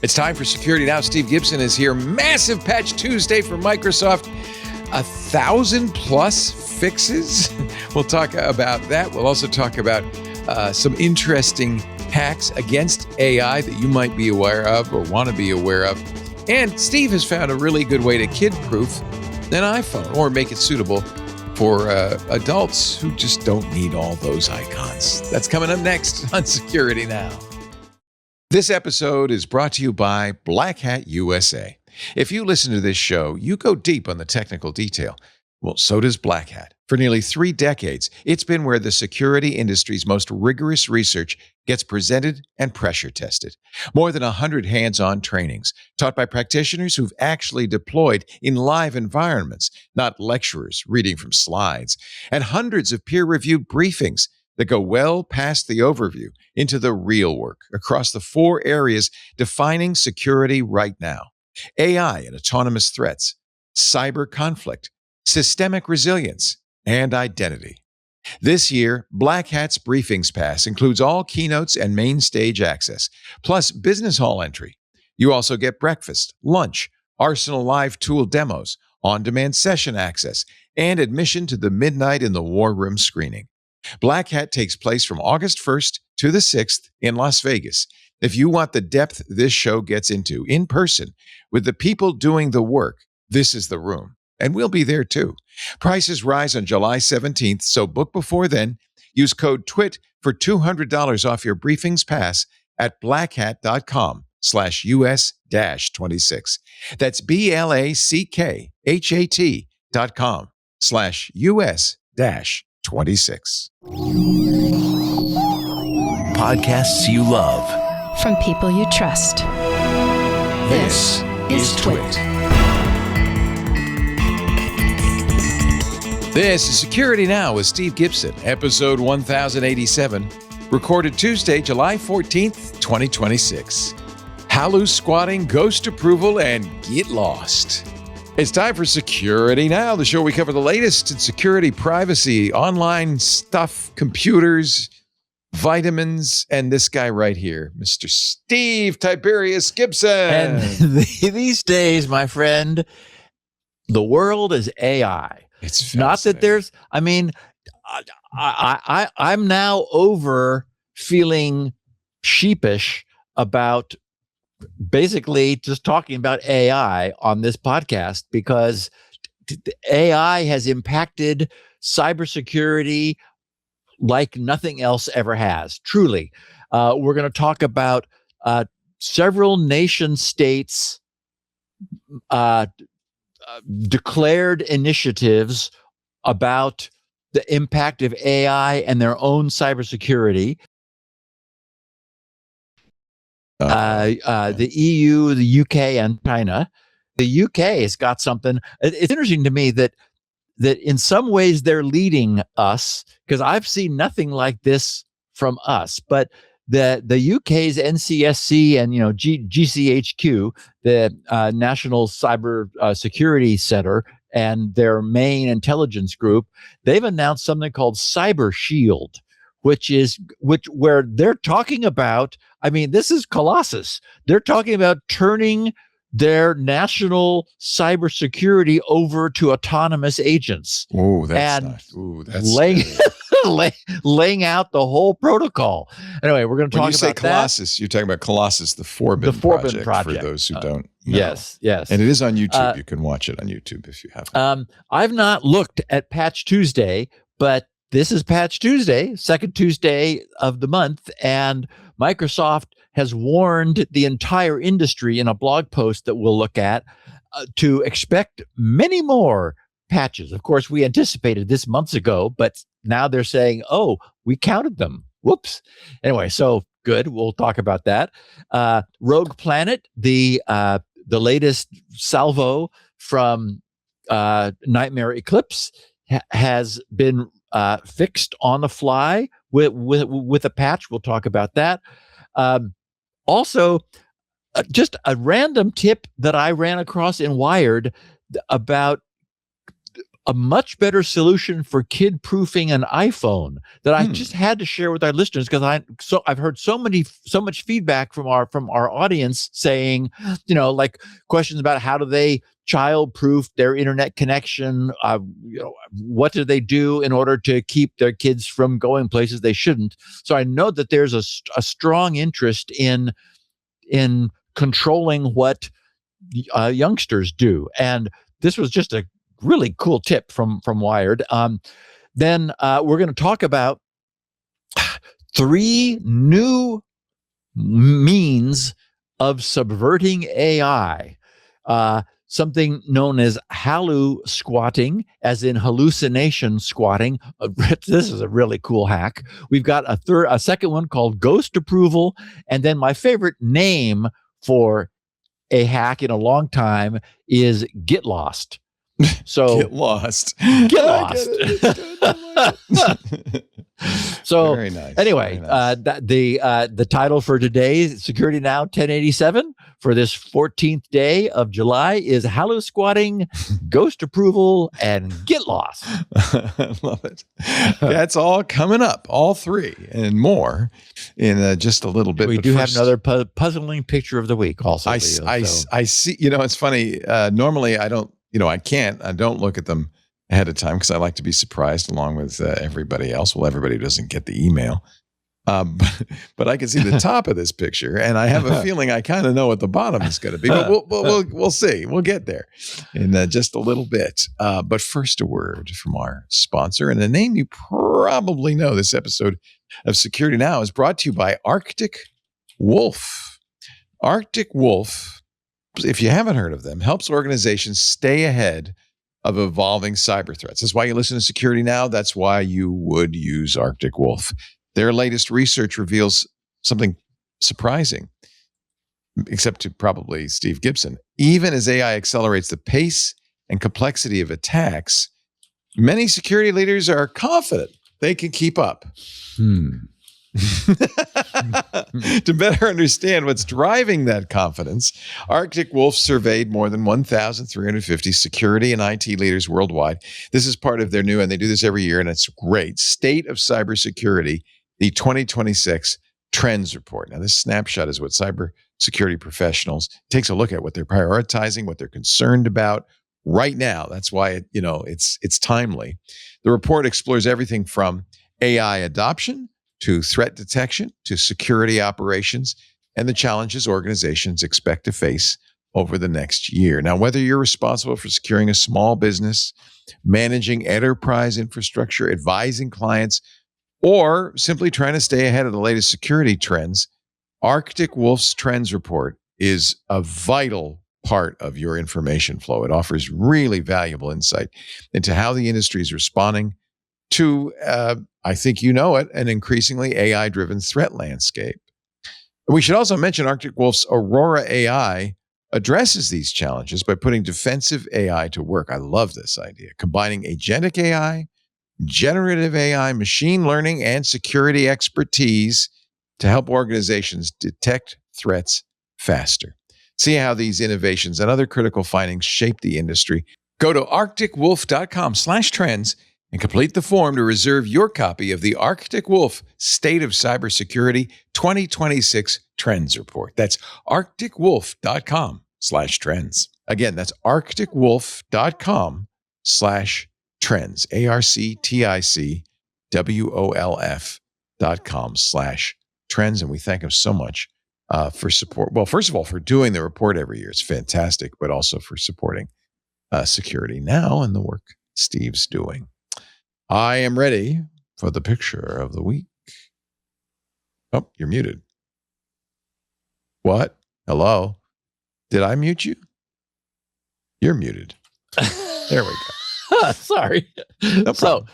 It's time for Security Now. Steve Gibson is here. Massive Patch Tuesday for Microsoft. 1,000+ fixes. We'll talk about that. We'll also talk about some interesting hacks against AI that you might be aware of or want to be aware of. And Steve has found a really good way to kid-proof an iPhone or make it suitable for adults who just don't need all those icons. That's coming up next on Security Now. This episode is brought to you by Black Hat USA. If you listen to this show, you go deep on the technical detail. Well, so does Black Hat. For nearly 3 decades, it's been where the security industry's most rigorous research gets presented and pressure tested. More than 100 hands-on trainings taught by practitioners who've actually deployed in live environments, not lecturers reading from slides, and hundreds of peer-reviewed briefings that go well past the overview into the real work across the 4 areas defining security right now: AI and autonomous threats, cyber conflict, systemic resilience, and identity. This year, Black Hat's Briefings Pass includes all keynotes and main stage access, plus business hall entry. You also get breakfast, lunch, Arsenal Live tool demos, on-demand session access, and admission to the Midnight in the War Room screening. Black Hat takes place from August 1st to the 6th in Las Vegas. If you want the depth this show gets into in person with the people doing the work, this is the room. And we'll be there too. Prices rise on July 17th, so book before then. Use code TWIT for $200 off your Briefings Pass at blackhat.com/US-26. That's BLACKHAT.com/US-26. Podcasts you love. From people you trust. This is Twit. This is Security Now with Steve Gibson, episode 1087, recorded Tuesday, July 14th, 2026. HalluSquatting, GhostApproval, and GitLost. It's time for Security Now, the show we cover the latest in security, privacy, online stuff, computers, vitamins, and this guy right here, Mr. Steve Tiberius Gibson. And these days, my friend, the world is AI. It's not that there's, I mean, I'm now over feeling sheepish about basically just talking about AI on this podcast, because AI has impacted cybersecurity like nothing else ever has. Truly. We're going to talk about several nation states declared initiatives about the impact of AI and their own cybersecurity. The EU, the UK, and China. The UK has got something. It's interesting to me that in some ways they're leading us, because I've seen nothing like this from us. But the UK's NCSC and GCHQ, the National Cyber Security Center, and their main intelligence group, they've announced something called Cyber Shield, where they're talking about, I mean, this is Colossus. They're talking about turning their national cybersecurity over to autonomous agents. Oh, that's and nice. Ooh, that's laying out the whole protocol. Anyway, we're going to talk about that. When you say Colossus, you're talking about Colossus, the Forbin Project, for those who don't know. Yes. And it is on YouTube. You can watch it on YouTube if you haven't. I've not looked at Patch Tuesday, but this is Patch Tuesday, second Tuesday of the month, and Microsoft has warned the entire industry in a blog post that we'll look at to expect many more patches. Of course, we anticipated this months ago, but now they're saying, oh, we counted them. Whoops. Anyway, so good. We'll talk about that. RoguePlanet, the latest salvo from Nightmare Eclipse, has been fixed on the fly with a patch. We'll talk about that. Also, just a random tip that I ran across in Wired about a much better solution for kid proofing an iPhone that I just had to share with our listeners, because I've heard so much feedback from our audience saying, like questions about how do they child proof their internet connection, what do they do in order to keep their kids from going places they shouldn't. So I know that there's a strong interest in controlling what youngsters do, and this was just a really cool tip from Wired. Then we're going to talk about 3 new means of subverting AI. Something known as HalluSquatting, as in hallucination squatting. This is a really cool hack. We've got a second one called GhostApproval, and then my favorite name for a hack in a long time is GitLost. So Get lost. Get lost. So very nice. Anyway, very nice. The title for today, Security Now 1087, for this 14th day of July is HalluSquatting, GhostApproval, and Get Lost. I love it. That's all coming up, all 3 and more in just a little bit. We but do first, have another puzzling picture of the week also. I see, it's funny. Normally I don't, I don't look at them ahead of time because I like to be surprised along with everybody else. Well, everybody who doesn't get the email. But I can see the top of this picture, and I have a feeling I kind of know what the bottom is going to be. But we'll see. We'll get there in just a little bit. But first, a word from our sponsor, and a name you probably know. This episode of Security Now is brought to you by Arctic Wolf. Arctic Wolf, if you haven't heard of them, helps organizations stay ahead of evolving cyber threats. That's why you listen to Security Now. That's why you would use Arctic Wolf. Their latest research reveals something surprising, except to probably Steve Gibson. Even as AI accelerates the pace and complexity of attacks, many security leaders are confident they can keep up. To better understand what's driving that confidence, Arctic Wolf surveyed more than 1,350 security and IT leaders worldwide. This is part of their new, and they do this every year, and it's great, State of Cybersecurity, the 2026 Trends Report. Now, this snapshot is what cybersecurity professionals takes a look at, what they're prioritizing, what they're concerned about right now. That's why it's timely. The report explores everything from AI adoption to threat detection, to security operations, and the challenges organizations expect to face over the next year. Now, whether you're responsible for securing a small business, managing enterprise infrastructure, advising clients, or simply trying to stay ahead of the latest security trends, Arctic Wolf's Trends Report is a vital part of your information flow. It offers really valuable insight into how the industry is responding to, I think you know it, an increasingly AI-driven threat landscape. We should also mention Arctic Wolf's Aurora AI addresses these challenges by putting defensive AI to work. I love this idea, combining agentic AI, generative AI, machine learning, and security expertise to help organizations detect threats faster. See how these innovations and other critical findings shape the industry. Go to arcticwolf.com/trends and complete the form to reserve your copy of the Arctic Wolf State of Cybersecurity 2026 Trends Report. That's arcticwolf.com/trends. Again, that's arcticwolf.com/trends. ARCTICWOLF.com/trends. And we thank him so much for support. Well, first of all, for doing the report every year. It's fantastic, but also for supporting Security Now and the work Steve's doing. I am ready for the picture of the week. Oh, you're muted. What? Hello? Did I mute you? You're muted. There we go. Sorry. No So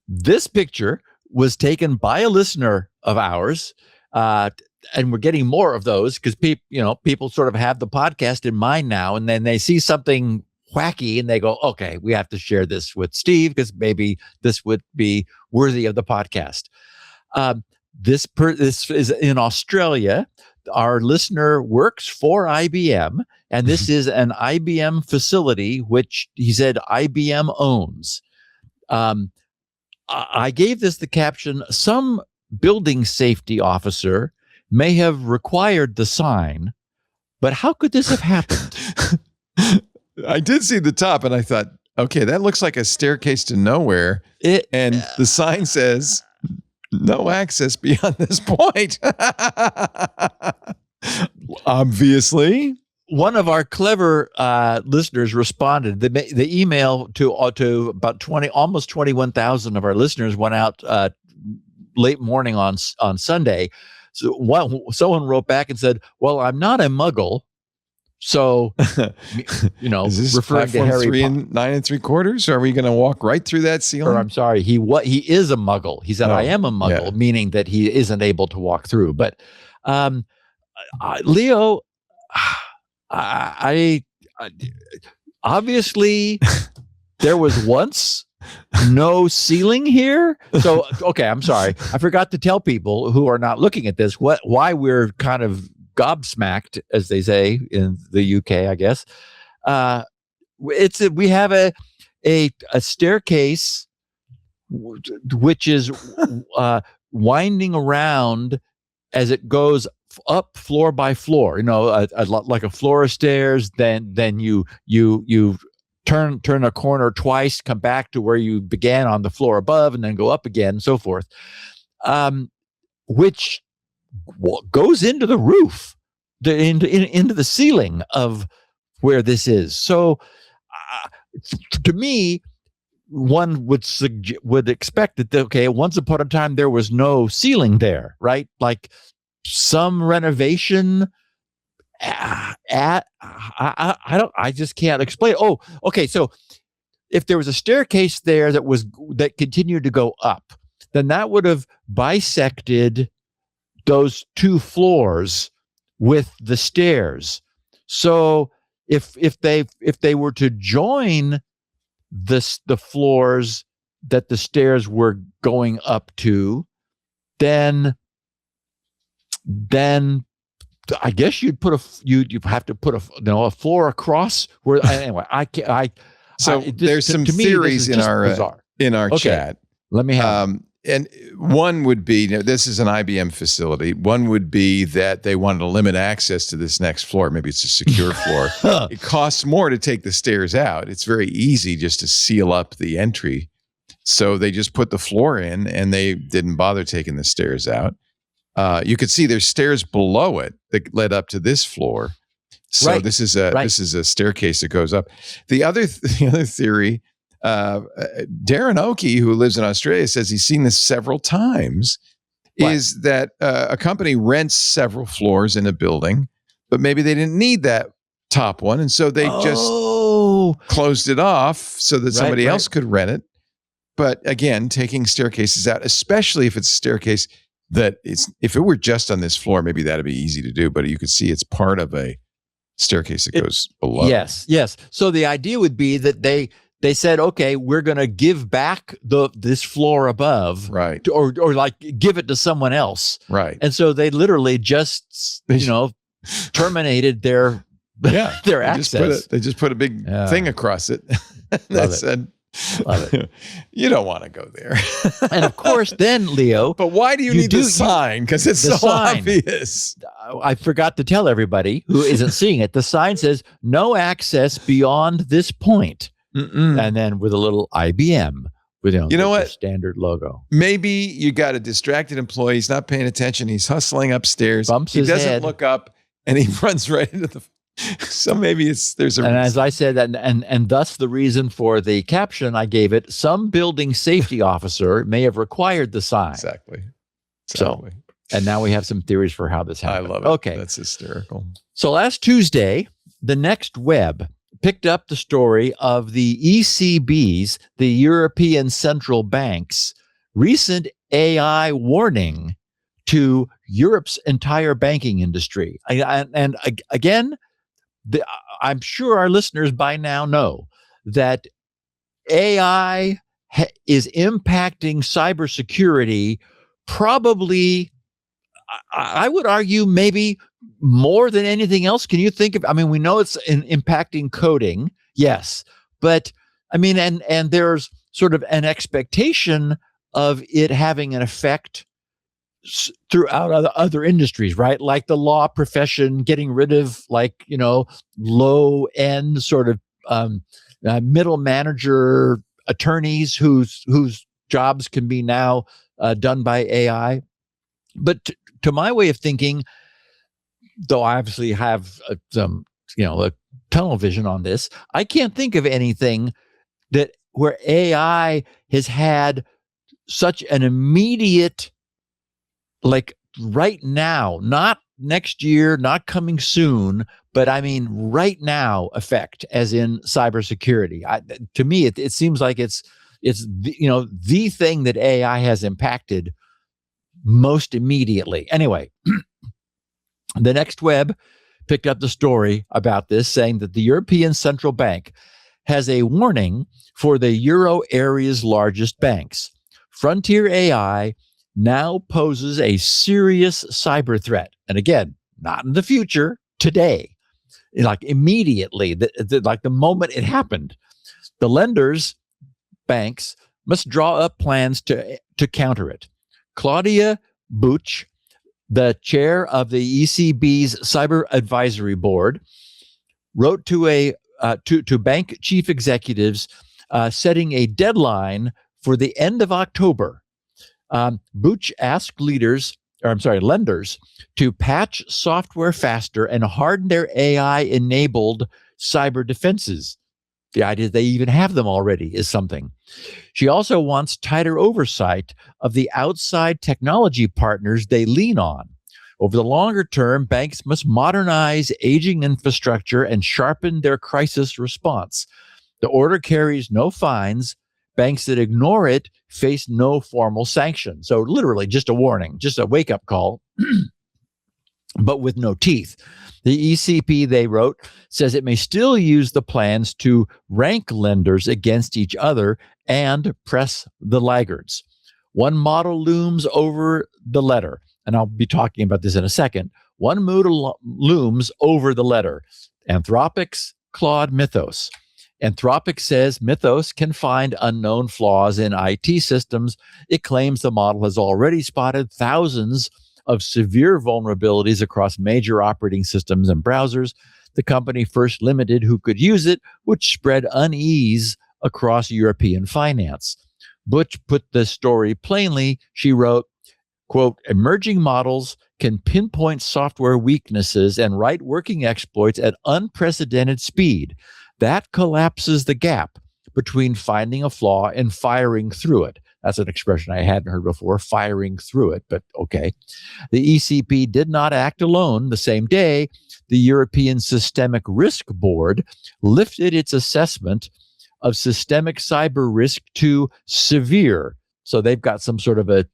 this picture was taken by a listener of ours, and we're getting more of those because people sort of have the podcast in mind now, and then they see something wacky and they go, okay, we have to share this with Steve because maybe this would be worthy of the podcast. This is in Australia. Our listener works for IBM And this is an IBM facility, which he said IBM owns. I gave this the caption, some building safety officer may have required the sign, but how could this have happened? I did see the top and I thought, okay, that looks like a staircase to nowhere. And the sign says, no access beyond this point. Obviously. One of our clever listeners responded. The email to about almost 21,000 of our listeners went out late morning on Sunday. So someone wrote back and said, "Well, I'm not a Muggle, so is this referring to Harry 3 and 9 3/4? Are we going to walk right through that ceiling?" Or I'm sorry, he is a Muggle. He said, "I am a Muggle," meaning that he isn't able to walk through. But Leo. I obviously there was once no ceiling here. So, okay, I'm sorry. I forgot to tell people who are not looking at this why we're kind of gobsmacked, as they say in the UK, I guess. We have a staircase which is winding around as it goes up floor by floor, like a floor of stairs. Then you turn a corner twice, come back to where you began on the floor above, and then go up again, and so forth. Which goes into the roof, into the ceiling of where this is. So, to me, one would expect that once upon a time there was no ceiling there, right? Like some renovation I just can't explain. Oh, okay. So if there was a staircase there that continued to go up, then that would have bisected those two floors with the stairs. So if they were to join the floors that the stairs were going up to, then I guess you'd have to put a floor across where. Anyway, there's some theories in our chat. Let me have. And one would be, this is an IBM facility. One would be that they wanted to limit access to this next floor. Maybe it's a secure floor. It costs more to take the stairs out. It's very easy just to seal up the entry. So they just put the floor in and they didn't bother taking the stairs out. You could see there's stairs below it that led up to this floor. So this is a staircase that goes up. The other theory, Darren Oakey, who lives in Australia, says he's seen this several times, is that a company rents several floors in a building, but maybe they didn't need that top one. And so they just closed it off so that somebody else could rent it. But again, taking staircases out, especially if it's a staircase that if it were just on this floor, maybe that'd be easy to do, but you could see it's part of a staircase that goes below. Yes. So the idea would be that they said, okay, we're going to give back this floor above, right? Or like give it to someone else, right? And so they literally just terminated their access. They just put a big thing across it that said, Love it. You don't want to go there. And of course, then Leo. But why do you need the sign? Because it's so obvious. I forgot to tell everybody who isn't seeing it. The sign says no access beyond this point. And then with a little IBM with the standard logo. Maybe you got a distracted employee. He's not paying attention. He's hustling upstairs. He doesn't look up, and he runs right into the. So maybe there's a. And as I said, and thus the reason for the caption I gave it: some building safety officer may have required the sign. Exactly. So, and now we have some theories for how this happened. I love it. Okay, that's hysterical. So last Tuesday, the Next Web picked up the story of the ECB's, the European Central Bank's, recent AI warning to Europe's entire banking industry. And again, I'm sure our listeners by now know that AI is impacting cybersecurity probably I would argue maybe more than anything else. Can you think of, I mean, we know it's impacting coding. Yes. But I mean, and there's sort of an expectation of it having an effect throughout other industries, right? Like the law profession, getting rid of low end sort of middle manager attorneys whose jobs can be now done by AI. But to my way of thinking, though I obviously have some a tunnel vision on this, I can't think of anything that where AI has had such an immediate, like right now, not next year, not coming soon, but I mean right now effect as in cybersecurity. To me, it seems like it's the thing that AI has impacted most immediately. Anyway, the Next Web picked up the story about this, saying that the European Central Bank has a warning for the euro area's largest banks. Frontier AI now poses a serious cyber threat. And again, not in the future, today, like immediately, like the moment it happened. The lenders, banks, must draw up plans to counter it. Claudia Buch, the chair of the ECB's Cyber Advisory Board, wrote to bank chief executives, setting a deadline for the end of October. Buch asked lenders to patch software faster and harden their AI-enabled cyber defenses. The idea they even have them already is something. She also wants tighter oversight of the outside technology partners they lean on. Over the longer term, banks must modernize aging infrastructure and sharpen their crisis response. The order carries no fines. Banks that ignore it face no formal sanction. So literally just a warning, just a wake-up call, but with no teeth. The ECB, they wrote, says it may still use the plans to rank lenders against each other and press the laggards. One model looms over the letter, and I'll be talking about this in a second. One model looms over the letter. Anthropic's Claude Mythos. Anthropic says Mythos can find unknown flaws in IT systems. It claims the model has already spotted thousands of severe vulnerabilities across major operating systems and browsers. The company first limited who could use it, which spread unease across European finance. Butch put the story plainly. She wrote, quote, emerging models can pinpoint software weaknesses and write working exploits at unprecedented speed. That collapses the gap between finding a flaw and firing through it. That's an expression I hadn't heard before, firing through it, but okay. The ECB did not act alone. The same day, the European Systemic Risk Board lifted its assessment of systemic cyber risk to severe. So they've got some sort of a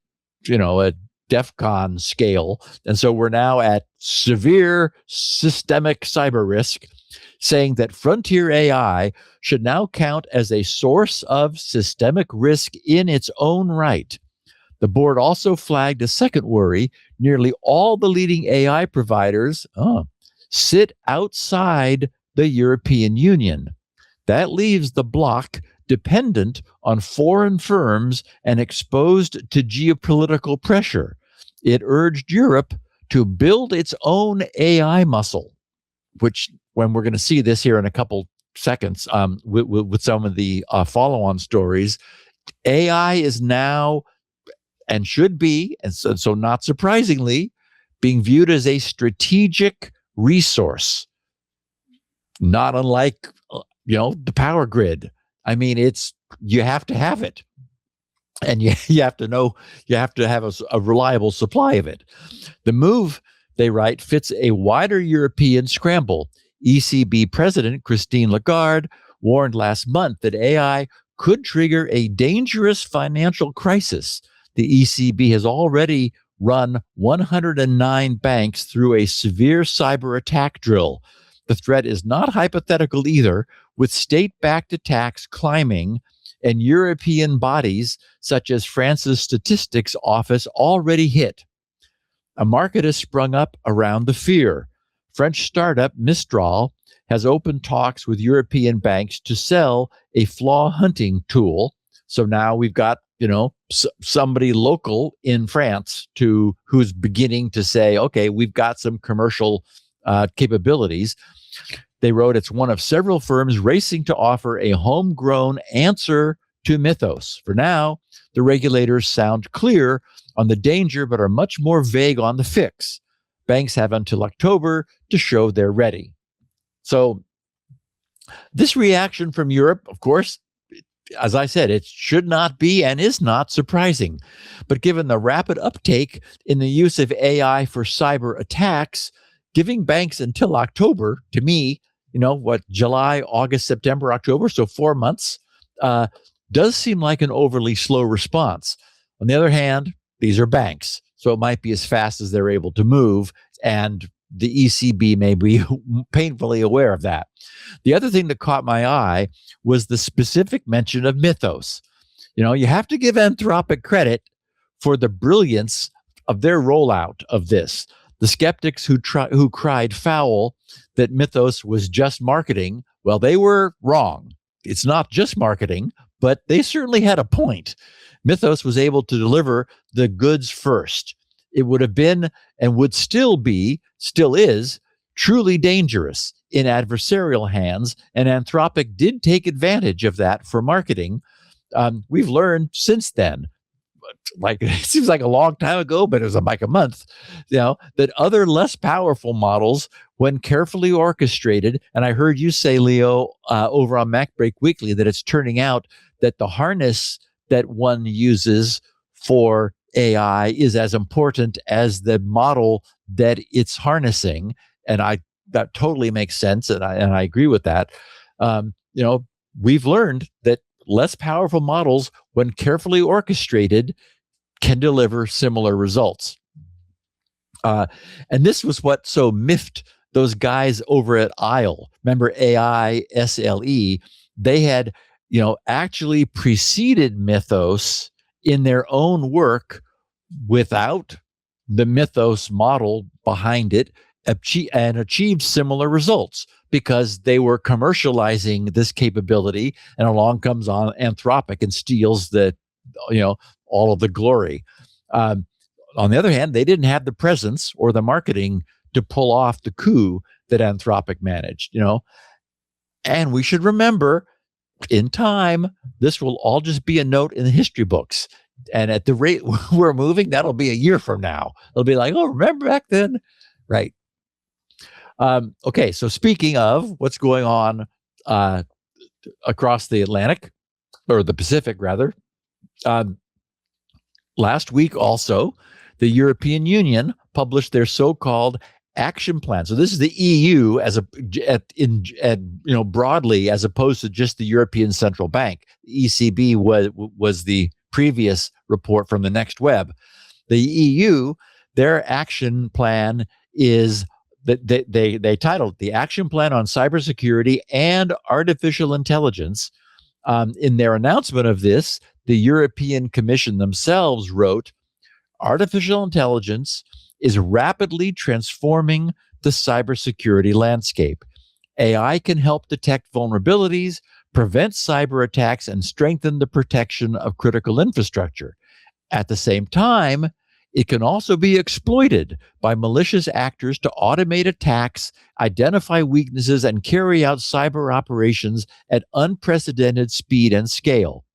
DEFCON scale. And so we're now at severe systemic cyber risk, saying that frontier AI should now count as a source of systemic risk in its own right. The board also flagged a second worry. Nearly all the leading AI providers sit outside the European Union. That leaves the bloc dependent on foreign firms and exposed to geopolitical pressure. It urged Europe to build its own AI muscle, which, when we're going to see this here in a couple seconds with some of the follow-on stories, AI is now and should be, and so not surprisingly, being viewed as a strategic resource, not unlike the power grid. I mean, you have to have it, and you have to know, you have to have a reliable supply of it. The move, they write, fits a wider European scramble. ECB President Christine Lagarde warned last month that AI could trigger a dangerous financial crisis. The ECB has already run 109 banks through a severe cyber attack drill. The threat is not hypothetical either, with state-backed attacks climbing and European bodies such as France's Statistics Office already hit. A market has sprung up around the fear. French startup Mistral has opened talks with European banks to sell a flaw hunting tool. So now we've got, somebody local in France who's beginning to say, okay, we've got some commercial capabilities. They wrote, it's one of several firms racing to offer a homegrown answer to Mythos. For now, the regulators sound clear on the danger, but are much more vague on the fix. Banks have until October to show they're ready. So this reaction from Europe, of course, as I said, it should not be and is not surprising. But given the rapid uptake in the use of AI for cyber attacks, giving banks until October, to me, July, August, September, October, so 4 months, does seem like an overly slow response. On the other hand, these are banks, so it might be as fast as they're able to move, and the ECB may be painfully aware of that. The other thing that caught my eye was the specific mention of Mythos. You have to give Anthropic credit for the brilliance of their rollout of this. The skeptics who cried foul that Mythos was just marketing, well, they were wrong. It's not just marketing, but they certainly had a point. Mythos was able to deliver the goods first. It would have been and would still is, truly dangerous in adversarial hands, and Anthropic did take advantage of that for marketing. We've learned since then, it seems like a long time ago, but it was like a month, that other less powerful models, when carefully orchestrated, and I heard you say, Leo, over on MacBreak Weekly, that it's turning out that the harness that one uses for AI is as important as the model that it's harnessing. And that totally makes sense. And I agree with that. We've learned that less powerful models, when carefully orchestrated, can deliver similar results. And this was what so miffed those guys over at ISLE. Remember AI SLE? They had, actually preceded Mythos in their own work without the Mythos model behind it, and achieved similar results because they were commercializing this capability, and along comes Anthropic and steals all of the glory. On the other hand, they didn't have the presence or the marketing to pull off the coup that Anthropic managed, And we should remember, in time, this will all just be a note in the history books. And at the rate we're moving, that'll be a year from now. It'll be like, oh, remember back then? Right. Okay, so speaking of what's going on across the Atlantic, or the Pacific, rather, last week also, the European Union published their so-called action plan. So this is the EU broadly, as opposed to just the European Central Bank. The ECB was the previous report from the Next Web. The EU, their action plan is that they titled the Action Plan on Cybersecurity and Artificial Intelligence. In their announcement of this, the European Commission themselves wrote, artificial intelligence is rapidly transforming the cybersecurity landscape. AI can help detect vulnerabilities, prevent cyber attacks, and strengthen the protection of critical infrastructure. At the same time, it can also be exploited by malicious actors to automate attacks, identify weaknesses, and carry out cyber operations at unprecedented speed and scale.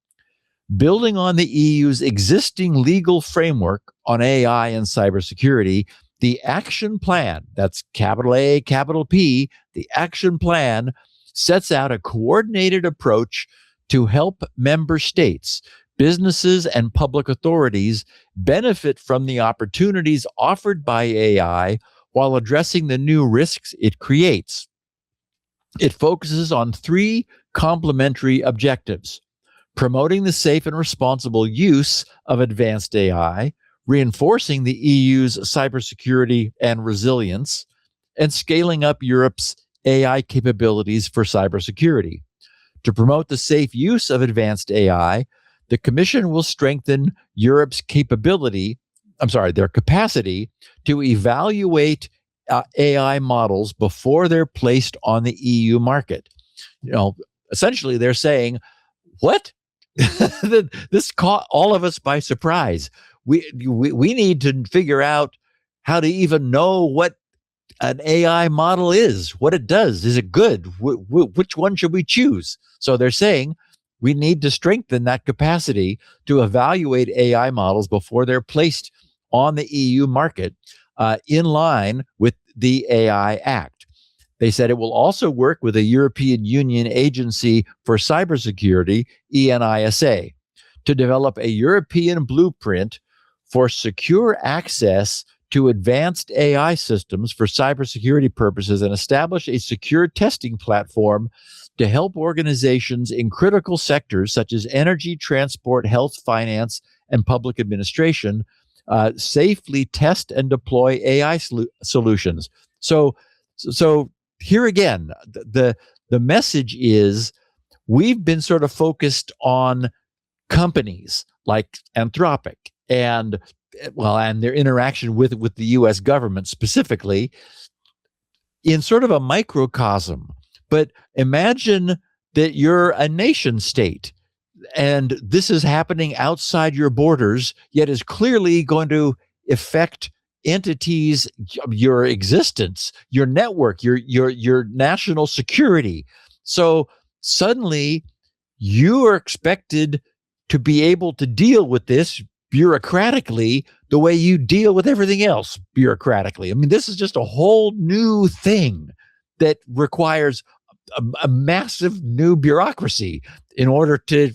Building on the EU's existing legal framework on AI and cybersecurity, the action plan, that's capital A, capital P, the action plan sets out a coordinated approach to help member states, businesses, and public authorities benefit from the opportunities offered by AI while addressing the new risks it creates. It focuses on three complementary objectives: promoting the safe and responsible use of advanced AI, reinforcing the EU's cybersecurity and resilience, and scaling up Europe's AI capabilities for cybersecurity. To promote the safe use of advanced AI, the Commission will strengthen Europe's capability their capacity to evaluate AI models before they're placed on the EU market. Essentially, they're saying, "What? This caught all of us by surprise. We need to figure out how to even know what an AI model is, what it does. Is it good? Which one should we choose?" So they're saying we need to strengthen that capacity to evaluate AI models before they're placed on the EU market, in line with the AI Act. They said it will also work with a European Union Agency for Cybersecurity, ENISA, to develop a European blueprint for secure access to advanced AI systems for cybersecurity purposes and establish a secure testing platform to help organizations in critical sectors such as energy, transport, health, finance, and public administration safely test and deploy AI solutions. So here again, the message is we've been sort of focused on companies like Anthropic and their interaction with the U.S. government specifically in sort of a microcosm. But imagine that you're a nation state and this is happening outside your borders, yet is clearly going to affect entities, your existence, your network, your national security. So suddenly you are expected to be able to deal with this bureaucratically the way you deal with everything else bureaucratically. I mean, this is just a whole new thing that requires a massive new bureaucracy in order to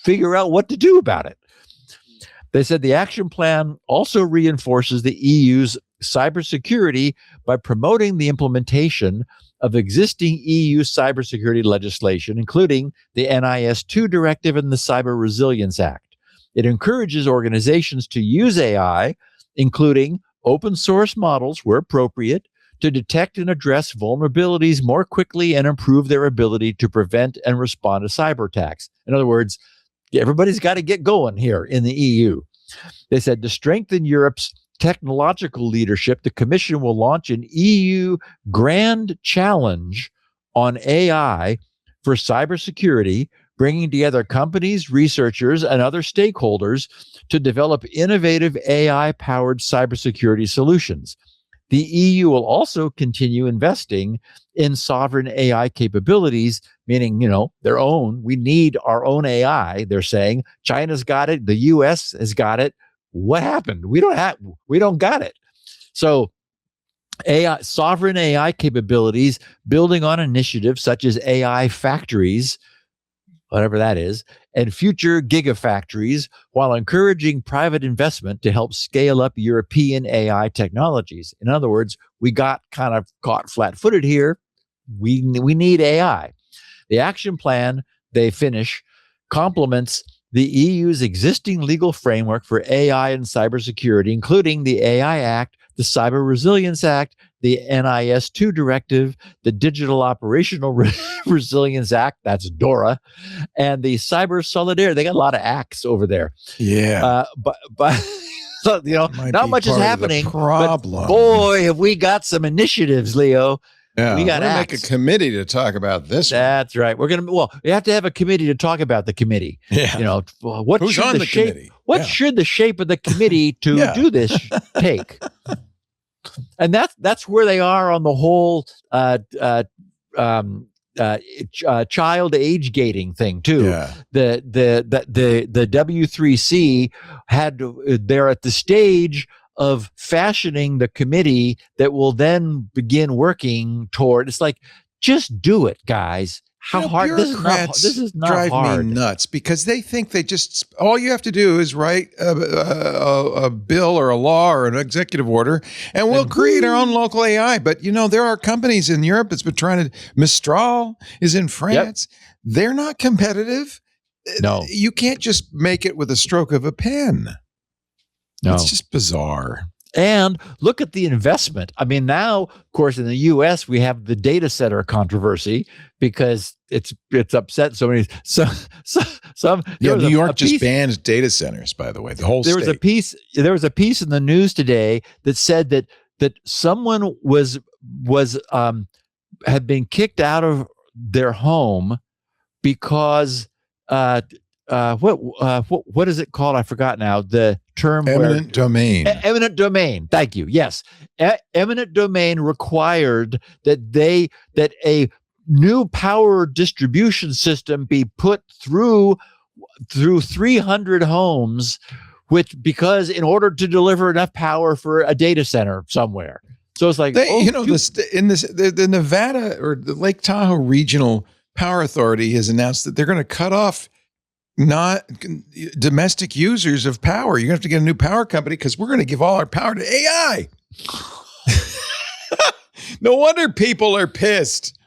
figure out what to do about it. They said the action plan also reinforces the EU's cybersecurity by promoting the implementation of existing EU cybersecurity legislation, including the NIS2 directive and the Cyber Resilience Act. It encourages organizations to use AI, including open source models where appropriate, to detect and address vulnerabilities more quickly and improve their ability to prevent and respond to cyber attacks. In other words, everybody's got to get going here in the EU. They said to strengthen Europe's technological leadership, the Commission will launch an EU Grand Challenge on AI for cybersecurity, bringing together companies, researchers, and other stakeholders to develop innovative AI-powered cybersecurity solutions. The EU will also continue investing in sovereign AI capabilities, meaning, their own. We need our own AI, they're saying. China's got it. The US has got it. What happened? We don't got it. So sovereign AI capabilities building on initiatives such as AI factories, whatever that is, and future gigafactories, while encouraging private investment to help scale up European AI technologies. In other words, we got kind of caught flat-footed here. We need AI. The action plan, they finish, complements the EU's existing legal framework for AI and cybersecurity, including the AI Act, the Cyber Resilience Act, the NIS2 directive, the Digital Operational Resilience Act, that's DORA, and the Cyber Solidarity. They got a lot of acts over there. Yeah. But not much is happening. Problem. But boy, have we got some initiatives, Leo. Yeah, we got to make a committee to talk about this. That's right. We have to have a committee to talk about the committee. Yeah. Who's should on the shape? committee? What should the shape of the committee to do this take? And that's where they are on the whole child age gating thing too. Yeah. The W3C they're at the stage of fashioning the committee that will then begin working toward. It's like, just do it, guys. How hard? This is not drive hard. me nuts because they think all you have to do is write a bill or a law or an executive order, and we'll create our own local AI. But there are companies in Europe that's been trying to. Mistral is in France. Yep. They're not competitive. No, you can't just make it with a stroke of a pen. No. It's just bizarre. And look at the investment. I mean, now, of course, in the U.S., we have the data center controversy because it's upset so many. New York just banned data centers. By the way, the whole there state. There was a piece in the news today that said that someone had been kicked out of their home because what is it called? I forgot now. The term eminent domain. Eminent domain. Thank you. Yes, eminent domain required that a new power distribution system be put through 300 homes, because in order to deliver enough power for a data center somewhere. So it's like the Nevada or the Lake Tahoe Regional Power Authority has announced that they're going to cut off not domestic users of power. You're going to have to get a new power company because we're going to give all our power to AI. No wonder people are pissed.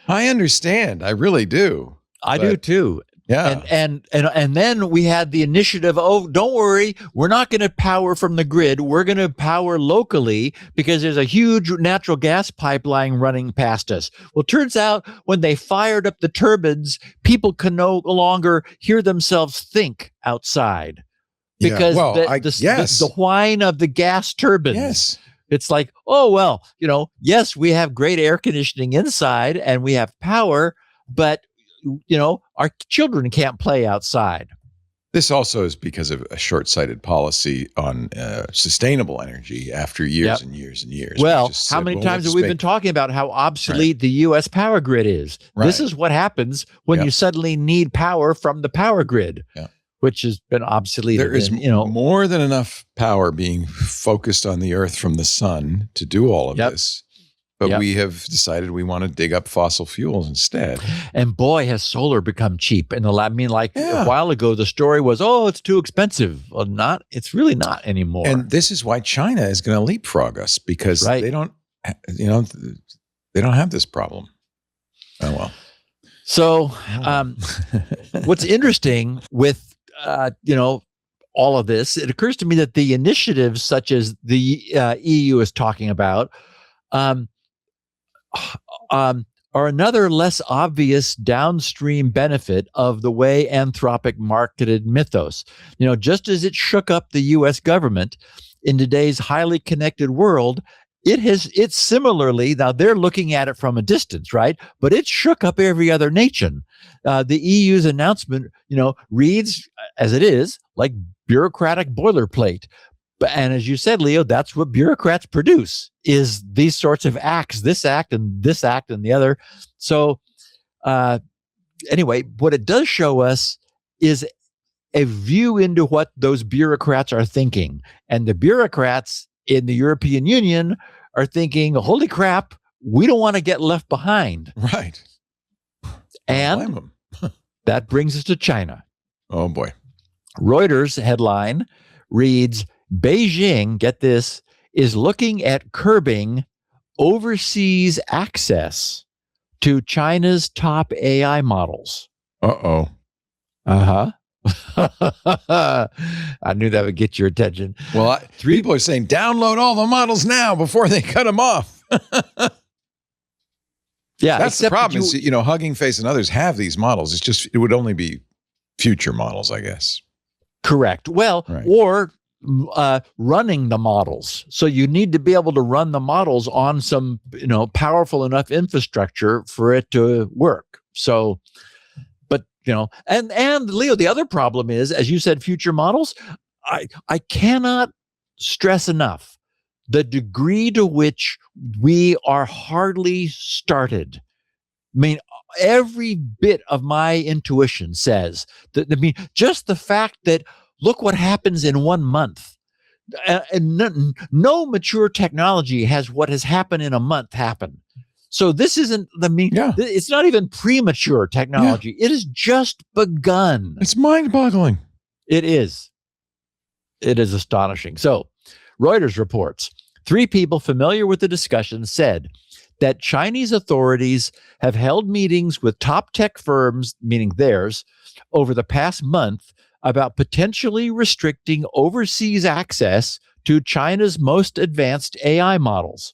I understand. I really do. I do too. Yeah. And then we had the initiative, oh, don't worry, we're not going to power from the grid. We're going to power locally because there's a huge natural gas pipeline running past us. Well, it turns out when they fired up the turbines, people can no longer hear themselves think outside because the whine of the gas turbines. Yes. It's like, oh, well, yes, we have great air conditioning inside and we have power, but our children can't play outside. This also is because of a short-sighted policy on sustainable energy after years and years and years. Well, how many times have we been talking about how obsolete the U.S. power grid is? Right. This is what happens when you suddenly need power from the power grid, which has been obsolete. There is more than enough power being focused on the earth from the sun to do all of this. But we have decided we want to dig up fossil fuels instead. And boy, has solar become cheap. A while ago, the story was, oh, it's too expensive. Well, it's really not anymore. And this is why China is going to leapfrog us because they don't have this problem. Oh, well. So what's interesting with, all of this, it occurs to me that the initiatives such as the EU is talking about, are another less obvious downstream benefit of the way Anthropic marketed Mythos. Just as it shook up the U.S. government in today's highly connected world, it's similarly, now they're looking at it from a distance, right? But it shook up every other nation. The EU's announcement, reads as it is like bureaucratic boilerplate. And as you said, Leo, that's what bureaucrats produce, is these sorts of acts, this act and the other. So anyway, what it does show us is a view into what those bureaucrats are thinking. And the bureaucrats in the European Union are thinking, holy crap, we don't want to get left behind. Right. And that brings us to China. Oh, boy. Reuters headline reads, Beijing, get this, is looking at curbing overseas access to China's top AI models. Uh-oh. Uh-huh. I knew that would get your attention. Well, people are saying, download all the models now before they cut them off. Yeah. That's the problem is, Hugging Face and others have these models. It's just, it would only be future models, I guess. Correct. Well, or running the models. So you need to be able to run the models on some, powerful enough infrastructure for it to work. So, but, and Leo, the other problem is, as you said, future models, I cannot stress enough the degree to which we are hardly started. I mean, every bit of my intuition says that, just the fact that look what happens in 1 month. And no mature technology has what has happened in a month happen. So this isn't, it's not even premature technology. Yeah. It has just begun. It's mind-boggling. It is. It is astonishing. So Reuters reports, 3 people familiar with the discussion said that Chinese authorities have held meetings with top tech firms, meaning theirs, over the past month about potentially restricting overseas access to China's most advanced AI models.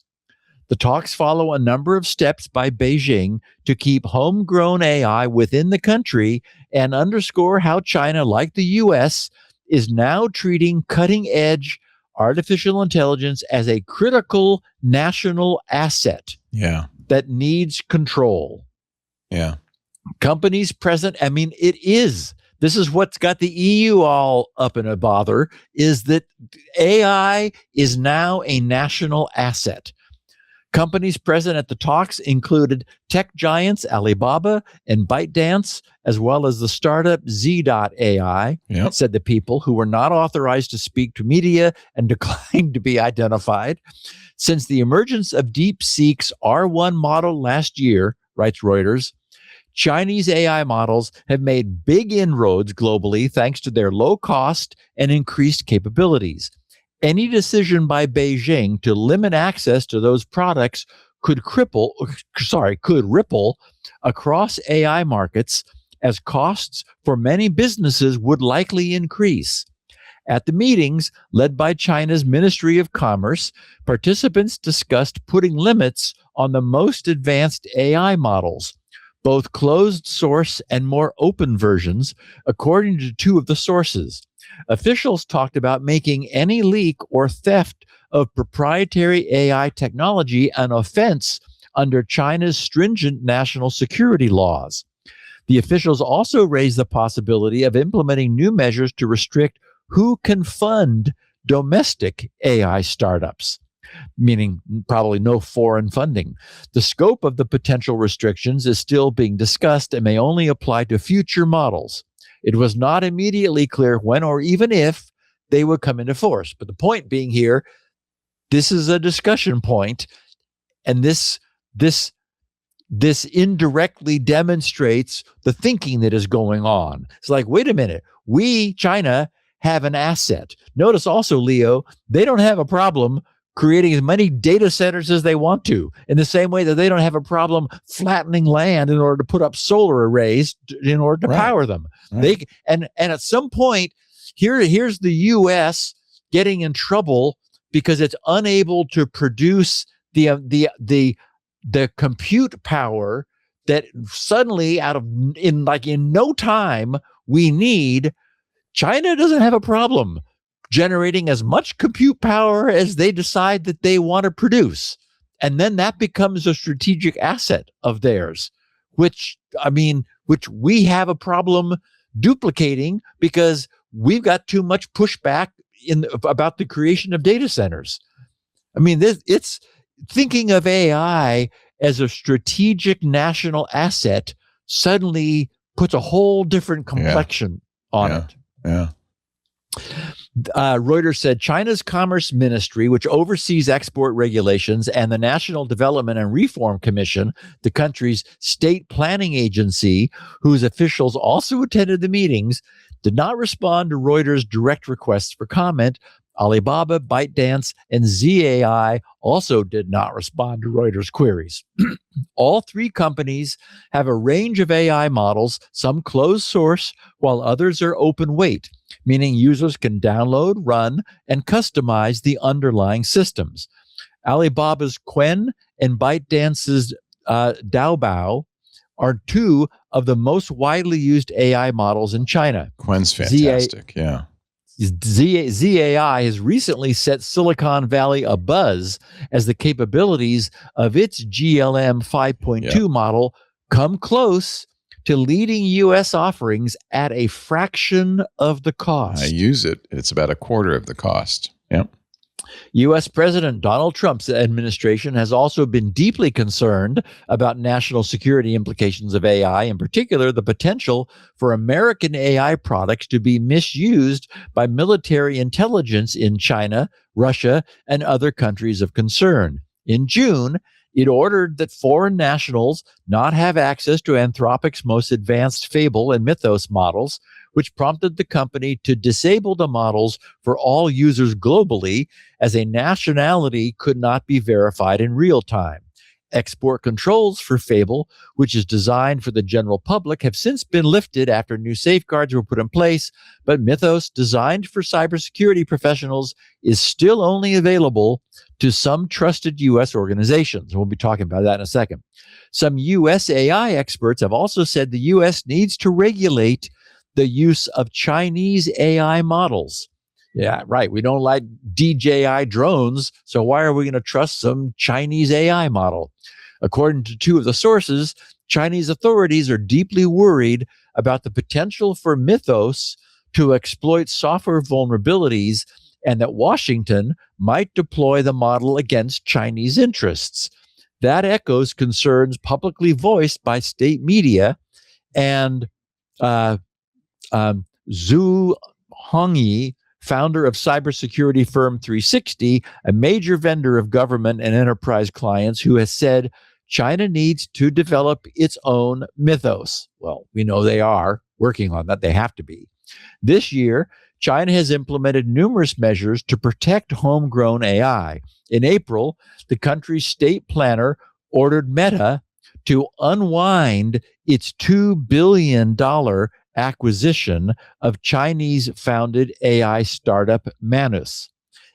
The talks follow a number of steps by Beijing to keep homegrown AI within the country and underscore how China, like the US, is now treating cutting-edge artificial intelligence as a critical national asset that needs control. Yeah. Companies present, this is what's got the EU all up in a bother, is that AI is now a national asset. Companies present at the talks included tech giants Alibaba and ByteDance, as well as the startup Z.AI, said the people who were not authorized to speak to media and declined to be identified. Since the emergence of DeepSeek's R1 model last year, writes Reuters, Chinese AI models have made big inroads globally thanks to their low cost and increased capabilities. Any decision by Beijing to limit access to those products could ripple across AI markets as costs for many businesses would likely increase. At the meetings led by China's Ministry of Commerce, participants discussed putting limits on the most advanced AI models, both closed source and more open versions, according to two of the sources. Officials talked about making any leak or theft of proprietary AI technology an offense under China's stringent national security laws. The officials also raised the possibility of implementing new measures to restrict who can fund domestic AI startups, meaning probably no foreign funding. The scope of the potential restrictions is still being discussed and may only apply to future models. It was not immediately clear when or even if they would come into force. But the point being here, this is a discussion point, and this indirectly demonstrates the thinking that is going on. It's like, wait a minute, we, China, have an asset. Notice also, Leo, they don't have a problem creating as many data centers as they want to, in the same way that they don't have a problem flattening land in order to put up solar arrays in order to power them. Right. And at some point, here's the U.S. getting in trouble because it's unable to produce the compute power that suddenly in no time we need. China doesn't have a problem generating as much compute power as they decide that they want to produce. And then that becomes a strategic asset of theirs, which we have a problem duplicating because we've got too much pushback about the creation of data centers. It's thinking of AI as a strategic national asset suddenly puts a whole different complexion on it. Yeah. Reuters said China's Commerce Ministry, which oversees export regulations, and the National Development and Reform Commission, the country's state planning agency, whose officials also attended the meetings, did not respond to Reuters' direct requests for comment. Alibaba, ByteDance, and Z.AI also did not respond to Reuters' queries. All three companies have a range of AI models, some closed source, while others are open weight, meaning users can download, run, and customize the underlying systems. Alibaba's Qwen and ByteDance's Daobao are two of the most widely used AI models in China. Qwen's fantastic, Z.AI has recently set Silicon Valley abuzz as the capabilities of its GLM 5.2 model come close to leading U.S. offerings at a fraction of the cost. I use it. It's about a quarter of the cost. Yep. U.S. President Donald Trump's administration has also been deeply concerned about national security implications of AI, in particular, the potential for American AI products to be misused by military intelligence in China, Russia, and other countries of concern. In June, it ordered that foreign nationals not have access to Anthropic's most advanced Fable and Mythos models, which prompted the company to disable the models for all users globally, as a nationality could not be verified in real time. Export controls for Fable, which is designed for the general public, have since been lifted after new safeguards were put in place, but Mythos, designed for cybersecurity professionals, is still only available to some trusted U.S. organizations. We'll be talking about that in a second. Some U.S. AI experts have also said the U.S. needs to regulate the use of Chinese AI models. Yeah, right. We don't like DJI drones, so why are we going to trust some Chinese AI model? According to two of the sources, Chinese authorities are deeply worried about the potential for Mythos to exploit software vulnerabilities and that Washington might deploy the model against Chinese interests. That echoes concerns publicly voiced by state media, and Zhu Hongyi, founder of cybersecurity firm 360, a major vendor of government and enterprise clients, who has said China needs to develop its own Mythos. Well, we know they are working on that. They have to be. This year, China has implemented numerous measures to protect homegrown AI. In April, the country's state planner ordered Meta to unwind its $2 billion acquisition of Chinese-founded AI startup Manus.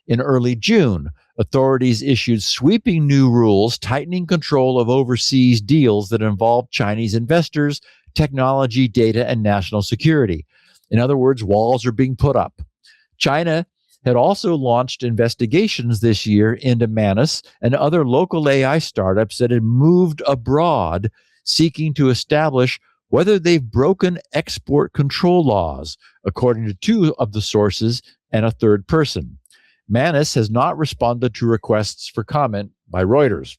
In early June, authorities issued sweeping new rules tightening control of overseas deals that involve Chinese investors, technology, data, and national security. In other words, walls are being put up. China had also launched investigations this year into Manus and other local AI startups that had moved abroad, seeking to establish whether they've broken export control laws, according to two of the sources and a third person. Manus has not responded to requests for comment by Reuters.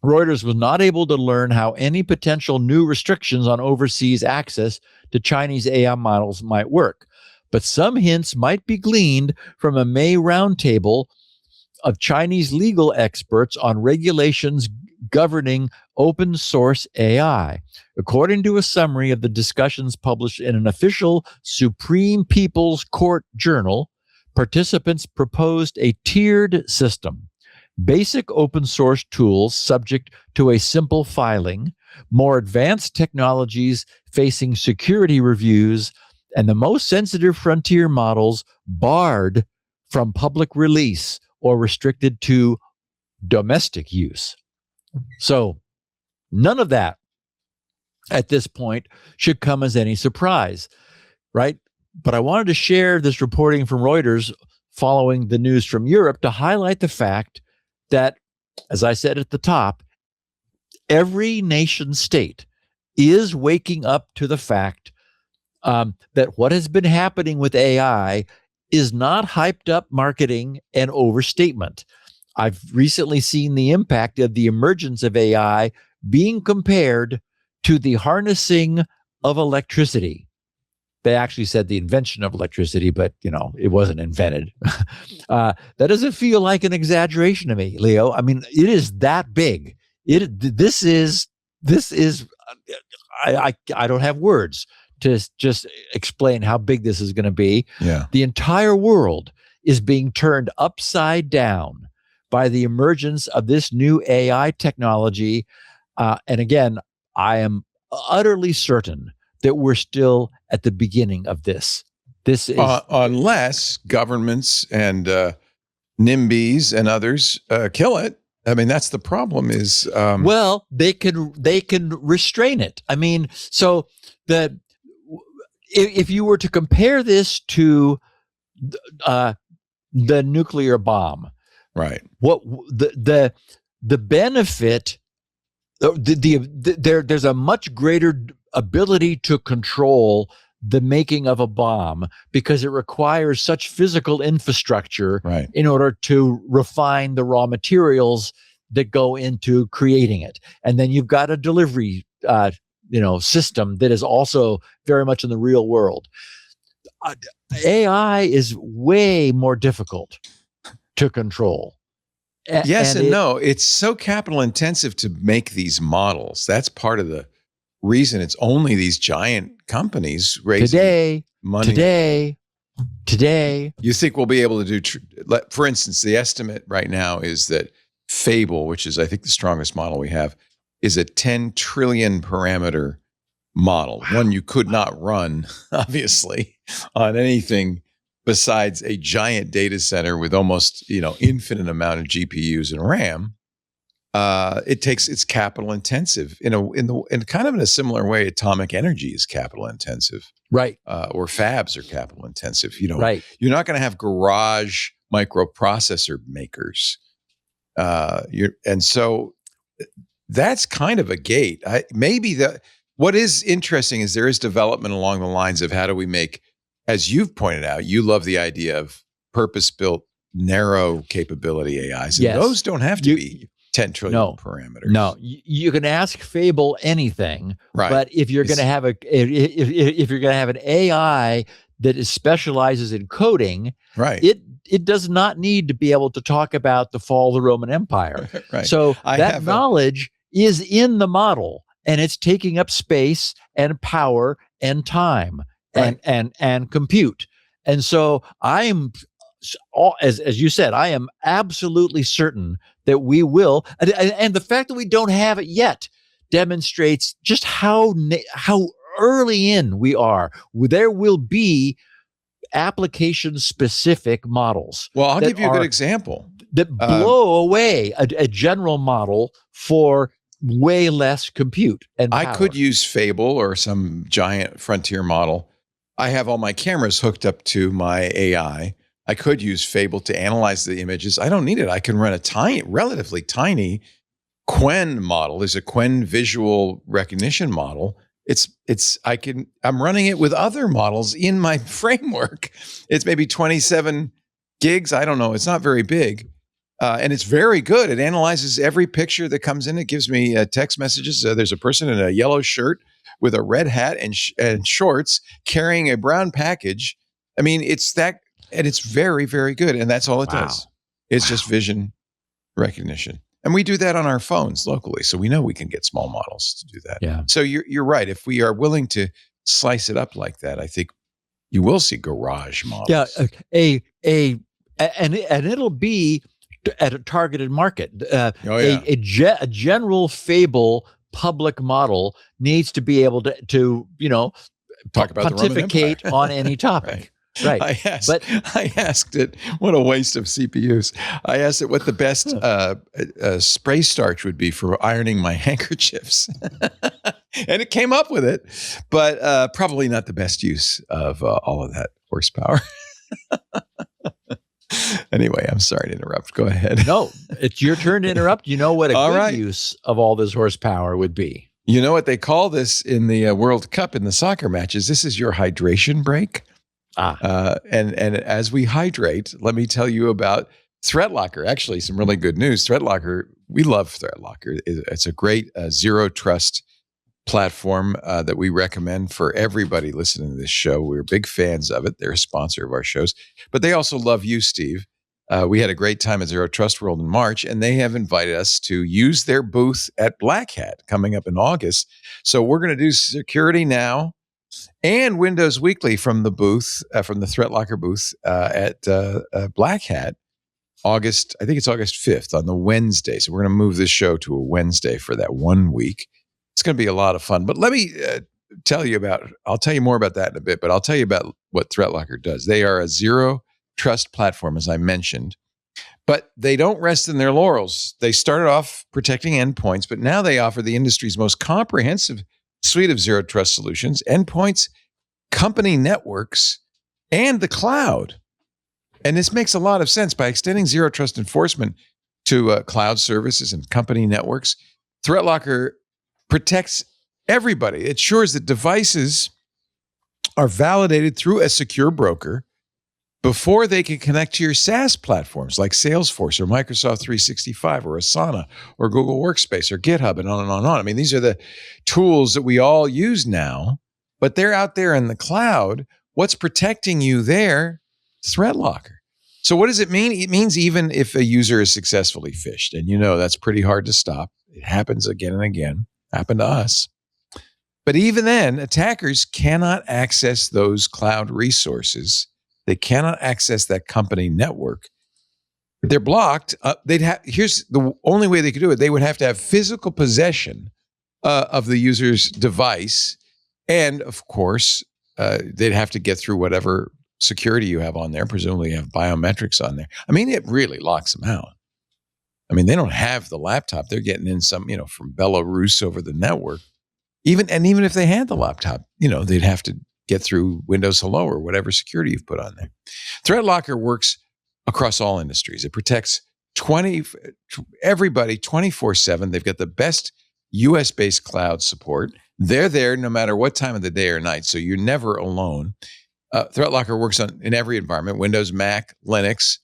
Reuters was not able to learn how any potential new restrictions on overseas access to Chinese AI models might work, but some hints might be gleaned from a May roundtable of Chinese legal experts on regulations governing open source AI. According to a summary of the discussions published in an official Supreme People's Court journal, participants proposed a tiered system: basic open source tools subject to a simple filing, more advanced technologies facing security reviews, and the most sensitive frontier models barred from public release or restricted to domestic use. So none of that at this point should come as any surprise, right? But I wanted to share this reporting from Reuters following the news from Europe to highlight the fact that, as I said at the top, every nation state is waking up to the fact that what has been happening with AI is not hyped up marketing and overstatement. I've recently seen the impact of the emergence of AI being compared to the harnessing of electricity. They actually said the invention of electricity, but it wasn't invented. That doesn't feel like an exaggeration to me, Leo. I mean, it is that big. This is. I don't have words to just explain how big this is going to be. Yeah. The entire world is being turned upside down by the emergence of this new AI technology. And again, I am utterly certain that we're still at the beginning of this. This is unless governments and NIMBYs and others kill it. I mean, that's the problem. Is well, they can restrain it. I mean, so if you were to compare this to the nuclear bomb, right? What the benefit? There's a much greater ability to control the making of a bomb because it requires such physical infrastructure in order to refine the raw materials that go into creating it. And then you've got a delivery system that is also very much in the real world. AI is way more difficult to control. Yes and no. It's so capital intensive to make these models. That's part of the reason it's only these giant companies raising money. Today. You think we'll be able to do, for instance, the estimate right now is that Fable, which is, I think, the strongest model we have, is a 10 trillion parameter model. Wow. One you could not run, obviously, on anything besides a giant data center with almost, infinite amount of GPUs and RAM. It's capital intensive in kind of in a similar way. Atomic energy is capital intensive, right? Or fabs are capital intensive. Right. You're not going to have garage microprocessor makers. And so that's kind of a gate. What is interesting is there is development along the lines of how do we make, as you've pointed out, you love the idea of purpose-built, narrow capability AIs. And yes. Those don't have to be 10 trillion parameters. No, you can ask Fable anything, right. But if you're going to have if you're going to have an AI that specializes in coding, right, it does not need to be able to talk about the fall of the Roman Empire. Right. So that knowledge is in the model, and it's taking up space and power and time and compute. And so I'm, as you said, I am absolutely certain that we will, and the fact that we don't have it yet demonstrates just how early in we are. There will be application-specific models. Well, I'll give you a good example. That blow away a general model for way less compute and power. I could use Fable or some giant frontier model. I have all my cameras hooked up to my AI. I could use Fable to analyze the images. I don't need it. I can run a relatively tiny Quen model. There's a Quen visual recognition model. I'm running it with other models in my framework. It's maybe 27 gigs. I don't know. It's not very big. And it's very good. It analyzes every picture that comes in. It gives me text messages. There's a person in a yellow shirt with a red hat and shorts carrying a brown package. I mean, and it's very, very good. And that's all it does. It's just vision recognition. And we do that on our phones locally. So we know we can get small models to do that. Yeah. So you're right. If we are willing to slice it up like that, I think you will see garage models. Yeah. And it'll be at a targeted market. A general Fable public model needs to be able to talk about pontificate the Roman Empire. On any topic. Right. I asked it, what a waste of CPUs. I asked it what the best spray starch would be for ironing my handkerchiefs. And it came up with it, but probably not the best use of all of that horsepower. Anyway, I'm sorry to interrupt. Go ahead. No, it's your turn to interrupt. You know what a good use of all this horsepower would be. You know what they call this in the World Cup in the soccer matches? This is your hydration break. And as we hydrate, let me tell you about ThreatLocker. Actually, some really good news. ThreatLocker, we love ThreatLocker. It's a great zero trust platform that we recommend for everybody listening to this show. We're big fans of it. They're a sponsor of our shows, but they also love you, Steve. We had a great time at Zero Trust World in March, and they have invited us to use their booth at Black Hat coming up in August. So we're going to do security now and Windows Weekly from the booth, from the ThreatLocker booth at Black Hat, August, I think it's August 5th on the Wednesday. So we're going to move this show to a Wednesday for that 1 week. It's going to be a lot of fun. But let me I'll tell you more about that in a bit, but I'll tell you about what ThreatLocker does. They are a zero trust platform, as I mentioned, but they don't rest in their laurels. They started off protecting endpoints, but now they offer the industry's most comprehensive suite of zero trust solutions, endpoints, company networks, and the cloud. And this makes a lot of sense. By extending zero trust enforcement to cloud services and company networks, ThreatLocker protects everybody. It ensures that devices are validated through a secure broker before they can connect to your SaaS platforms like Salesforce or Microsoft 365 or Asana or Google Workspace or GitHub and on and on and on. I mean, these are the tools that we all use now, but they're out there in the cloud. What's protecting you there? ThreatLocker. So what does it mean? It means even if a user is successfully phished, and that's pretty hard to stop. It happens again and again. Happened to us. But even then, attackers cannot access those cloud resources. They cannot access that company network They're blocked. Here's the only way they could do it. They would have to have physical possession of the user's device. And of course, they'd have to get through whatever security you have on there. Presumably you have biometrics on there. I mean, it really locks them out. I mean, they don't have the laptop. They're getting in some, from Belarus over the network. Even if they had the laptop, they'd have to get through Windows Hello or whatever security you've put on there. ThreatLocker works across all industries. It protects everybody 24/7. They've got the best US-based cloud support. They're there no matter what time of the day or night, so you're never alone. ThreatLocker works in every environment: Windows, Mac, Linux,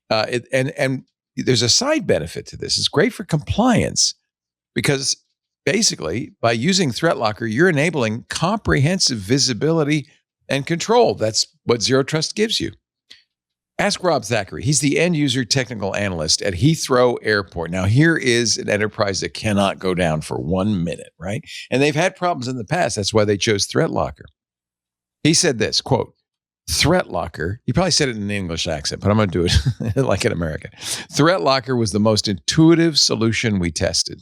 and there's a side benefit to this. It's great for compliance because basically, by using ThreatLocker, you're enabling comprehensive visibility and control. That's what Zero Trust gives you. Ask Rob Thackeray. He's the end user technical analyst at Heathrow Airport. Now, here is an enterprise that cannot go down for 1 minute, right? And they've had problems in the past. That's why they chose ThreatLocker. He said this, quote, ThreatLocker, he probably said it in an English accent, but I'm going to do it like an American. ThreatLocker was the most intuitive solution we tested.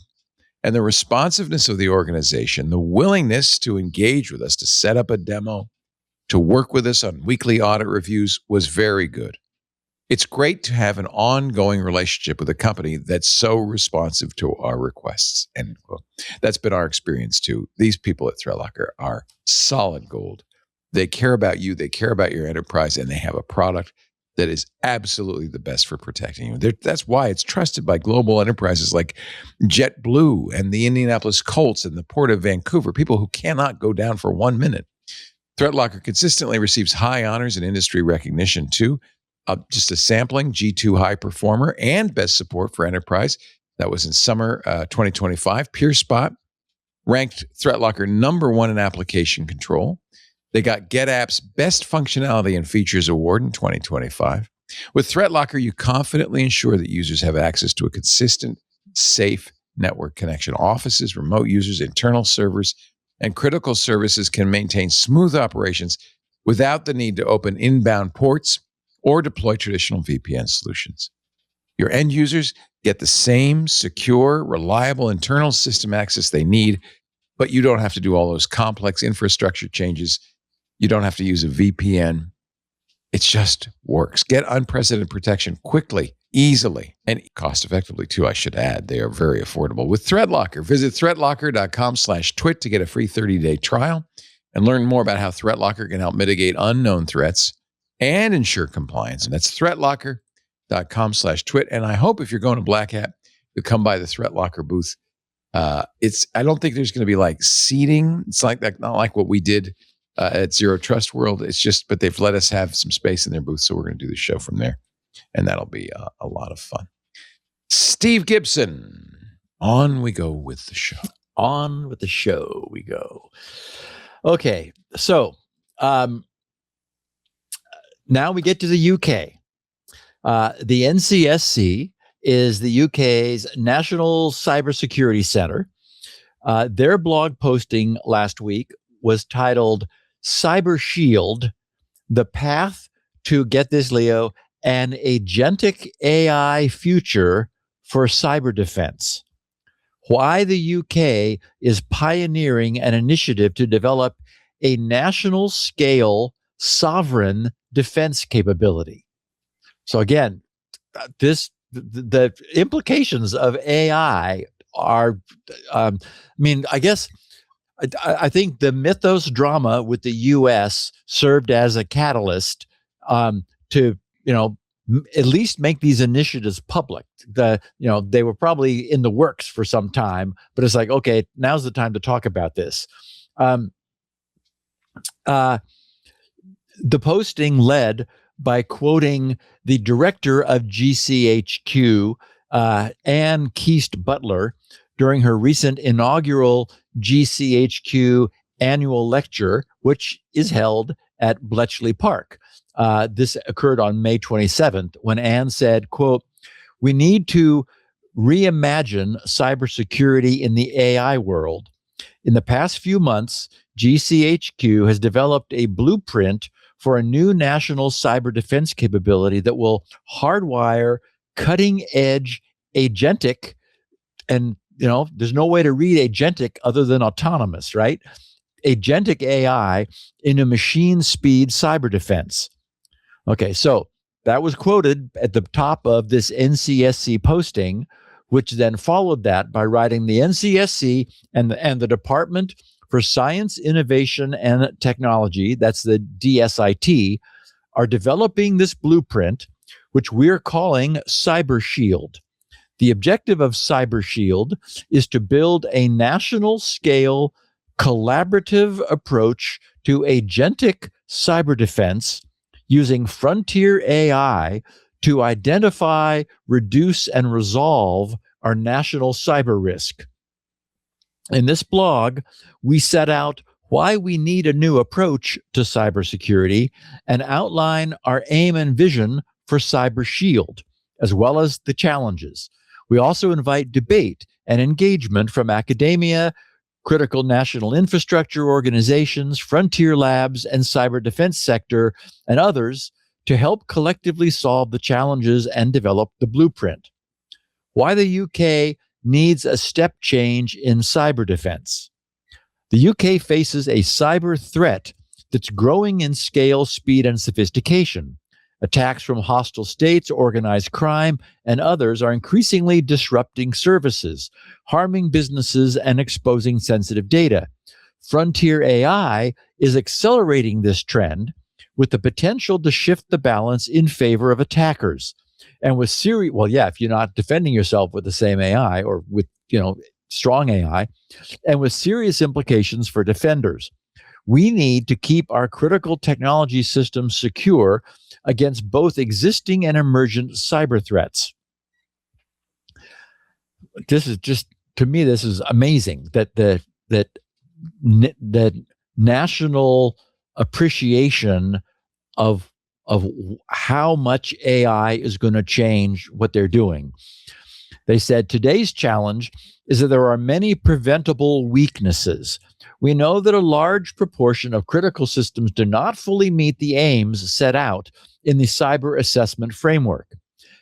And the responsiveness of the organization, the willingness to engage with us, to set up a demo, to work with us on weekly audit reviews was very good. It's great to have an ongoing relationship with a company that's so responsive to our requests. End quote. That's been our experience too. These people at ThreatLocker are solid gold. They care about you, they care about your enterprise, and they have a product that is absolutely the best for protecting you. That's why it's trusted by global enterprises like JetBlue and the Indianapolis Colts and the Port of Vancouver, people who cannot go down for 1 minute. ThreatLocker consistently receives high honors and industry recognition too. Just a sampling, G2 High Performer and Best Support for Enterprise. That was in summer 2025. PeerSpot ranked ThreatLocker #1 in application control. They got GetApp's Best Functionality and Features Award in 2025. With ThreatLocker, you confidently ensure that users have access to a consistent, safe network connection. Offices, remote users, internal servers, and critical services can maintain smooth operations without the need to open inbound ports or deploy traditional VPN solutions. Your end users get the same secure, reliable internal system access they need, but you don't have to do all those complex infrastructure changes. You don't have to use a VPN. It just works. Get unprecedented protection quickly, easily, and cost-effectively too, I should add. They are very affordable. With ThreatLocker, visit threatlocker.com/twit to get a free 30-day trial and learn more about how ThreatLocker can help mitigate unknown threats and ensure compliance. And that's threatlocker.com/twit. And I hope if you're going to Black Hat, you'll come by the ThreatLocker booth. I don't think there's going to be like seating. It's like that, not like what we did at Zero Trust World. It's just, but they've let us have some space in their booth. So we're going to do the show from there. And that'll be a lot of fun. Steve Gibson, on we go with the show. On with the show we go. Okay, so now we get to the UK. The NCSC is the UK's National Cybersecurity Center. Their blog posting last week was titled Cyber Shield, the path to, get this, Leo, an agentic AI future for cyber defense. Why the UK is pioneering an initiative to develop a national scale sovereign defense capability. So again, the implications of AI are, I guess, I think the Mythos drama with the U.S. served as a catalyst to, at least make these initiatives public. They were probably in the works for some time, but it's like, okay, now's the time to talk about this. The posting led by quoting the director of GCHQ, Anne Keast Butler, during her recent inaugural GCHQ annual lecture, which is held at Bletchley Park. This occurred on May 27th, when Anne said, quote, "We need to reimagine cybersecurity in the AI world. In the past few months, GCHQ has developed a blueprint for a new national cyber defense capability that will hardwire cutting edge agentic, and there's no way to read agentic other than autonomous, right? Agentic AI in a machine speed cyber defense. Okay, so that was quoted at the top of this NCSC posting, which then followed that by writing the NCSC and the Department for Science, Innovation, and Technology, that's the DSIT, are developing this blueprint, which we're calling Cyber Shield. The objective of Cyber Shield is to build a national scale collaborative approach to agentic cyber defense using frontier AI to identify, reduce, and resolve our national cyber risk. In this blog, we set out why we need a new approach to cybersecurity and outline our aim and vision for Cyber Shield, as well as the challenges. We also invite debate and engagement from academia, critical national infrastructure organizations, frontier labs, and cyber defense sector, and others to help collectively solve the challenges and develop the blueprint. Why the UK needs a step change in cyber defense. The UK faces a cyber threat that's growing in scale, speed, and sophistication. Attacks from hostile states, organized crime, and others are increasingly disrupting services, harming businesses, and exposing sensitive data. Frontier AI is accelerating this trend with the potential to shift the balance in favor of attackers. And with if you're not defending yourself with the same AI or with, strong AI, and with serious implications for defenders. We need to keep our critical technology systems secure against both existing and emergent cyber threats. This is just, to me, this is amazing that the national appreciation of how much AI is going to change what they're doing. They said today's challenge is that there are many preventable weaknesses. We know that a large proportion of critical systems do not fully meet the aims set out in the cyber assessment framework.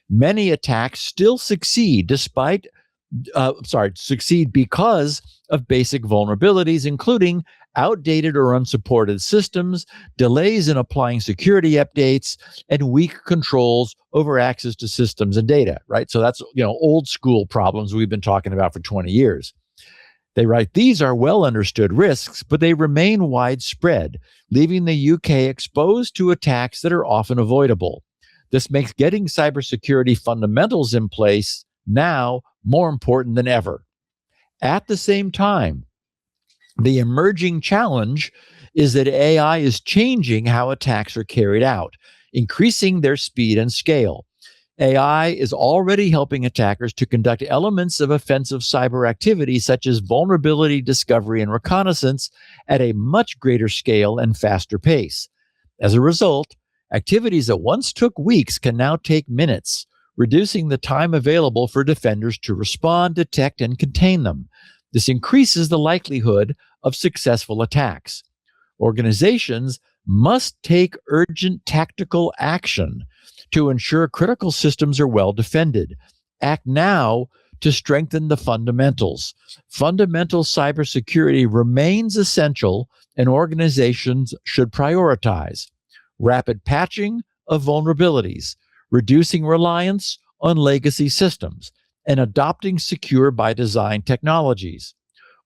Many attacks still succeed because of basic vulnerabilities, including outdated or unsupported systems, delays in applying security updates, and weak controls over access to systems and data, right? So that's, old school problems we've been talking about for 20 years. They write, these are well understood risks, but they remain widespread, leaving the UK exposed to attacks that are often avoidable. This makes getting cybersecurity fundamentals in place now more important than ever. At the same time, the emerging challenge is that AI is changing how attacks are carried out, increasing their speed and scale. AI is already helping attackers to conduct elements of offensive cyber activity such as vulnerability discovery and reconnaissance at a much greater scale and faster pace. As a result, activities that once took weeks can now take minutes, reducing the time available for defenders to respond, detect, and contain them. This increases the likelihood of successful attacks. Organizations must take urgent tactical action to ensure critical systems are well defended. Act now to strengthen the fundamentals. Fundamental cybersecurity remains essential, and organizations should prioritize rapid patching of vulnerabilities, reducing reliance on legacy systems, and adopting secure by design technologies.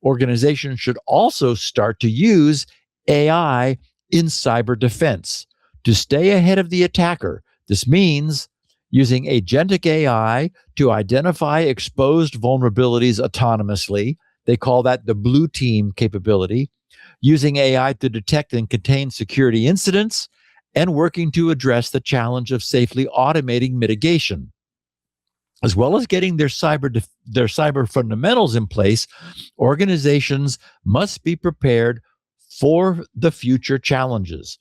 Organizations should also start to use AI in cyber defense to stay ahead of the attacker. This means using agentic AI to identify exposed vulnerabilities autonomously. They call that the blue team capability. Using AI to detect and contain security incidents, and working to address the challenge of safely automating mitigation. As well as getting their cyber fundamentals in place, organizations must be prepared for the future challenges.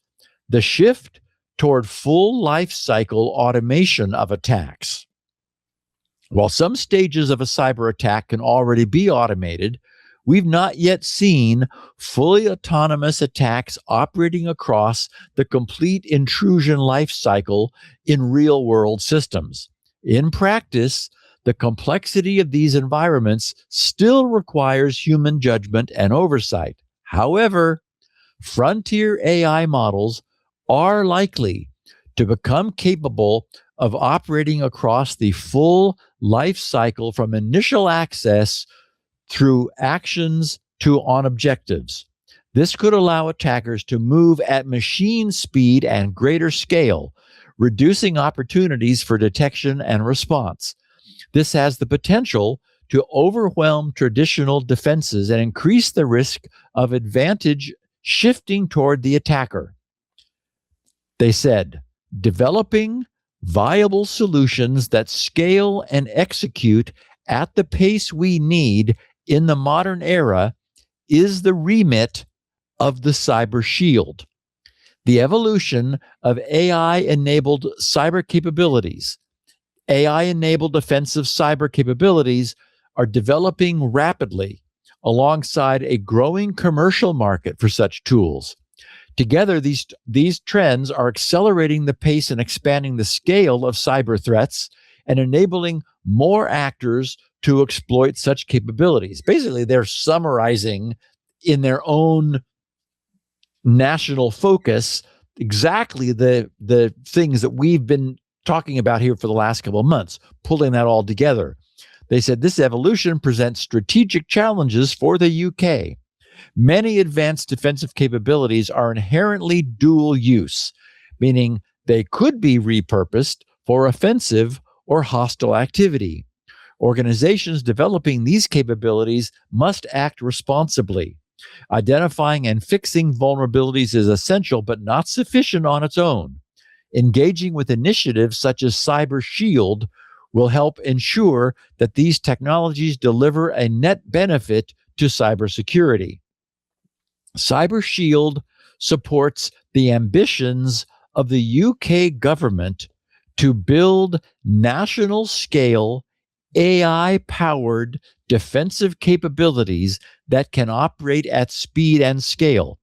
The shift toward full life cycle automation of attacks. While some stages of a cyber attack can already be automated, we've not yet seen fully autonomous attacks operating across the complete intrusion life cycle in real-world systems. In practice, the complexity of these environments still requires human judgment and oversight. However, frontier AI models are likely to become capable of operating across the full life cycle from initial access through actions to on objectives. This could allow attackers to move at machine speed and greater scale, reducing opportunities for detection and response. This has the potential to overwhelm traditional defenses and increase the risk of advantage shifting toward the attacker. They said, developing viable solutions that scale and execute at the pace we need in the modern era is the remit of the cyber shield. The evolution of AI-enabled cyber capabilities, AI-enabled offensive cyber capabilities are developing rapidly alongside a growing commercial market for such tools. Together, these trends are accelerating the pace and expanding the scale of cyber threats and enabling more actors to exploit such capabilities. Basically, they're summarizing in their own national focus exactly the things that we've been talking about here for the last couple of months, pulling that all together. They said this evolution presents strategic challenges for the UK. Many advanced defensive capabilities are inherently dual use, meaning they could be repurposed for offensive or hostile activity. Organizations developing these capabilities must act responsibly. Identifying and fixing vulnerabilities is essential, but not sufficient on its own. Engaging with initiatives such as Cyber Shield will help ensure that these technologies deliver a net benefit to cybersecurity. Cyber Shield supports the ambitions of the UK government to build national-scale, AI-powered defensive capabilities that can operate at speed and scale.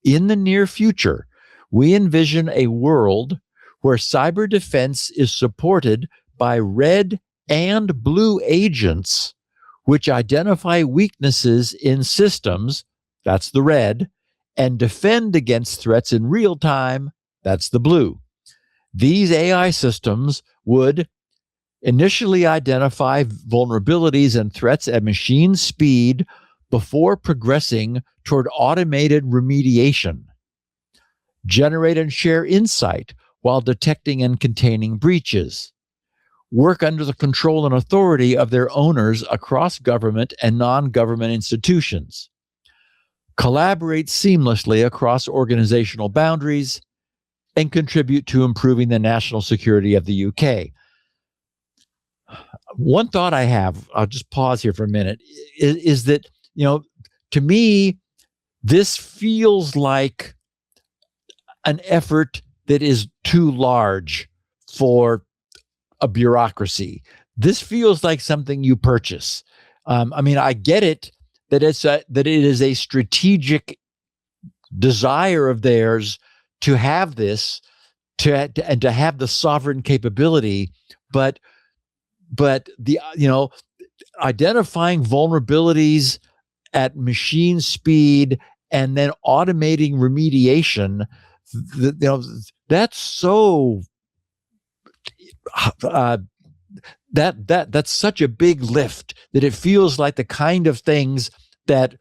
In the near future, we envision a world where cyber defense is supported by red and blue agents, which identify weaknesses in systems, that's the red, and defend against threats in real time, that's the blue. These AI systems would initially identify vulnerabilities and threats at machine speed before progressing toward automated remediation, generate and share insight while detecting and containing breaches, work under the control and authority of their owners across government and non-government institutions, collaborate seamlessly across organizational boundaries, and contribute to improving the national security of the UK. One thought I have, I'll just pause here for a minute, is that, to me, this feels like an effort that is too large for a bureaucracy. This feels like something you purchase. I get it that it is a strategic desire of theirs to have this, and to have the sovereign capability, but the identifying vulnerabilities at machine speed and then automating remediation, that's so that's such a big lift that it feels like the kind of things that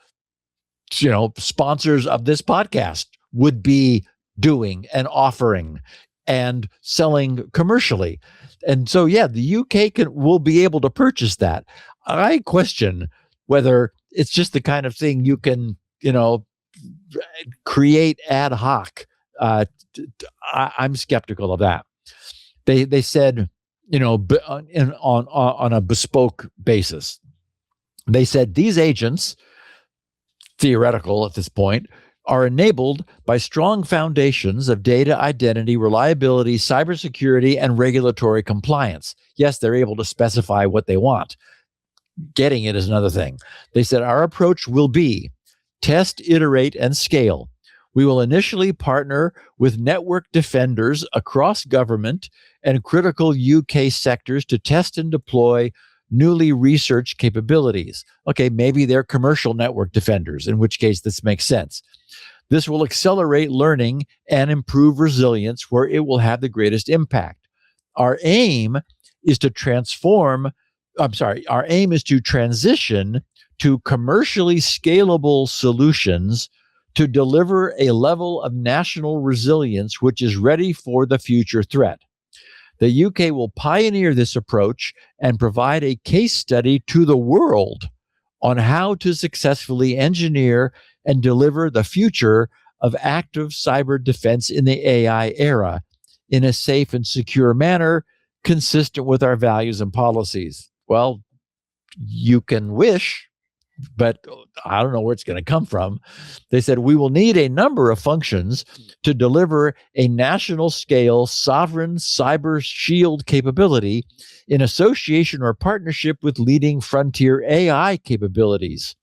sponsors of this podcast would be doing and offering and selling commercially. And so, the UK will be able to purchase that. I question whether it's just the kind of thing you can, create ad hoc. I'm skeptical of that. They said, on a bespoke basis, they said these agents, theoretical at this point, are enabled by strong foundations of data identity, reliability, cybersecurity, and regulatory compliance. Yes, they're able to specify what they want. Getting it is another thing. They said our approach will be test, iterate, and scale. We will initially partner with network defenders across government and critical UK sectors to test and deploy newly researched capabilities. Okay, maybe they're commercial network defenders, in which case this makes sense. This will accelerate learning and improve resilience where it will have the greatest impact. Our aim is to transition to commercially scalable solutions to deliver a level of national resilience which is ready for the future threat. The UK will pioneer this approach and provide a case study to the world on how to successfully engineer and deliver the future of active cyber defense in the AI era in a safe and secure manner consistent with our values and policies. Well, you can wish, but I don't know where it's going to come from. They said, we will need a number of functions to deliver a national scale sovereign cyber shield capability in association or partnership with leading frontier AI capabilities.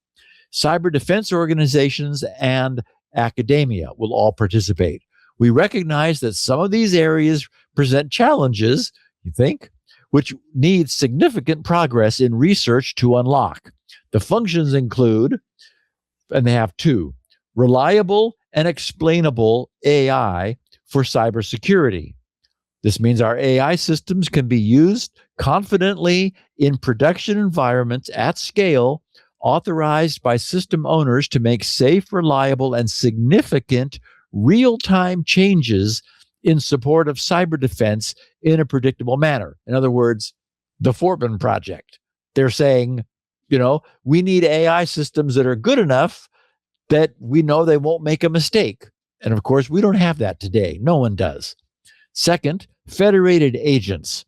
Cyber defense organizations and academia will all participate. We recognize that some of these areas present challenges, you think, which need significant progress in research to unlock. The functions include, and they have two, reliable and explainable AI for cybersecurity. This means our AI systems can be used confidently in production environments at scale, authorized by system owners to make safe, reliable, and significant real-time changes in support of cyber defense in a predictable manner. In other words, the Fortman Project. They're saying, we need AI systems that are good enough that we know they won't make a mistake. And of course, we don't have that today. No one does. Second, federated agents.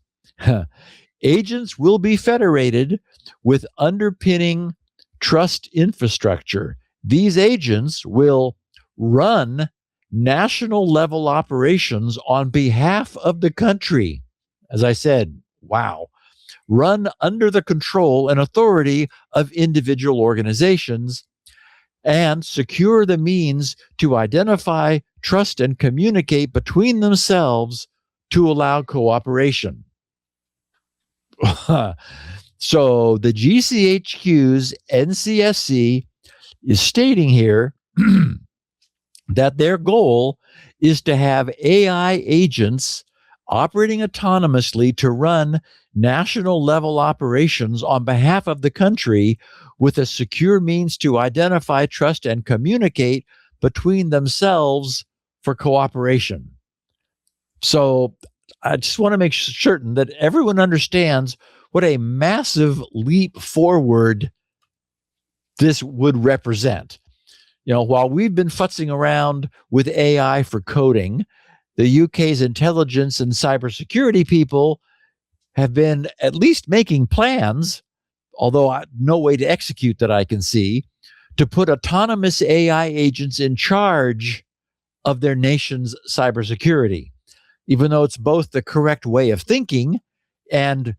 Agents will be federated with underpinning trust infrastructure. These agents will run national level operations on behalf of the country. As I said, wow. Run under the control and authority of individual organizations and secure the means to identify, trust, and communicate between themselves to allow cooperation. So the GCHQ's NCSC is stating here that their goal is to have AI agents operating autonomously to run national level operations on behalf of the country with a secure means to identify, trust, and communicate between themselves for cooperation. So I just want to make certain that everyone understands what a massive leap forward this would represent. While we've been futzing around with AI for coding, the UK's intelligence and cybersecurity people have been at least making plans, although no way to execute that I can see, to put autonomous AI agents in charge of their nation's cybersecurity, even though it's both the correct way of thinking and,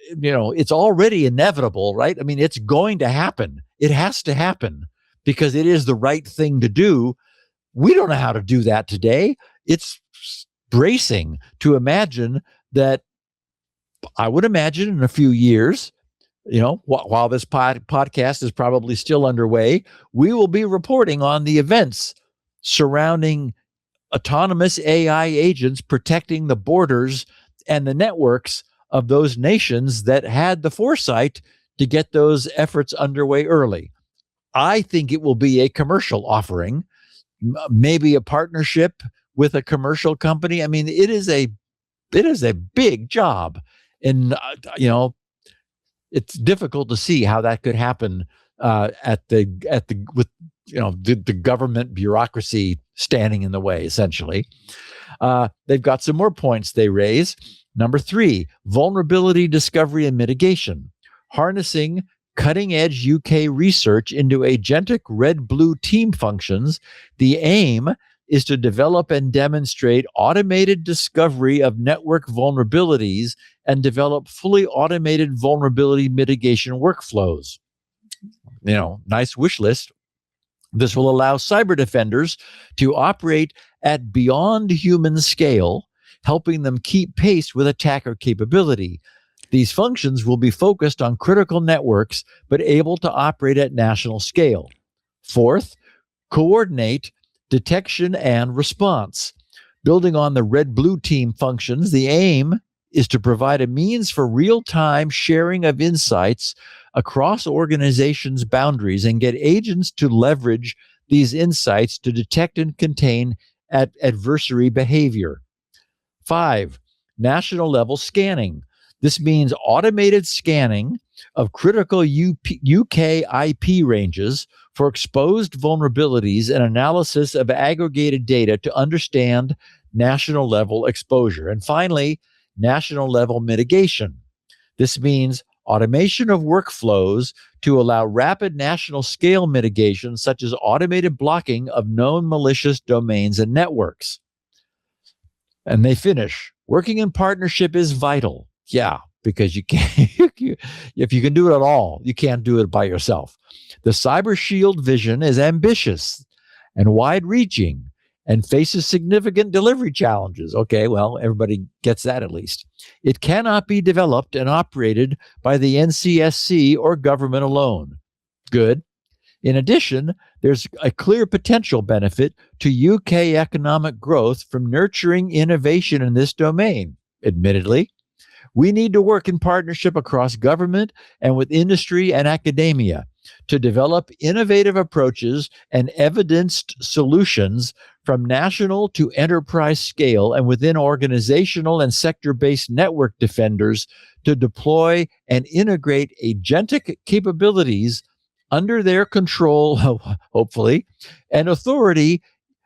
it's already inevitable, right? I mean, it's going to happen. It has to happen because it is the right thing to do. We don't know how to do that today. It's bracing to imagine that. I would imagine in a few years, while this podcast is probably still underway, we will be reporting on the events surrounding autonomous AI agents protecting the borders and the networks of those nations that had the foresight to get those efforts underway early. I think it will be a commercial offering, maybe a partnership with a commercial company. I mean, it is a big job. And, it's difficult to see how that could happen with the government bureaucracy standing in the way, essentially. They've got some more points they raise. Number 3, vulnerability discovery and mitigation. Harnessing cutting-edge UK research into agentic red-blue team functions. The aim is to develop and demonstrate automated discovery of network vulnerabilities and develop fully automated vulnerability mitigation workflows. Nice wish list. This will allow cyber defenders to operate at beyond human scale, helping them keep pace with attacker capability. These functions will be focused on critical networks, but able to operate at national scale. Fourth, coordinate detection and response. Building on the red-blue team functions, the aim is to provide a means for real-time sharing of insights across organizations' boundaries and get agents to leverage these insights to detect and contain adversary behavior. 5, national level scanning. This means automated scanning of critical UK IP ranges for exposed vulnerabilities and analysis of aggregated data to understand national level exposure. And finally, national level mitigation. This means automation of workflows to allow rapid national scale mitigation, such as automated blocking of known malicious domains and networks. And they finish, working in partnership is vital. Yeah, because you can't, if you can do it at all, you can't do it by yourself. The Cyber Shield vision is ambitious and wide-reaching and faces significant delivery challenges. Okay, well, everybody gets that at least. It cannot be developed and operated by the NCSC or government alone. Good. In addition, there's a clear potential benefit to UK economic growth from nurturing innovation in this domain. Admittedly, we need to work in partnership across government and with industry and academia to develop innovative approaches and evidenced solutions from national to enterprise scale and within organizational and sector-based network defenders to deploy and integrate agentic capabilities under their control, hopefully, and authority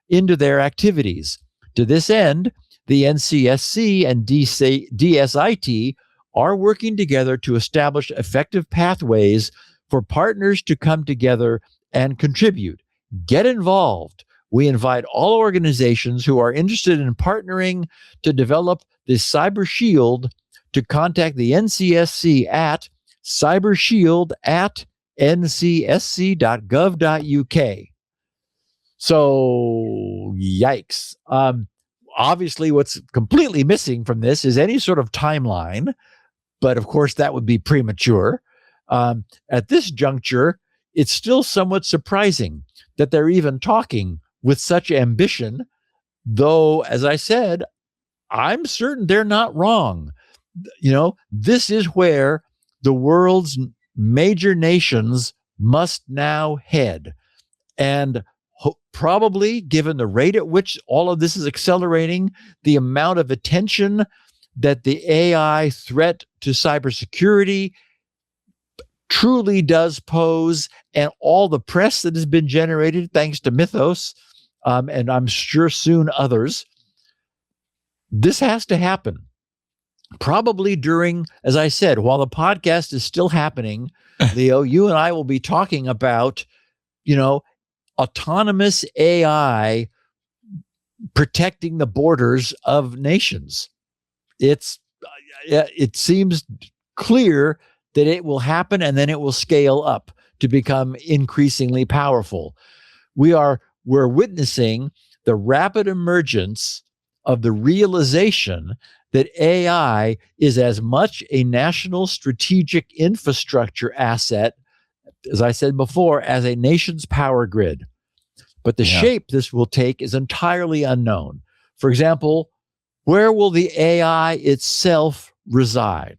into their activities. To this end, the NCSC and DSIT are working together to establish effective pathways for partners to come together and contribute. Get involved. We invite all organizations who are interested in partnering to develop this Cyber Shield to contact the NCSC at cybershield@ncsc.gov.uk. So, yikes. Obviously, what's completely missing from this is any sort of timeline, but of course, that would be premature. At this juncture, it's still somewhat surprising that they're even talking with such ambition, though, as I said, I'm certain they're not wrong. You know, this is where the world's major nations must now head. And probably, given the rate at which all of this is accelerating, the amount of attention that the AI threat to cybersecurity truly does pose, and all the press that has been generated thanks to Mythos, and I'm sure soon others, this has to happen. Probably during, as I said, while the podcast is still happening, Leo, you and I will be talking about, autonomous AI protecting the borders of nations. It seems clear that it will happen, and then it will scale up to become increasingly powerful. We're witnessing the rapid emergence of the realization that AI is as much a national strategic infrastructure asset, as I said before, as a nation's power grid. But the shape this will take is entirely unknown. For example, where will the AI itself reside?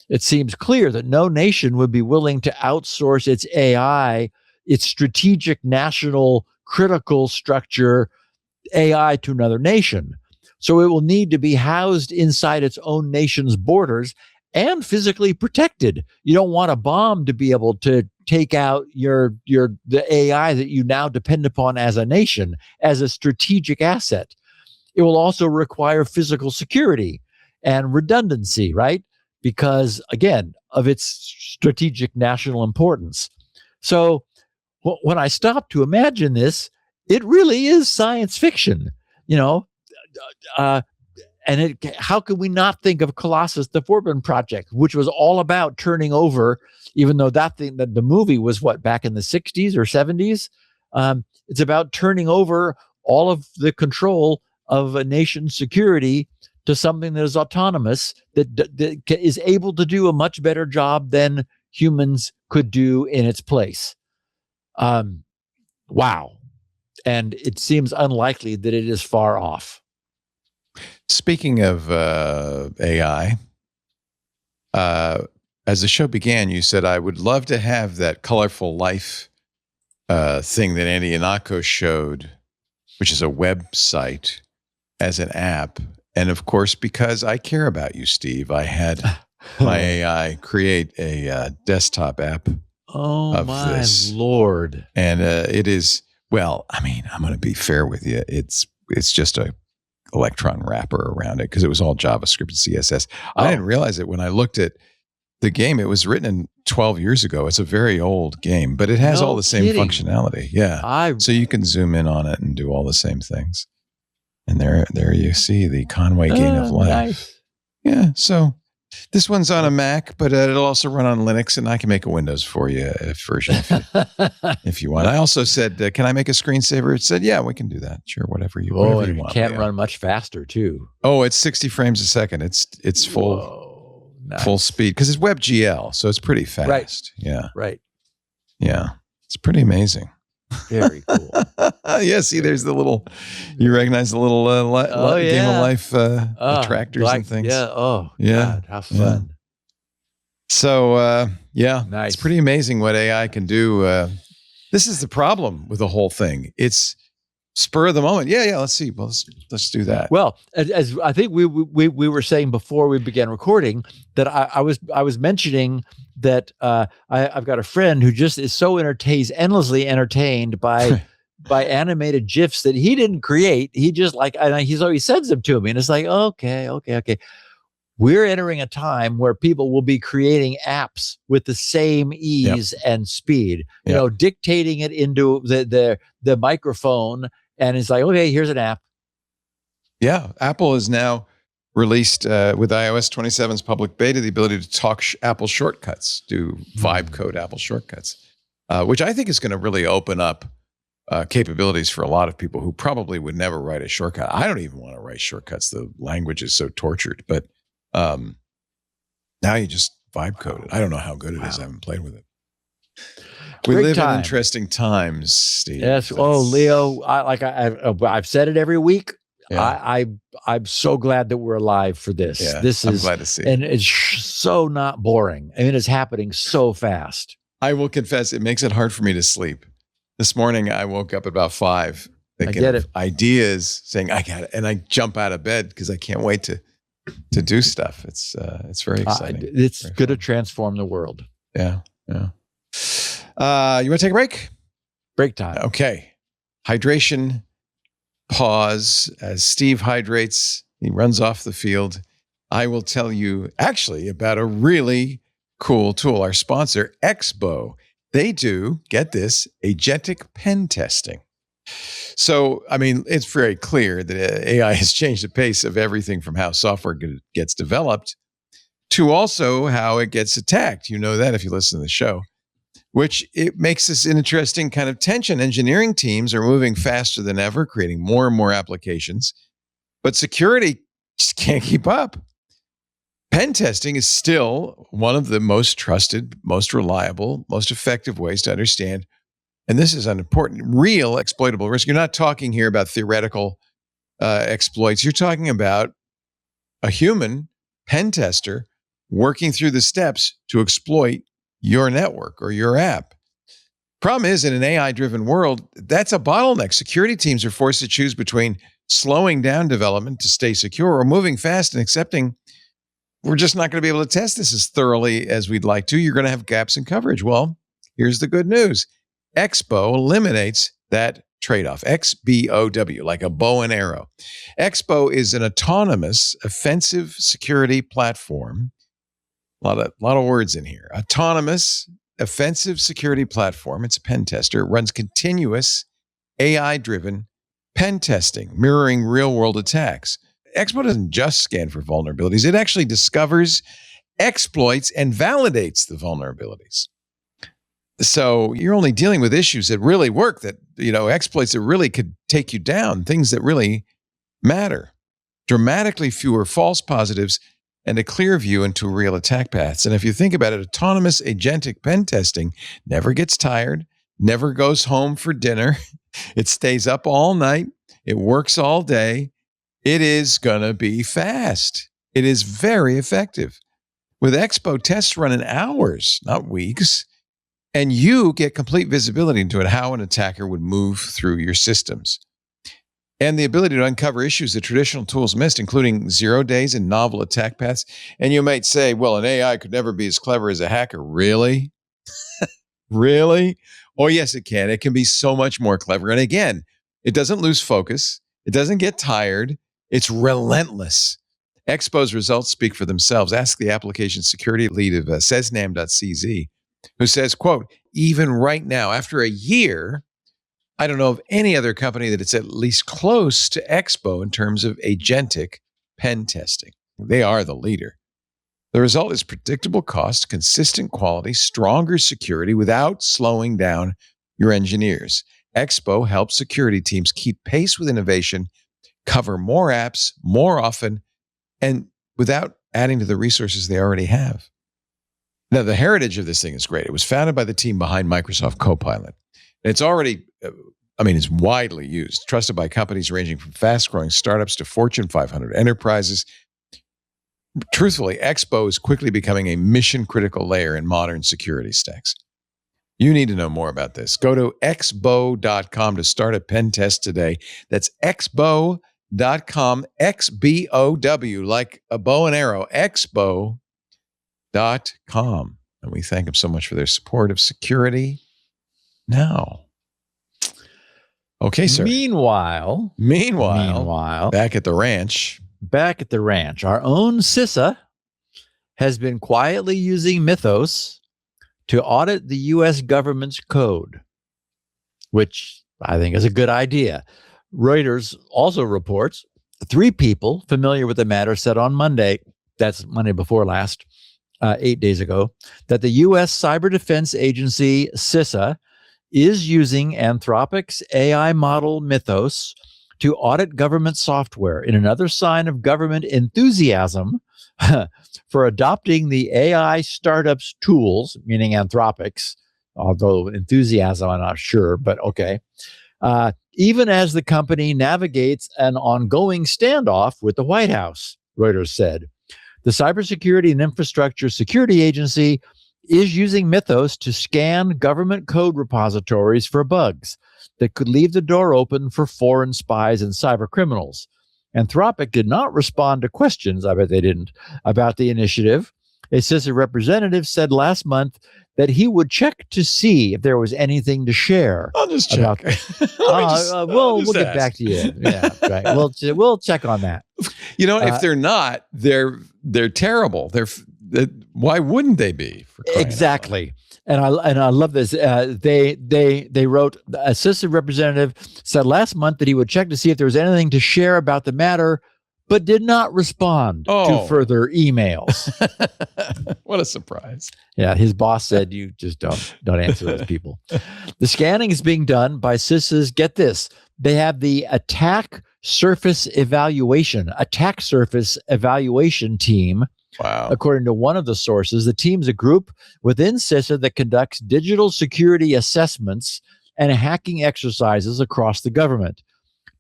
It seems clear that no nation would be willing to outsource its AI, its strategic national critical structure AI, to another nation. So it will need to be housed inside its own nation's borders and physically protected. You don't want a bomb to be able to take out the AI that you now depend upon as a nation, as a strategic asset. It will also require physical security and redundancy, right? Because, again, of its strategic national importance. So when I stop to imagine this, it really is science fiction, and how could we not think of Colossus, the Forbidden Project, which was all about turning over, even though that the movie was back in the 60s or 70s, It's about turning over all of the control of a nation's security to something that is autonomous, that is able to do a much better job than humans could do in its place. Wow. And it seems unlikely that it is far off. Speaking of AI, as the show began, you said, I would love to have that colorful life thing that Andy Anako showed, which is a website, as an app. And of course, because I care about you, Steve, I had my AI create a desktop app. Oh, my Lord. And it is, well, I mean, I'm going to be fair with you. It's just a Electron wrapper around it because it was all JavaScript and CSS. I didn't realize it when I looked at the game. It was written in 12 years ago. It's a very old game, but it has all the same functionality. Yeah. So you can zoom in on it and do all the same things. And there you see the Conway gain of life. Nice. Yeah. So this one's on a Mac, but it'll also run on Linux, and I can make a Windows for you version if you want. I also said, can I make a screensaver? It said, yeah, we can do that. Sure, whatever you want. It can't run much faster, too. Oh, it's 60 frames a second. It's full full speed because it's WebGL, so it's pretty fast. Right. Yeah. Right. Yeah. It's pretty amazing. Very cool. Yeah, see, there's the little, you recognize the little Game of Life attractors and things. Yeah. Oh, yeah. God, how fun. Yeah. So, nice. It's pretty amazing what AI can do. This is the problem with the whole thing. It's spur of the moment. Yeah. Let's see. Well, let's do that. Well, as I think we were saying before we began recording, that I was mentioning that I've got a friend who just is so endlessly entertained by animated GIFs that he didn't create. He just he always sends them to me, and it's like, okay. We're entering a time where people will be creating apps with the same ease and speed, dictating it into the microphone. And it's like, okay, here's an app. Yeah. Apple has now released with iOS 27's public beta, the ability to talk Apple shortcuts, do vibe code Apple shortcuts, which I think is going to really open up capabilities for a lot of people who probably would never write a shortcut. I don't even want to write shortcuts. The language is so tortured, but now you just vibe code it. I don't know how good it is. I haven't played with it. We live in interesting times, Steve. Yes. Leo, I've said it every week. Yeah. I'm so glad that we're alive for this. Yeah, I'm glad to see. And it's so not boring. I mean, it's happening so fast. I will confess, it makes it hard for me to sleep. This morning, I woke up about 5 thinking of ideas, saying, I got it. And I jump out of bed because I can't wait to do stuff. It's very exciting. It's going to transform the world. Yeah. You want to take a break? Break time. Okay. Hydration pause. As Steve hydrates, he runs off the field. I will tell you actually about a really cool tool. Our sponsor, Expo. They do, get this, agentic pen testing. So, I mean, it's very clear that AI has changed the pace of everything from how software gets developed to also how it gets attacked. You know that if you listen to the show, which it makes this an interesting kind of tension. Engineering teams are moving faster than ever, creating more and more applications, but security just can't keep up. Pen testing is still one of the most trusted, most reliable, most effective ways to understand. And this is an important, real exploitable risk. You're not talking here about theoretical exploits. You're talking about a human pen tester working through the steps to exploit your network or your app. Problem is, in an AI-driven world, that's a bottleneck. Security teams are forced to choose between slowing down development to stay secure or moving fast and accepting we're just not going to be able to test this as thoroughly as we'd like to. You're going to have gaps in coverage. Well, here's the good news. Expo eliminates that trade-off. XBOW, like a bow and arrow. Expo is an autonomous offensive security platform. A lot of words in here. Autonomous offensive security platform. It's a pen tester. It runs continuous AI-driven pen testing, mirroring real-world attacks. Expo doesn't just scan for vulnerabilities. It actually discovers, exploits, and validates the vulnerabilities. So you're only dealing with issues that really work, that exploits that really could take you down, things that really matter. Dramatically fewer false positives and a clear view into real attack paths. And if you think about it, autonomous agentic pen testing never gets tired, never goes home for dinner. It stays up all night. It works all day. It is going to be fast. It is very effective. With Expo, tests run in hours, not weeks, and you get complete visibility into how an attacker would move through your systems. And the ability to uncover issues that traditional tools missed, including 0 days and novel attack paths. And you might say, well, an AI could never be as clever as a hacker. Really? Really? Oh, yes, it can. It can be so much more clever. And again, it doesn't lose focus. It doesn't get tired. It's relentless. Expo's results speak for themselves. Ask the application security lead of Sesnam.cz, who says, quote, even right now, after a year, I don't know of any other company that it's at least close to Expo in terms of agentic pen testing. They are the leader. The result is predictable cost, consistent quality, stronger security without slowing down your engineers. Expo helps security teams keep pace with innovation, cover more apps more often, and without adding to the resources they already have. Now, the heritage of this thing is great. It was founded by the team behind Microsoft Copilot. And it's already, it's widely used, trusted by companies ranging from fast-growing startups to Fortune 500 enterprises. Truthfully, Expo is quickly becoming a mission-critical layer in modern security stacks. You need to know more about this. Go to exbo.com to start a pen test today. That's exbo.com, XBOW, like a bow and arrow, exbo.com. And we thank them so much for their support of security now. Okay, sir. Meanwhile, back at the ranch, our own CISA has been quietly using Mythos to audit the U.S. government's code, which I think is a good idea. Reuters also reports 3 people familiar with the matter said on Monday, that's Monday before last, 8 days ago, that the U.S. Cyber Defense Agency, CISA, is using Anthropic's AI model Mythos to audit government software in another sign of government enthusiasm for adopting the AI startups tools, meaning Anthropic's, although enthusiasm, I'm not sure, but okay. Even as the company navigates an ongoing standoff with the White House, Reuters said. The Cybersecurity and Infrastructure Security Agency is using Mythos to scan government code repositories for bugs that could leave the door open for foreign spies and cyber criminals. Anthropic did not respond to questions, I bet they didn't, about the initiative. A CISA representative said last month that he would check to see if there was anything to share. I'll just check. We'll get back to you. Yeah, right. We'll check on that. If they're not, they're terrible. Why wouldn't they be? Exactly. And I love this. They wrote, a CISA representative said last month that he would check to see if there was anything to share about the matter, but did not respond to further emails. What a surprise. Yeah, his boss said, you just don't answer those people. The scanning is being done by CISA's, get this, they have the attack surface evaluation team. Wow. According to one of the sources, the team's a group within CISA that conducts digital security assessments and hacking exercises across the government.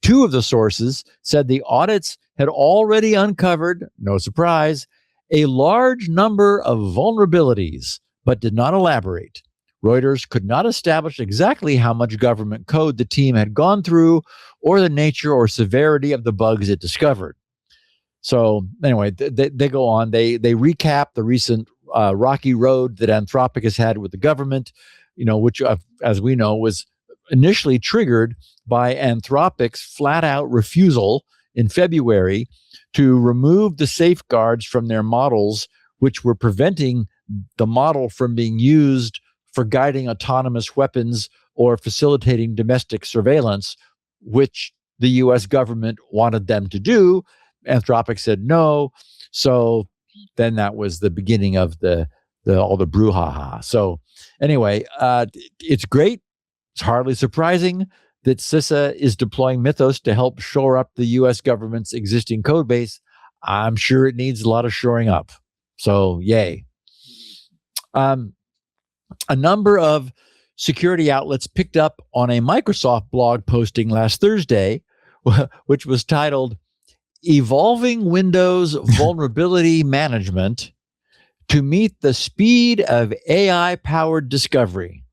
2 of the sources said the audits had already uncovered, no surprise, a large number of vulnerabilities, but did not elaborate. Reuters could not establish exactly how much government code the team had gone through or the nature or severity of the bugs it discovered. So anyway, they go on. They recap the recent rocky road that Anthropic has had with the government, which, as we know, was initially triggered by Anthropic's flat-out refusal in February to remove the safeguards from their models, which were preventing the model from being used for guiding autonomous weapons or facilitating domestic surveillance, which the U.S. government wanted them to do. Anthropic said no. So then that was the beginning of all the brouhaha. So anyway, it's great. It's hardly surprising that CISA is deploying Mythos to help shore up the U.S. government's existing code base. I'm sure it needs a lot of shoring up. So, yay. A number of security outlets picked up on a Microsoft blog posting last Thursday, which was titled Evolving Windows Vulnerability Management to Meet the Speed of AI-Powered Discovery.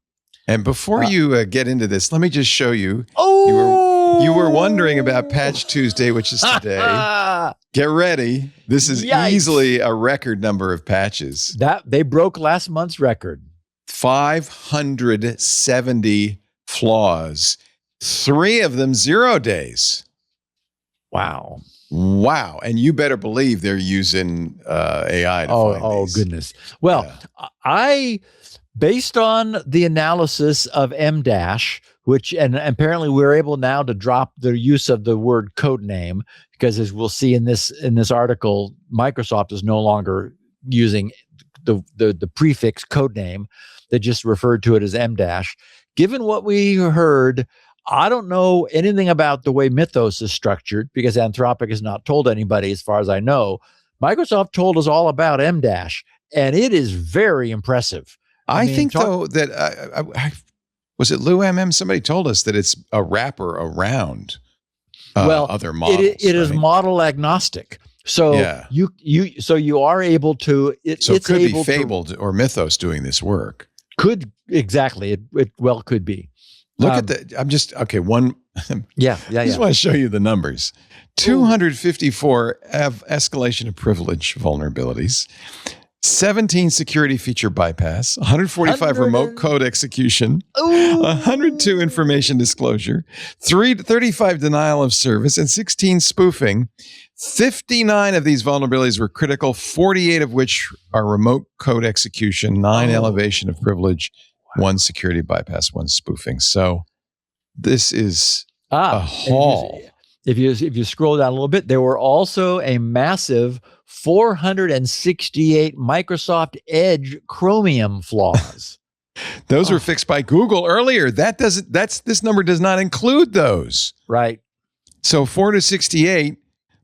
And before you get into this, let me just show you. Oh, you were wondering about Patch Tuesday, which is today. Get ready. This is easily a record number of patches. That they broke last month's record. 570 flaws. 3 of them 0 days. Wow. And you better believe they're using AI to find these. Oh, goodness. Well, I, based on the analysis of M-, which, and apparently we're able now to drop the use of the word code name, because as we'll see in this article, Microsoft is no longer using the prefix code name. They just referred to it as M-. Given what we heard, I don't know anything about the way Mythos is structured because Anthropic has not told anybody, as far as I know. Microsoft told us all about M-, and it is very impressive. I think, though, that was it Lou MM? Somebody told us that it's a wrapper around other models. It is model agnostic. So you are able to. It could be Fabled or Mythos doing this work. Exactly. It well could be. Look at the. I'm just okay. One. I just want to show you the numbers. 254 escalation of privilege vulnerabilities. 17 security feature bypass, 145 remote code execution, 102 information disclosure, 35 denial of service, and 16 spoofing. 59 of these vulnerabilities were critical, 48 of which are remote code execution, 9 elevation of privilege, 1 security bypass, 1 spoofing. So this is a haul. If you scroll down a little bit, there were also a massive 468 Microsoft Edge Chromium flaws. Those were fixed by Google earlier. This number does not include those. Right. So 468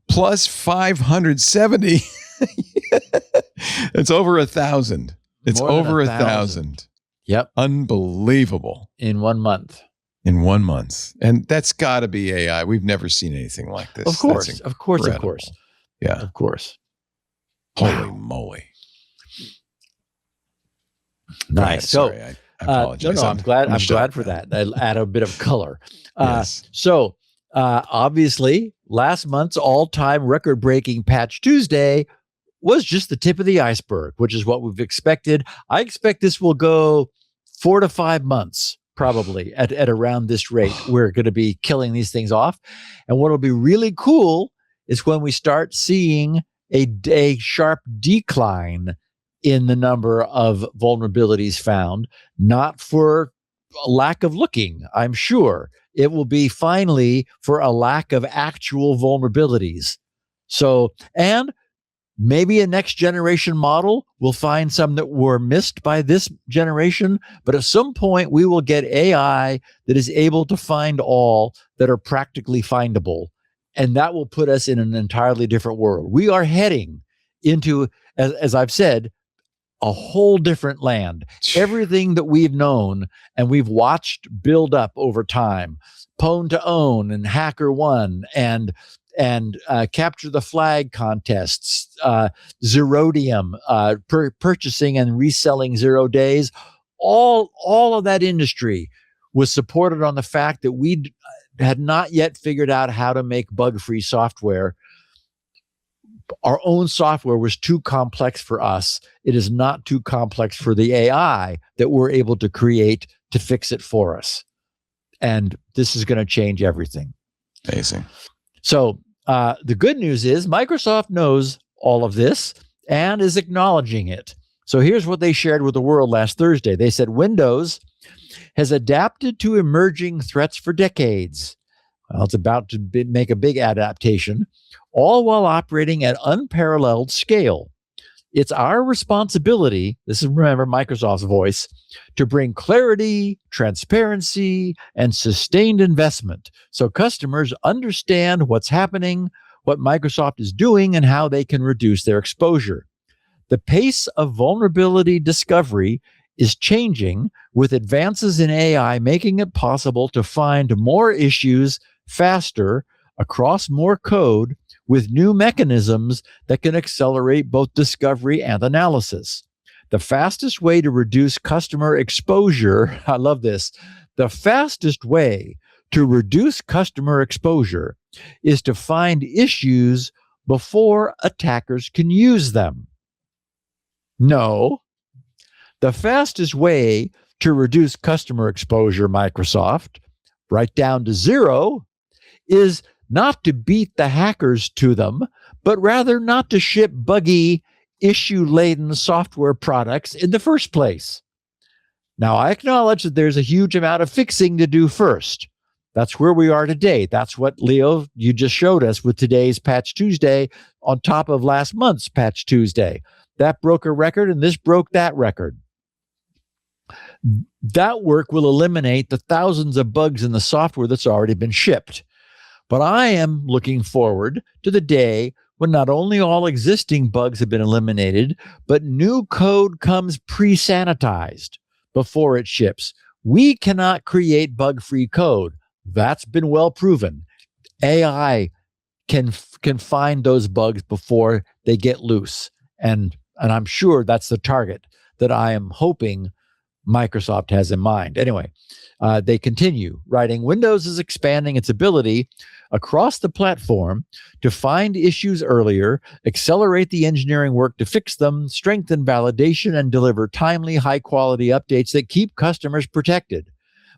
plus 570. It's over 1,000. It's over 1,000. Yep. Unbelievable. In 1 month. In 1 month. And that's got to be AI. We've never seen anything like this. Of course. Yeah. Of course. Holy moly. Nice. Sorry, I apologize. I'm glad for that. I add a bit of color. Yes. So obviously, last month's all-time record-breaking Patch Tuesday was just the tip of the iceberg, which is what we've expected. I expect this will go 4 to 5 months, probably, at around this rate. We're going to be killing these things off. And what will be really cool is when we start seeing a sharp decline in the number of vulnerabilities found, not for a lack of looking, I'm sure. It will be finally for a lack of actual vulnerabilities. So, and maybe a next generation model will find some that were missed by this generation, but at some point we will get AI that is able to find all that are practically findable. And that will put us in an entirely different world. We are heading into, as I've said, a whole different land. Everything that we've known and we've watched build up over time, Pwn to Own and HackerOne and capture the flag contests, Zerodium, purchasing and reselling 0 days, all of that industry was supported on the fact that we had not yet figured out how to make bug-free software. Our own software was too complex for us. It is not too complex for the AI that we're able to create to fix it for us. And this is going to change everything. Amazing. So the good news is Microsoft knows all of this and is acknowledging it. So here's what they shared with the world last Thursday. They said Windows has adapted to emerging threats for decades. Well, it's about to make a big adaptation, all while operating at unparalleled scale. It's our responsibility, this is, remember, Microsoft's voice, to bring clarity, transparency, and sustained investment so customers understand what's happening, what Microsoft is doing, and how they can reduce their exposure. The pace of vulnerability discovery is changing, with advances in AI making it possible to find more issues faster across more code, with new mechanisms that can accelerate both discovery and analysis. The fastest way to reduce customer exposure, I love this, the fastest way to reduce customer exposure is to find issues before attackers can use them. No, the fastest way to reduce customer exposure, Microsoft, right down to zero, is not to beat the hackers to them, but rather not to ship buggy, issue-laden software products in the first place. Now, I acknowledge that there's a huge amount of fixing to do first. That's where we are today. That's what, Leo, you just showed us with today's Patch Tuesday on top of last month's Patch Tuesday. That broke a record, and this broke that record. That work will eliminate the thousands of bugs in the software that's already been shipped. But I am looking forward to the day when not only all existing bugs have been eliminated, but new code comes pre-sanitized before it ships. We cannot create bug-free code. That's been well proven. AI can find those bugs before they get loose. And I'm sure that's the target that I am hoping Microsoft has in mind. Anyway, they continue writing, Windows is expanding its ability across the platform to find issues earlier, accelerate the engineering work to fix them, strengthen validation, and deliver timely, high-quality updates that keep customers protected.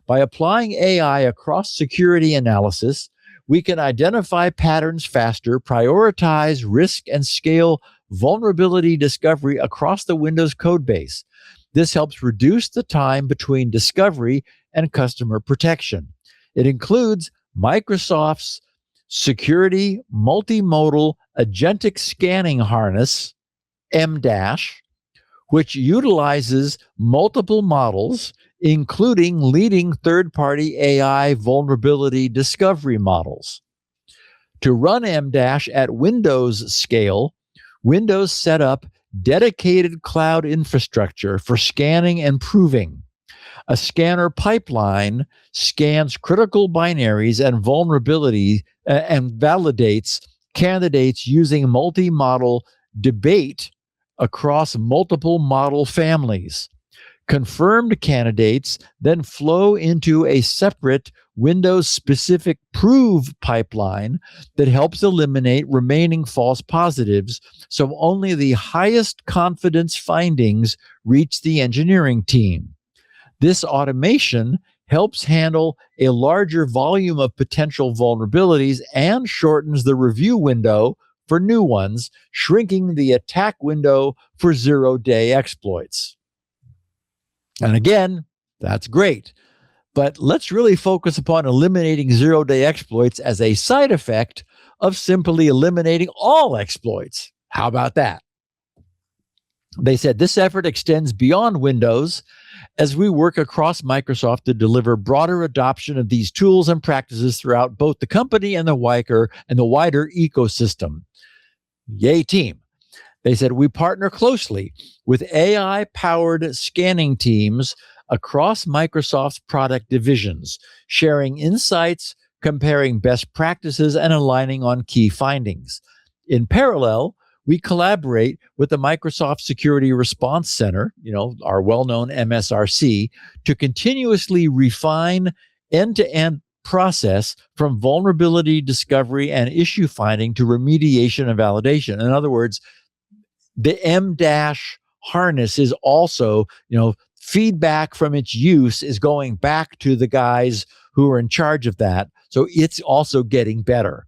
By applying AI across security analysis, we can identify patterns faster, prioritize risk, and scale vulnerability discovery across the Windows code base. This helps reduce the time between discovery and customer protection. It includes Microsoft's Security Multimodal Agentic Scanning Harness, M-, which utilizes multiple models, including leading third-party AI vulnerability discovery models. To run M- at Windows scale, Windows set up dedicated cloud infrastructure for scanning and proving. A scanner pipeline scans critical binaries and vulnerability and validates candidates using multi-model debate across multiple model families. Confirmed candidates then flow into a separate Windows-specific prove pipeline that helps eliminate remaining false positives, so only the highest confidence findings reach the engineering team. This automation helps handle a larger volume of potential vulnerabilities and shortens the review window for new ones, shrinking the attack window for zero-day exploits. And again, that's great. But let's really focus upon eliminating zero-day exploits as a side effect of simply eliminating all exploits. How about that? They said this effort extends beyond Windows as we work across Microsoft to deliver broader adoption of these tools and practices throughout both the company and the wider ecosystem. Yay, team. They said we partner closely with AI-powered scanning teams across Microsoft's product divisions, sharing insights, comparing best practices, and aligning on key findings. In parallel, we collaborate with the Microsoft Security Response Center, our well-known MSRC, to continuously refine end-to-end process from vulnerability discovery and issue finding to remediation and validation. In other words, the M- harness is also, feedback from its use is going back to the guys who are in charge of that. So it's also getting better.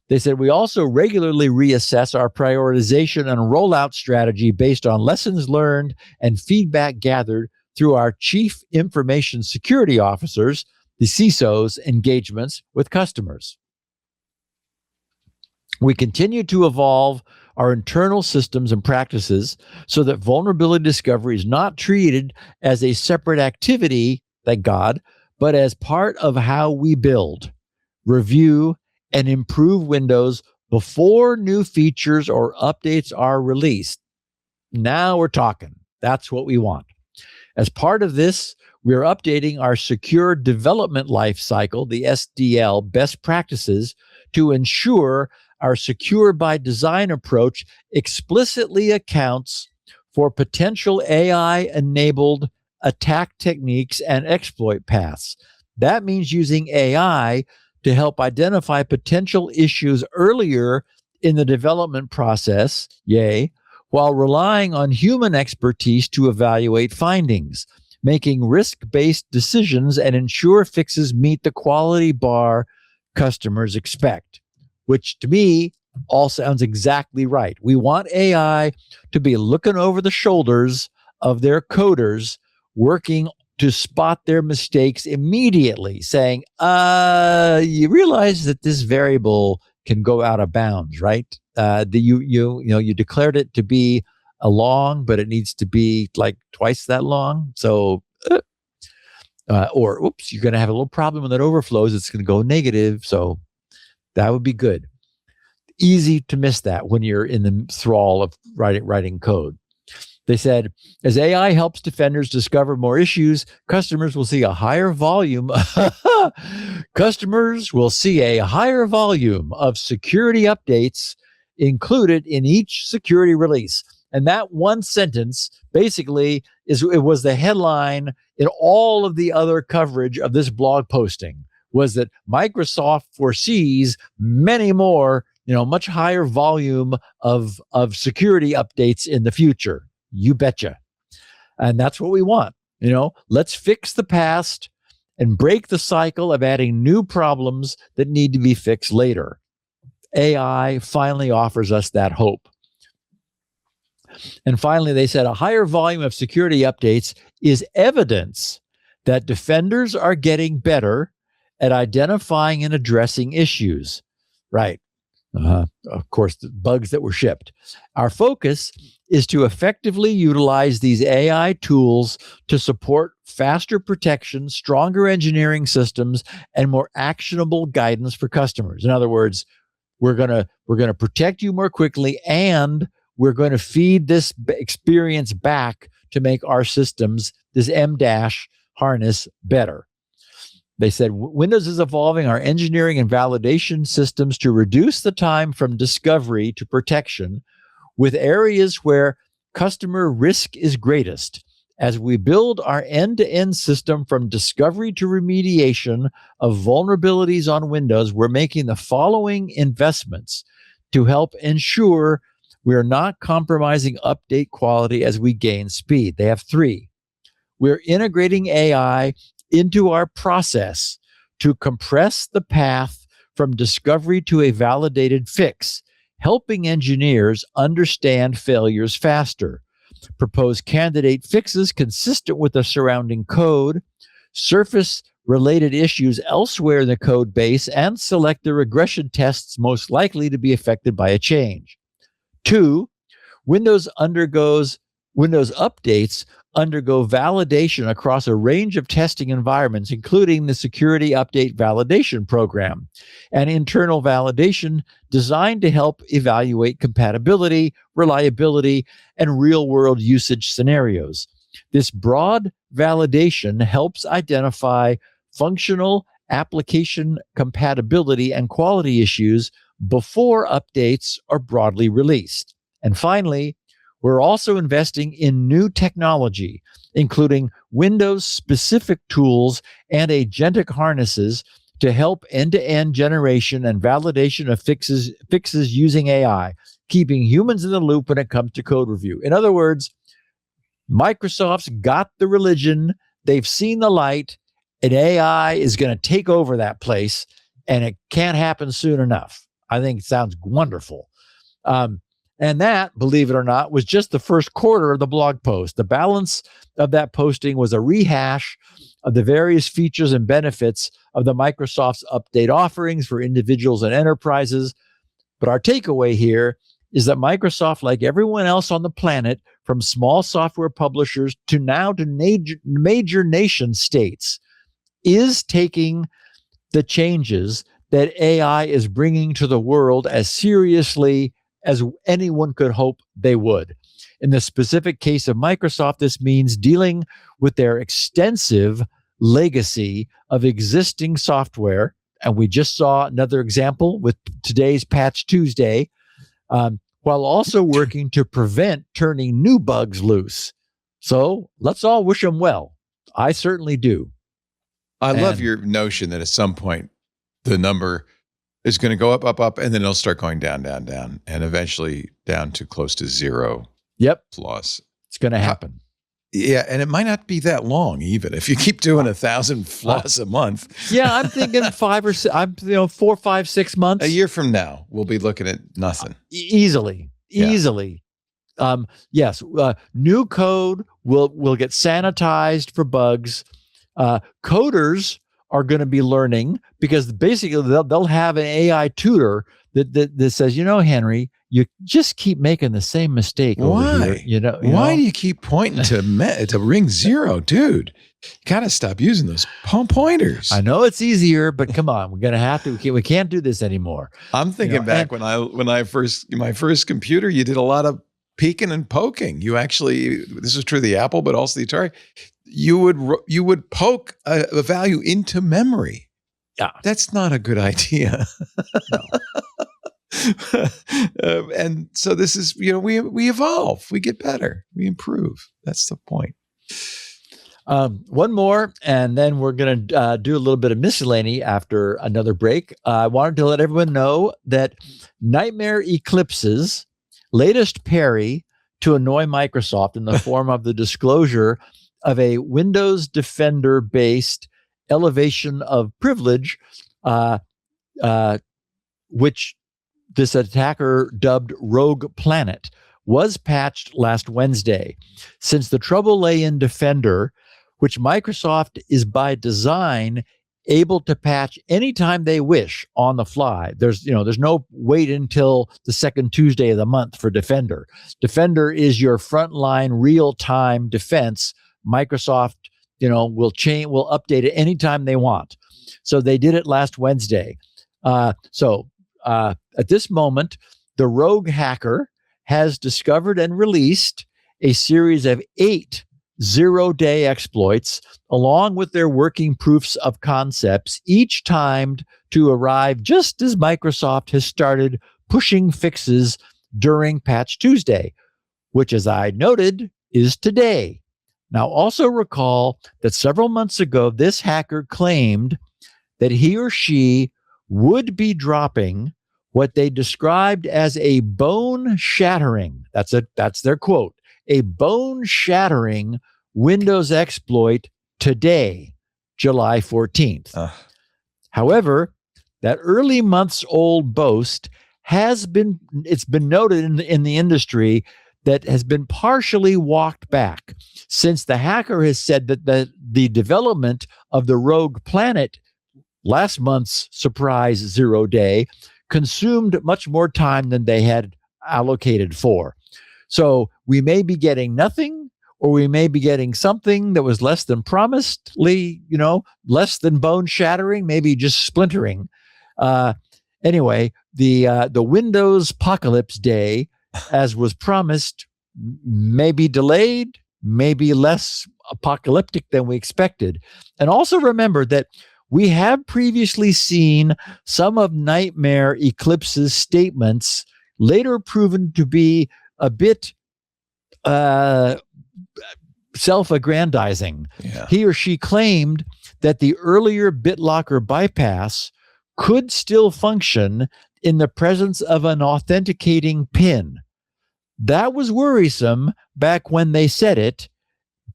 They said we also regularly reassess our prioritization and rollout strategy based on lessons learned and feedback gathered through our Chief Information Security Officers, the CISO's, engagements with customers. We continue to evolve our internal systems and practices so that vulnerability discovery is not treated as a separate activity, thank God, but as part of how we build, review, and improve Windows before new features or updates are released. Now we're talking. That's what we want. As part of this, we're updating our secure development lifecycle, the SDL best practices, to ensure our secure by design approach explicitly accounts for potential AI-enabled attack techniques and exploit paths. That means using AI to help identify potential issues earlier in the development process, yay, while relying on human expertise to evaluate findings, making risk-based decisions and ensure fixes meet the quality bar customers expect, which to me all sounds exactly right. We want AI to be looking over the shoulders of their coders, working to spot their mistakes immediately, saying, you realize that this variable can go out of bounds, right? You declared it to be a long, but it needs to be like twice that long. So, or oops, you're going to have a little problem when that overflows. It's going to go negative. So that would be good. Easy to miss that when you're in the thrall of writing code. They said, as AI helps defenders discover more issues, customers will see a higher volume. Customers will see a higher volume of security updates included in each security release. And that one sentence basically was the headline in all of the other coverage of this blog posting, was that Microsoft foresees many more, much higher volume of security updates in the future. You betcha. And that's what we want. Let's fix the past and break the cycle of adding new problems that need to be fixed later. AI finally offers us that hope. And finally, they said a higher volume of security updates is evidence that defenders are getting better at identifying and addressing issues. Right. Of course, the bugs that were shipped. Our focus is to effectively utilize these AI tools to support faster protection, stronger engineering systems, and more actionable guidance for customers. In other words, we're gonna protect you more quickly, and we're going to feed this experience back to make our systems, this M- harness, better. They said, Windows is evolving our engineering and validation systems to reduce the time from discovery to protection with areas where customer risk is greatest. As we build our end-to-end system from discovery to remediation of vulnerabilities on Windows, we're making the following investments to help ensure we are not compromising update quality as we gain speed. They have 3. We're integrating AI into our process to compress the path from discovery to a validated fix, helping engineers understand failures faster, propose candidate fixes consistent with the surrounding code, surface related issues elsewhere in the code base, and select the regression tests most likely to be affected by a change. 2, Windows updates undergo validation across a range of testing environments, including the Security Update Validation Program, an internal validation designed to help evaluate compatibility, reliability, and real-world usage scenarios. This broad validation helps identify functional application compatibility and quality issues before updates are broadly released. And finally, we're also investing in new technology, including Windows-specific tools and agentic harnesses to help end-to-end generation and validation of fixes using AI, keeping humans in the loop when it comes to code review. In other words, Microsoft's got the religion, they've seen the light, and AI is going to take over that place, and it can't happen soon enough. I think it sounds wonderful. And that, believe it or not, was just the first quarter of the blog post. The balance of that posting was a rehash of the various features and benefits of the Microsoft's update offerings for individuals and enterprises. But our takeaway here is that Microsoft, like everyone else on the planet, from small software publishers to now to major nation states, is taking the changes that AI is bringing to the world as seriously as anyone could hope they would. In the specific case of Microsoft, this means dealing with their extensive legacy of existing software. And we just saw another example with today's Patch Tuesday, while also working to prevent turning new bugs loose. So let's all wish them well. I certainly do. I love your notion that at some point the number is going to go up, and then it'll start going down, and eventually down to close to zero. Yep. Flaws. It's going to happen. Yeah, and it might not be that long even if you keep doing 1,000 flaws a month. Yeah, I'm thinking 4, 5, 6 months. A year from now, we'll be looking at nothing. Easily. Yes, new code will get sanitized for bugs. Coders are going to be learning because basically they'll have an AI tutor that says, Henry, you just keep making the same mistake. Why? Over here, Why do you keep pointing to ring zero, dude? You gotta stop using those pointers. I know it's easier, but come on, we're gonna have to. We can't do this anymore. I'm thinking back when my first computer, you did a lot of peeking and poking. You actually, this was true of the Apple, but also the Atari. You would poke a value into memory. Yeah, that's not a good idea. No. And so this is, we evolve, we get better, we improve. That's the point. One more, and then we're going to do a little bit of miscellany after another break. I wanted to let everyone know that Nightmare Eclipse's latest parry to annoy Microsoft in the form of the disclosure of a Windows Defender-based elevation of privilege, which this attacker dubbed RoguePlanet, was patched last Wednesday. Since the trouble lay in Defender, which Microsoft is by design able to patch anytime they wish on the fly. There's no wait until the second Tuesday of the month for Defender. Defender is your frontline real-time defense. Microsoft, will update it anytime they want. So they did it last Wednesday. At this moment, the rogue hacker has discovered and released a series of 8 zero-day exploits, along with their working proofs of concepts, each timed to arrive just as Microsoft has started pushing fixes during Patch Tuesday, which, as I noted, is today. Now, also recall that several months ago, this hacker claimed that he or she would be dropping what they described as a bone-shattering, that's their quote, a bone-shattering Windows exploit today, July 14th. However, that early months-old boast it's been noted in the industry that has been partially walked back, since the hacker has said that the development of the RoguePlanet, last month's surprise 0-day, consumed much more time than they had allocated for. So we may be getting nothing, or we may be getting something that was less than promisedly, less than bone shattering, maybe just splintering. Anyway, the Windows Apocalypse Day, as was promised, may be delayed, may be less apocalyptic than we expected. And also remember that we have previously seen some of Nightmare Eclipse's statements later proven to be a bit self-aggrandizing. Yeah. He or she claimed that the earlier BitLocker bypass could still function in the presence of an authenticating PIN. That was worrisome back when they said it,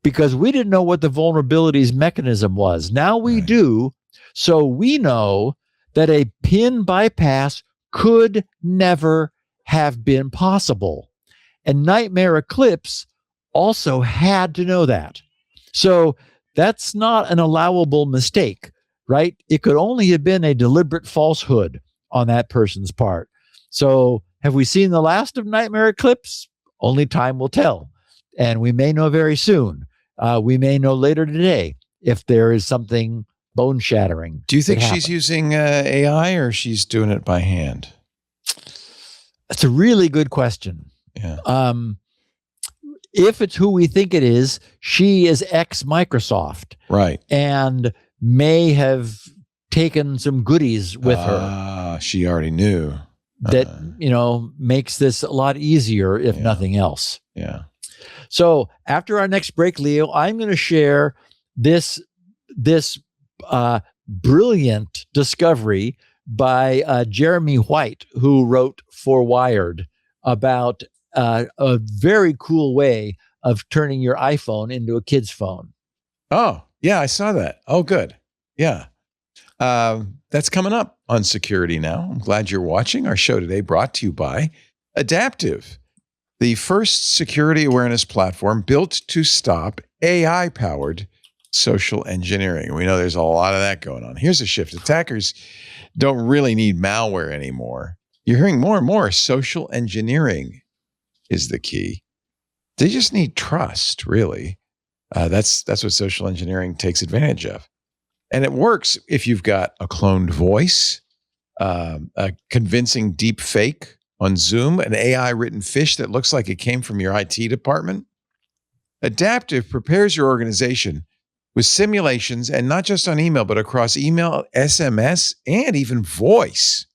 because we didn't know what the vulnerabilities mechanism was. Now we do. So we know that a PIN bypass could never have been possible. And Nightmare Eclipse also had to know that. So that's not an allowable mistake, right? It could only have been a deliberate falsehood on that person's part. So Have we seen the last of Nightmare Eclipse? Only time will tell. And we may know very soon. We may know later today if there is something bone-shattering. Do you think she's using AI or she's doing it by hand? That's a really good question. Yeah. If it's who we think it is, she is ex-Microsoft. Right. And may have taken some goodies with her. She already knew. That, makes this a lot easier, if nothing else. Yeah. So after our next break, Leo, I'm going to share this brilliant discovery by Jeremy White, who wrote for Wired about a very cool way of turning your iPhone into a kid's phone. Oh, yeah, I saw that. Oh, good. Yeah. That's coming up on Security Now. I'm glad you're watching our show today, brought to you by Adaptive, the first security awareness platform built to stop AI-powered social engineering. We know there's a lot of that going on. Here's a shift. Attackers don't really need malware anymore. You're hearing more and more social engineering is the key. They just need trust, really. That's what social engineering takes advantage of. And it works if you've got a cloned voice, a convincing deep fake on Zoom, an AI-written fish that looks like it came from your IT department. Adaptive prepares your organization with simulations, and not just on email, but across email, SMS, and even voice.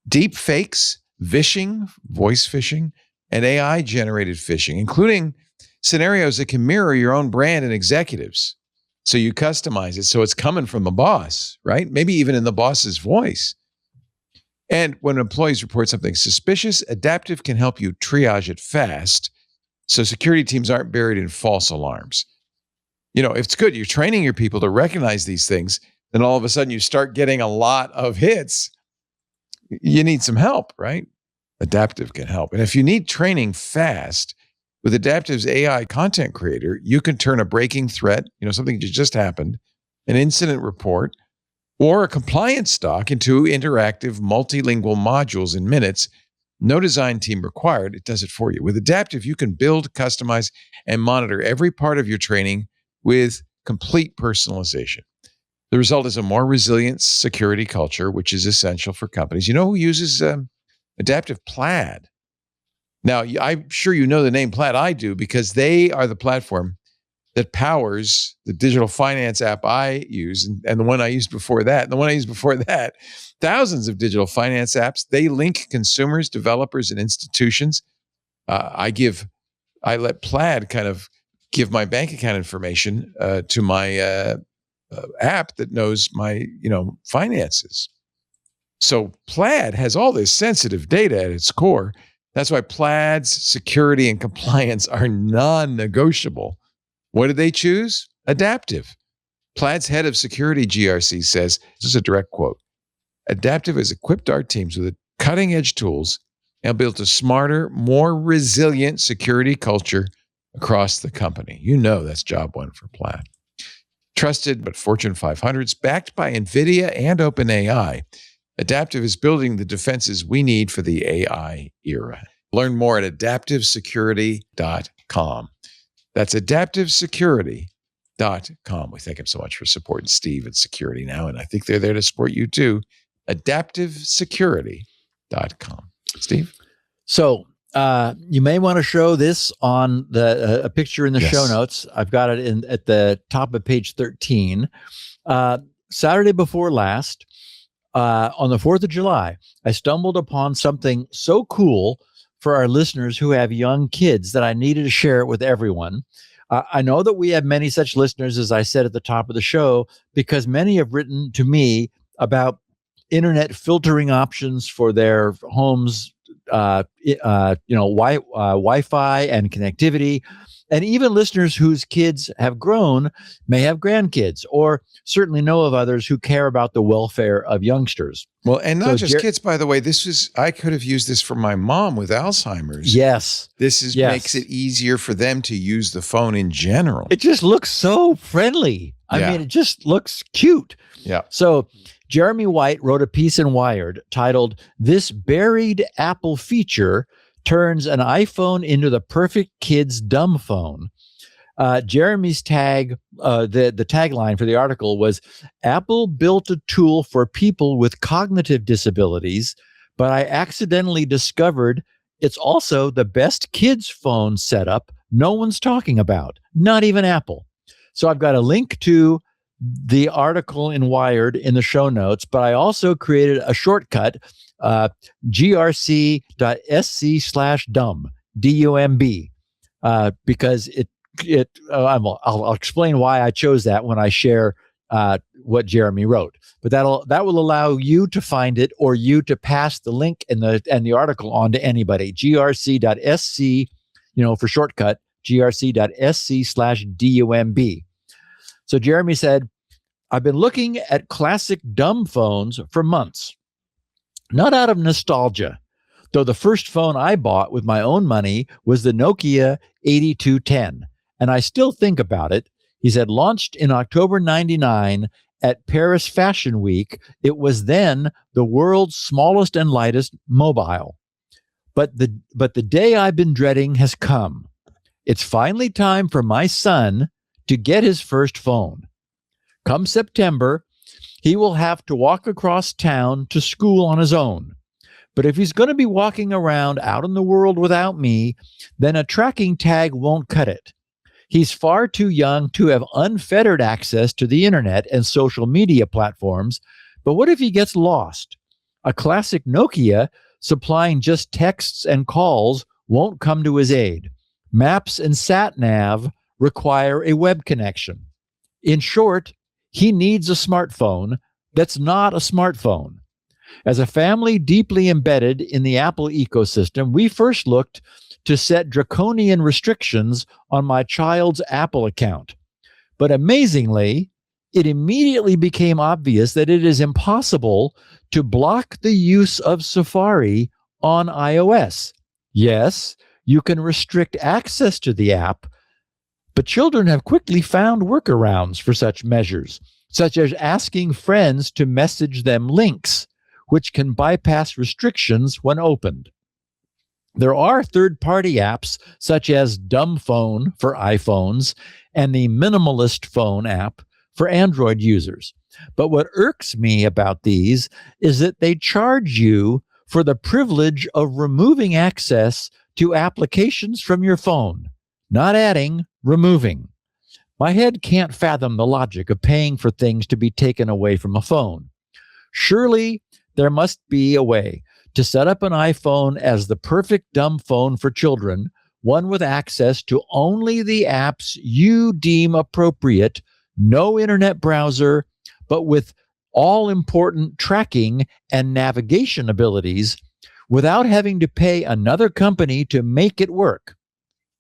Deep fakes, vishing, voice phishing, and AI-generated phishing, including scenarios that can mirror your own brand and executives. So you customize it so it's coming from the boss, right? Maybe even in the boss's voice. And when employees report something suspicious, Adaptive can help you triage it fast so security teams aren't buried in false alarms. If it's good, you're training your people to recognize these things, then all of a sudden you start getting a lot of hits. You need some help, right? Adaptive can help. And if you need training fast, with Adaptive's AI content creator, you can turn a breaking threat, something that just happened, an incident report, or a compliance doc into interactive multilingual modules in minutes. No design team required. It does it for you. With Adaptive, you can build, customize, and monitor every part of your training with complete personalization. The result is a more resilient security culture, which is essential for companies. You know who uses Adaptive? Plaid. Now, I'm sure you know the name Plaid. I do, because they are the platform that powers the digital finance app I use and the one I used before that. And the one I used before that, thousands of digital finance apps. They link consumers, developers, and institutions. I let Plaid kind of give my bank account information to my app that knows my finances. So Plaid has all this sensitive data at its core. That's why Plaid's security and compliance are non-negotiable. What did they choose? Adaptive. Plaid's head of security, GRC, says, this is a direct quote, Adaptive has equipped our teams with cutting-edge tools and built a smarter, more resilient security culture across the company. That's job one for Plaid. Trusted but Fortune 500s, backed by NVIDIA and OpenAI, Adaptive is building the defenses we need for the AI era. Learn more at adaptivesecurity.com. That's adaptivesecurity.com. We thank him so much for supporting Steve and Security Now, and I think they're there to support you too. Adaptivesecurity.com. Steve? So you may want to show this on a picture in the show notes. I've got it at the top of page 13. Saturday before last, on the 4th of July, I stumbled upon something so cool for our listeners who have young kids that I needed to share it with everyone. I know that we have many such listeners, as I said at the top of the show, because many have written to me about internet filtering options for their homes, Wi-Fi and connectivity. And even listeners whose kids have grown may have grandkids, or certainly know of others who care about the welfare of youngsters. Well, and not just kids, by the way. I could have used this for my mom with Alzheimer's. Yes. Makes it easier for them to use the phone in general. It just looks so friendly. I mean, it just looks cute. Yeah. So Jeremy White wrote a piece in Wired titled, "This Buried Apple Feature Turns an iPhone into the Perfect Kid's Dumb Phone." Jeremy's the tagline for the article was, "Apple built a tool for people with cognitive disabilities, but I accidentally discovered it's also the best kids phone setup no one's talking about, not even Apple." So I've got a link to the article in Wired in the show notes, but I also created a shortcut, grc.sc/dumb, D-U-M-B, because I'll explain why I chose that when I share what Jeremy wrote. But that will allow you to find it, or you to pass the link and the article on to anybody. grc.sc, for shortcut, grc.sc/dumb. So Jeremy said, "I've been looking at classic dumb phones for months, not out of nostalgia, though the first phone I bought with my own money was the Nokia 8210. And I still think about it." He said, "Launched in October 99 at Paris Fashion Week, it was then the world's smallest and lightest mobile. But the day I've been dreading has come. It's finally time for my son to get his first phone. Come September, he will have to walk across town to school on his own. But if he's going to be walking around out in the world without me, then a tracking tag won't cut it. He's far too young to have unfettered access to the internet and social media platforms. But what if he gets lost? A classic Nokia supplying just texts and calls won't come to his aid. Maps and sat-nav require a web connection. In short, he needs a smartphone that's not a smartphone. As a family deeply embedded in the Apple ecosystem, we first looked to set draconian restrictions on my child's Apple account. But amazingly, it immediately became obvious that it is impossible to block the use of Safari on iOS. Yes, you can restrict access to the app, but children have quickly found workarounds for such measures, such as asking friends to message them links, which can bypass restrictions when opened. There are third-party apps such as Dumb Phone for iPhones and the Minimalist Phone app for Android users. But what irks me about these is that they charge you for the privilege of removing access to applications from your phone, not adding, removing. My head can't fathom the logic of paying for things to be taken away from a phone. Surely there must be a way to set up an iPhone as the perfect dumb phone for children, one with access to only the apps you deem appropriate, no internet browser, but with all important tracking and navigation abilities without having to pay another company to make it work.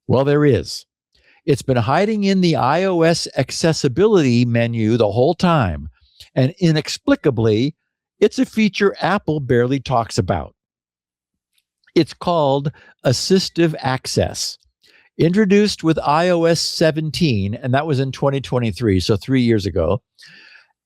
Well, there is. It's been hiding in the iOS accessibility menu the whole time, and inexplicably, it's a feature Apple barely talks about. It's called Assistive Access. Introduced with iOS 17, and that was in 2023, so 3 years ago,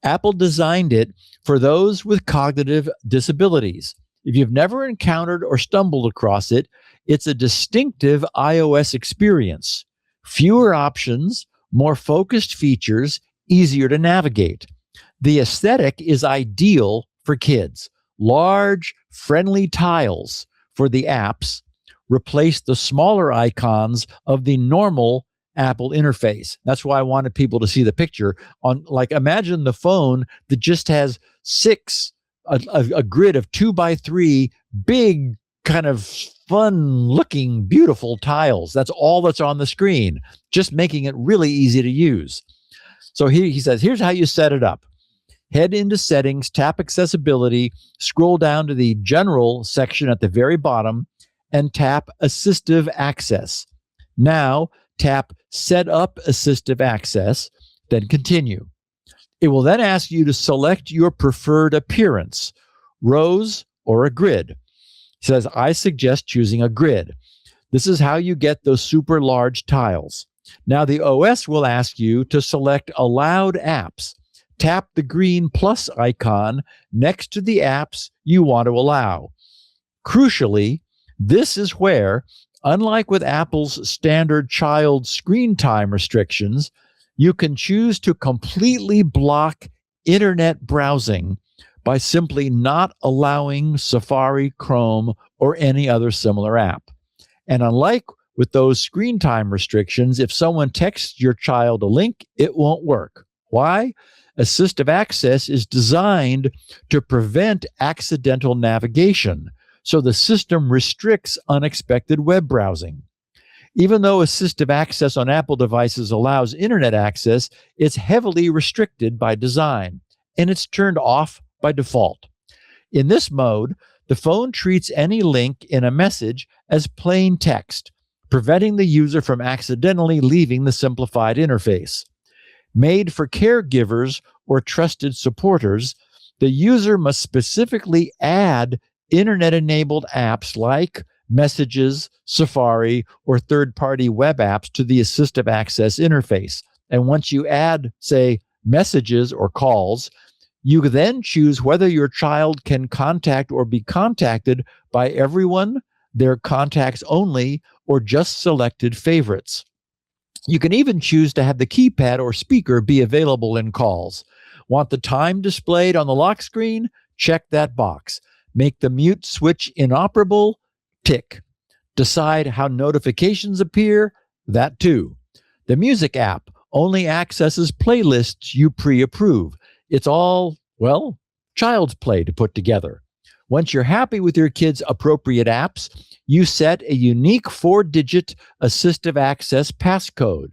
Apple designed it for those with cognitive disabilities. If you've never encountered or stumbled across it, it's a distinctive iOS experience. Fewer options, more focused features, easier to navigate. The aesthetic is ideal for kids. Large, friendly tiles for the apps replace the smaller icons of the normal Apple interface. That's why I wanted people to see the picture on, like, imagine the phone that just has a grid of 2x3 big kind of fun looking, beautiful tiles. That's all that's on the screen, just making it really easy to use. So he says, here's how you set it up. Head into settings, tap accessibility, scroll down to the general section at the very bottom, and tap assistive access. Now tap set up assistive access, then continue. It will then ask you to select your preferred appearance, rows or a grid. It says, I suggest choosing a grid. This is how you get those super large tiles. Now the OS will ask you to select allowed apps. tap the green plus icon next to the apps you want to allow. Crucially, this is where, unlike with Apple's standard child screen time restrictions, you can choose to completely block internet browsing by simply not allowing Safari, Chrome, or any other similar app. And unlike with those screen time restrictions, if someone texts your child a link, it won't work. Why? Assistive access is designed to prevent accidental navigation, so the system restricts unexpected web browsing. Even though assistive access on Apple devices allows internet access, it's heavily restricted by design, and it's turned off by default. In this mode, the phone treats any link in a message as plain text, preventing the user from accidentally leaving the simplified interface. Made for caregivers or trusted supporters, the user must specifically add internet-enabled apps like Messages, Safari, or third-party web apps to the assistive access interface. And once you add, say, messages or calls, you then choose whether your child can contact or be contacted by everyone, their contacts only, or just selected favorites. You can even choose to have the keypad or speaker be available in calls. Want the time displayed on the lock screen? Check that box. Make the mute switch inoperable? Tick. Decide how notifications appear? That too. The music app only accesses playlists you pre-approve. It's all, well, child's play to put together. Once you're happy with your kid's appropriate apps, you set a unique 4-digit assistive access passcode.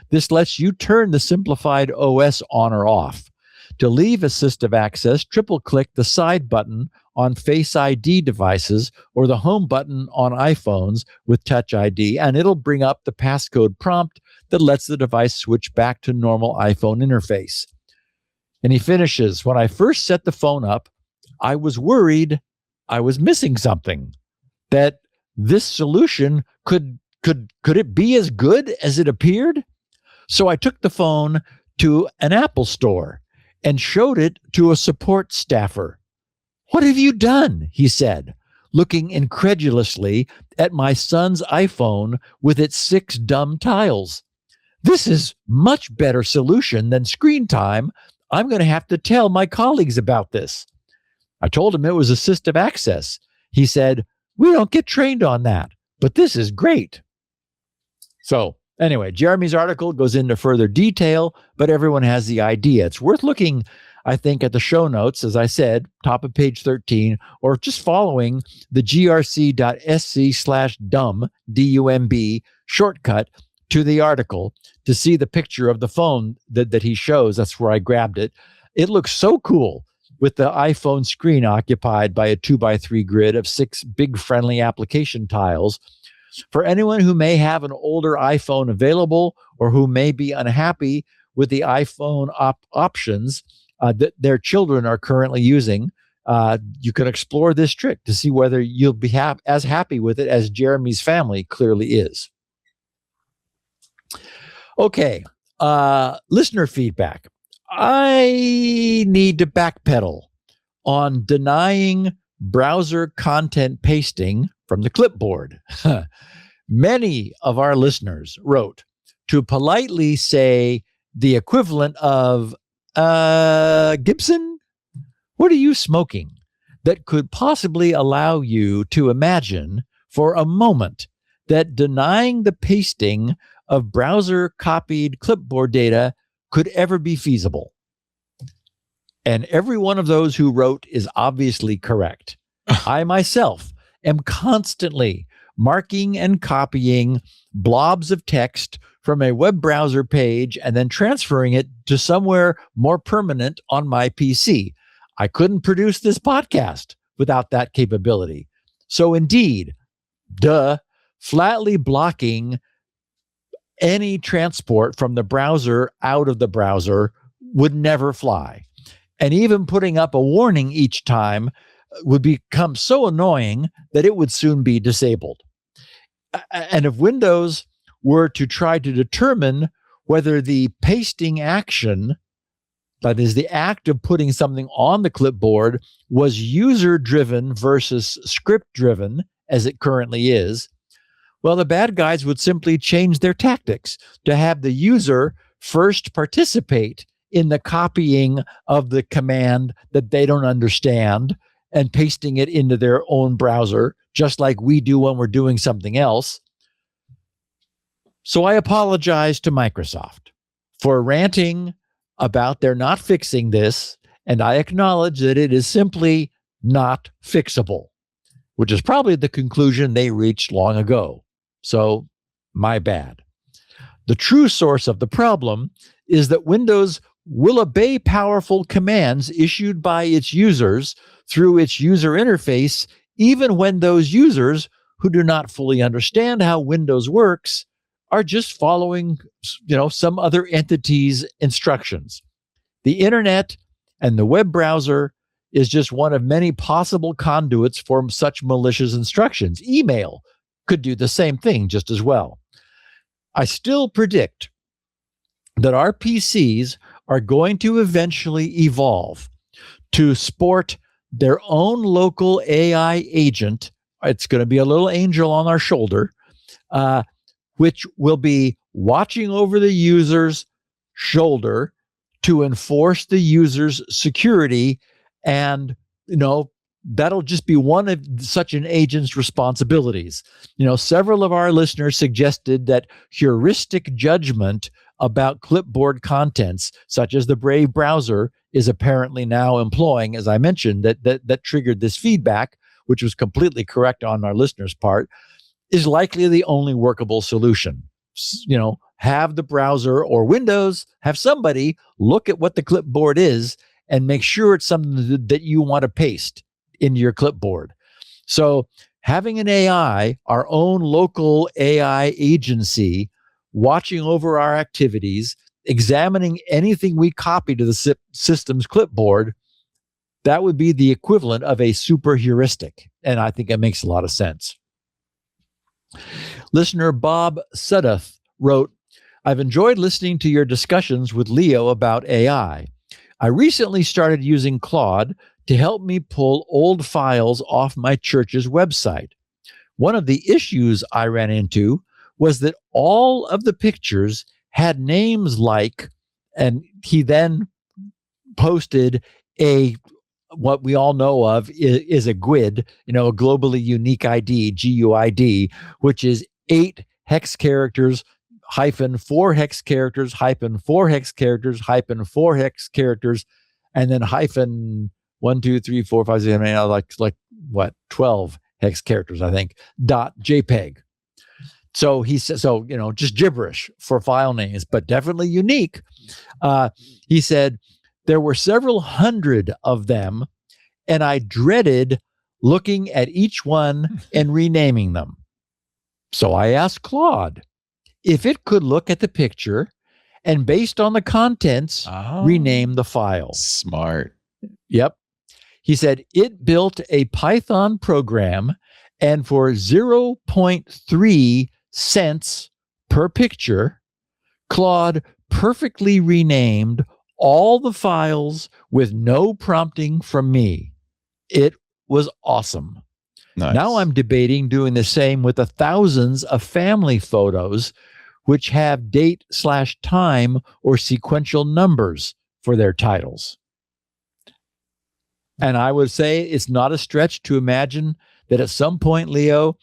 This lets you turn the simplified OS on or off. To leave assistive access, triple-click the side button on Face ID devices or the home button on iPhones with Touch ID, and it'll bring up the passcode prompt that lets the device switch back to normal iPhone interface. And he finishes, when I first set the phone up, I was worried I was missing something, that this solution could it be as good as it appeared? So I took the phone to an Apple store and showed it to a support staffer. "What have you done?" he said, looking incredulously at my son's iPhone with its 6 dumb tiles. "This is much better solution than screen time. I'm going to have to tell my colleagues about this." I told him it was assistive access. He said, "We don't get trained on that, but this is great." So anyway, Jeremy's article goes into further detail, but everyone has the idea. It's worth looking, I think, at the show notes, as I said, top of page 13, or just following the grc.sc/dumb, D-U-M-B, shortcut to the article to see the picture of the phone that he shows. That's where I grabbed it. It looks so cool with the iPhone screen occupied by a 2x3 grid of 6 big friendly application tiles. For anyone who may have an older iPhone available or who may be unhappy with the iPhone options that their children are currently using, you can explore this trick to see whether you'll be as happy with it as Jeremy's family clearly is. Okay, listener feedback. I need to backpedal on denying browser content pasting from the clipboard. Many of our listeners wrote to politely say the equivalent of, "Gibson, what are you smoking?" that could possibly allow you to imagine for a moment that denying the pasting of browser-copied clipboard data could ever be feasible. And every one of those who wrote is obviously correct. I myself am constantly marking and copying blobs of text from a web browser page and then transferring it to somewhere more permanent on my PC. I couldn't produce this podcast without that capability. So indeed, flatly blocking any transport from the browser out of the browser would never fly. And even putting up a warning each time would become so annoying that it would soon be disabled. And if Windows were to try to determine whether the pasting action that is the act of putting something on the clipboard, was user-driven versus script-driven, as it currently is, well, the bad guys would simply change their tactics to have the user first participate in the copying of the command that they don't understand and pasting it into their own browser, just like we do when we're doing something else. So I apologize to Microsoft for ranting about their not fixing this, and I acknowledge that it is simply not fixable, which is probably the conclusion they reached long ago. So, my bad. The true source of the problem is that Windows will obey powerful commands issued by its users through its user interface, even when those users who do not fully understand how Windows works are just following, some other entity's instructions. The internet and the web browser is just one of many possible conduits for such malicious instructions. Email could do the same thing just as well. I still predict that our PCs are going to eventually evolve to sport their own local AI agent. It's going to be a little angel on our shoulder, which will be watching over the user's shoulder to enforce the user's security. And, that'll just be one of such an agent's responsibilities. Several of our listeners suggested that heuristic judgment about clipboard contents, such as the Brave browser is apparently now employing, as I mentioned, that triggered this feedback, which was completely correct on our listeners' part, is likely the only workable solution. Have the browser or Windows, have somebody look at what the clipboard is and make sure it's something that you want to paste into your clipboard. So having an AI, our own local AI agency, watching over our activities, examining anything we copy to the system's clipboard, that would be the equivalent of a super heuristic. And I think it makes a lot of sense. Listener Bob Suddeth wrote, I've enjoyed listening to your discussions with Leo about AI. I recently started using Claude to help me pull old files off my church's website. One of the issues I ran into was that all of the pictures had names like, and he then posted what we all know of is a GUID, a globally unique ID, GUID, which is 8 hex characters, -4 hex characters, -4 hex characters, -4 hex characters, and then -1, 2, 3, 4, 5, 6, 7, 8, 12 hex characters, I think, .jpeg. So he said, just gibberish for file names, but definitely unique. He said, there were several hundred of them, and I dreaded looking at each one and renaming them. So I asked Claude if it could look at the picture and based on the contents, rename the file. Smart. Yep. He said it built a Python program, and for 0.3 cents per picture, Claude perfectly renamed all the files with no prompting from me. It was awesome. Nice. Now I'm debating doing the same with the thousands of family photos which have date/time or sequential numbers for their titles. And I would say it's not a stretch to imagine that at some point, Leo,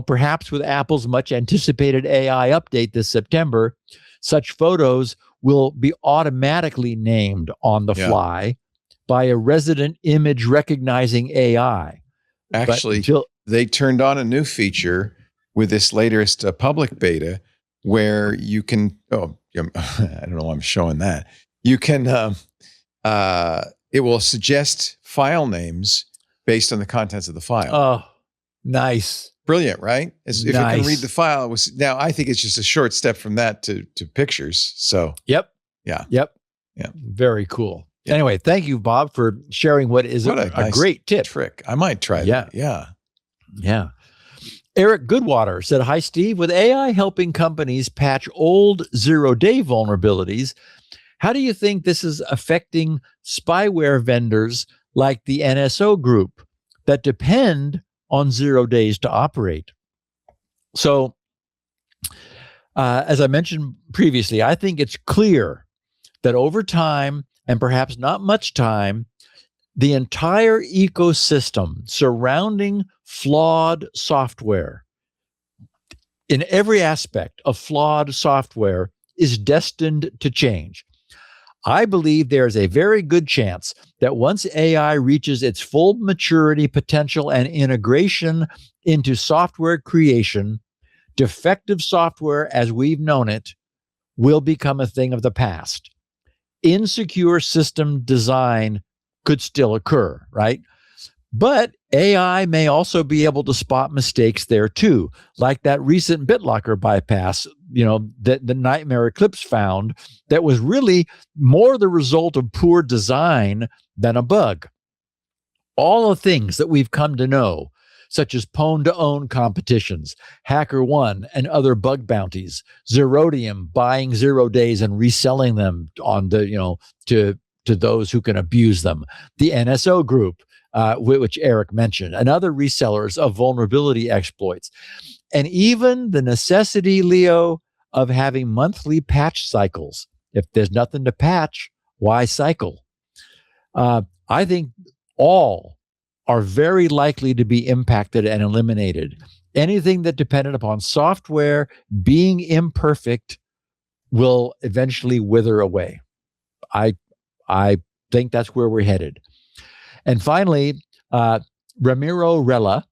perhaps with Apple's much anticipated AI update this September, such photos will be automatically named on the fly by a resident image recognizing AI. Actually, they turned on a new feature with this latest public beta where you can, I don't know why I'm showing that. You can, it will suggest file names based on the contents of the file. Oh, nice. Brilliant, right? If it can read the file. Now, I think it's just a short step from that to pictures. So, Yep. Yeah. Very cool. Yeah. Anyway, thank you, Bob, for sharing what is a nice great tip. Trick. I might try that. Yeah. Eric Goodwater said, hi, Steve. With AI helping companies patch old zero-day vulnerabilities, How do you think this is affecting spyware vendors like the NSO group that depend on 0 days to operate? So, as I mentioned previously, I think it's clear that over time, and perhaps not much time, the entire ecosystem surrounding flawed software, in every aspect of flawed software, is destined to change. I believe there is a very good chance that once AI reaches its full maturity potential and integration into software creation, defective software as we've known it will become a thing of the past. Insecure system design could still occur, right? But AI may also be able to spot mistakes there too, like that recent BitLocker bypass, that the Nightmare Eclipse found, that was really more the result of poor design than a bug. All the things that we've come to know, such as pwn-to-own competitions, HackerOne and other bug bounties, Zerodium buying 0 days and reselling them on to those who can abuse them, the NSO group, which Eric mentioned, and other resellers of vulnerability exploits, and even the necessity, Leo, of having monthly patch cycles. If there's nothing to patch, why cycle? I think all are very likely to be impacted and eliminated. Anything that depended upon software being imperfect will eventually wither away. I think that's where we're headed. And finally, Ramiro Rella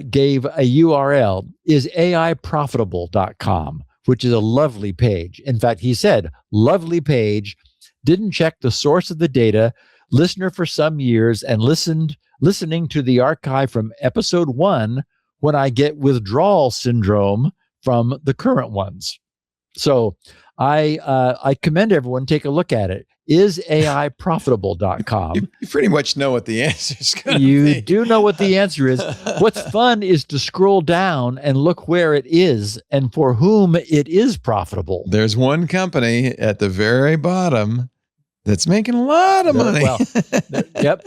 gave a URL, is AIprofitable.com, which is a lovely page. In fact, he said, lovely page, didn't check the source of the data, listener for some years, and listening to the archive from episode 1 when I get withdrawal syndrome from the current ones. So I commend everyone, take a look at it. Is AIprofitable.com. You pretty much know what the answer is going to be. You do know what the answer is. What's fun is to scroll down and look where it is and for whom it is profitable. There's one company at the very bottom that's making a lot of money. Well,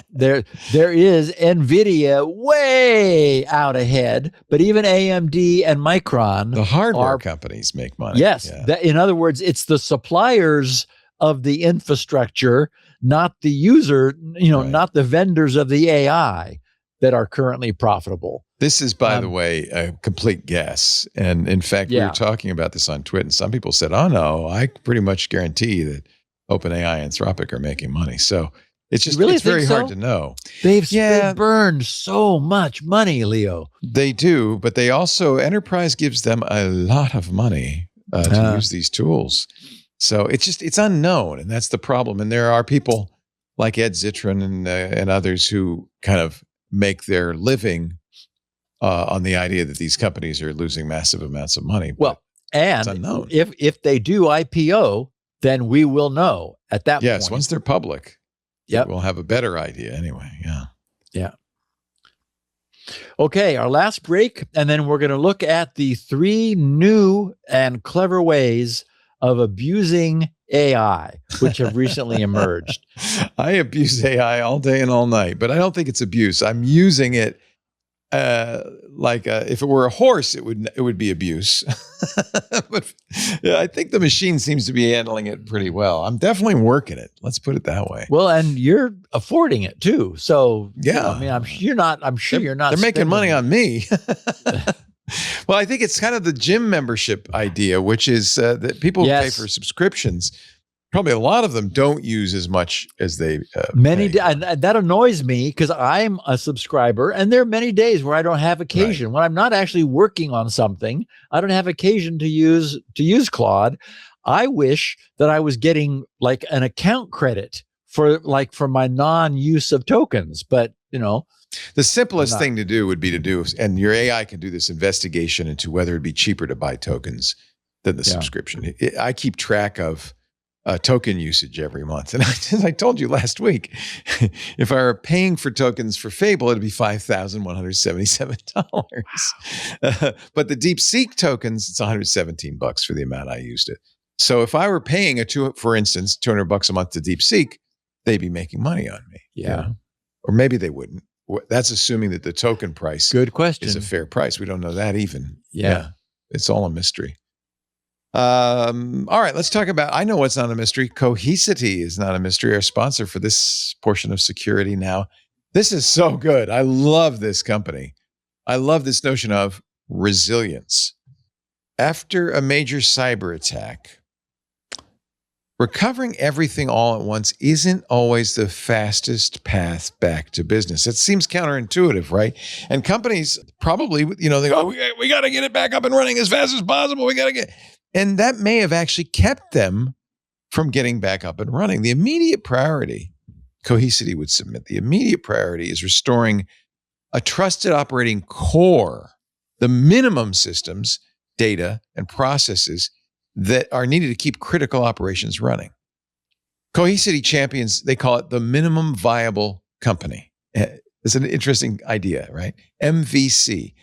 there is NVIDIA way out ahead, but even AMD and Micron, the hardware companies, make money. Yes. Yeah. In other words, it's the suppliers of the infrastructure, not the user, right, not the vendors of the AI that are currently profitable. This is, by the way, a complete guess. And in fact, we were talking about this on Twitter, and some people said, oh no, I pretty much guarantee that OpenAI and Anthropic are making money. So it's just it's very hard to know. They've burned so much money, Leo. They do, but they also, enterprise gives them a lot of money to use these tools. So it's unknown, and that's the problem. And there are people like Ed Zitron and others who kind of make their living on the idea that these companies are losing massive amounts of money. Well, and it's unknown. If they do IPO, then we will know at that point. Yes, once they're public, we'll have a better idea anyway. Yeah. Okay, our last break, and then we're going to look at the 3 new and clever ways of abusing AI, which have recently emerged. I abuse AI all day and all night, but I don't think it's abuse. I'm using it like if it were a horse, it would be abuse. But I think the machine seems to be handling it pretty well. I'm definitely working it. Let's put it that way. Well, and you're affording it too. So yeah, I mean, I'm sure you're not. They're making money on me. Well, I think it's kind of the gym membership idea, which is that people pay for subscriptions. Probably a lot of them don't use as much as they and that annoys me because I'm a subscriber, and there are many days where I don't have occasion. Right. When I'm not actually working on something, I don't have occasion to use Claude. I wish that I was getting like an account credit for my non-use of tokens, but the simplest thing to do would be to do, and your AI can do this investigation into whether it'd be cheaper to buy tokens than the subscription. I keep track of token usage every month. And as I told you last week, if I were paying for tokens for Fable, it'd be $5,177. But the DeepSeek tokens, it's $117 for the amount I used it. So if I were paying for instance, $200 a month to DeepSeek, they'd be making money on me. Yeah. Or maybe they wouldn't. That's assuming that the token price Good question. is a fair price. We don't know that even. Yeah. It's all a mystery. All right, let's talk about, I know what's not a mystery. Cohesity is not a mystery. Our sponsor for this portion of security now. This is so good. I love this company. I love this notion of resilience. After a major cyber attack, recovering everything all at once isn't always the fastest path back to business. It seems counterintuitive, right? And companies probably, they go, we got to get it back up and running as fast as possible. And that may have actually kept them from getting back up and running. The immediate priority, Cohesity would submit, the immediate priority is restoring a trusted operating core, the minimum systems, data, and processes that are needed to keep critical operations running. Cohesity champions, they call it the minimum viable company. It's an interesting idea, right? MVC.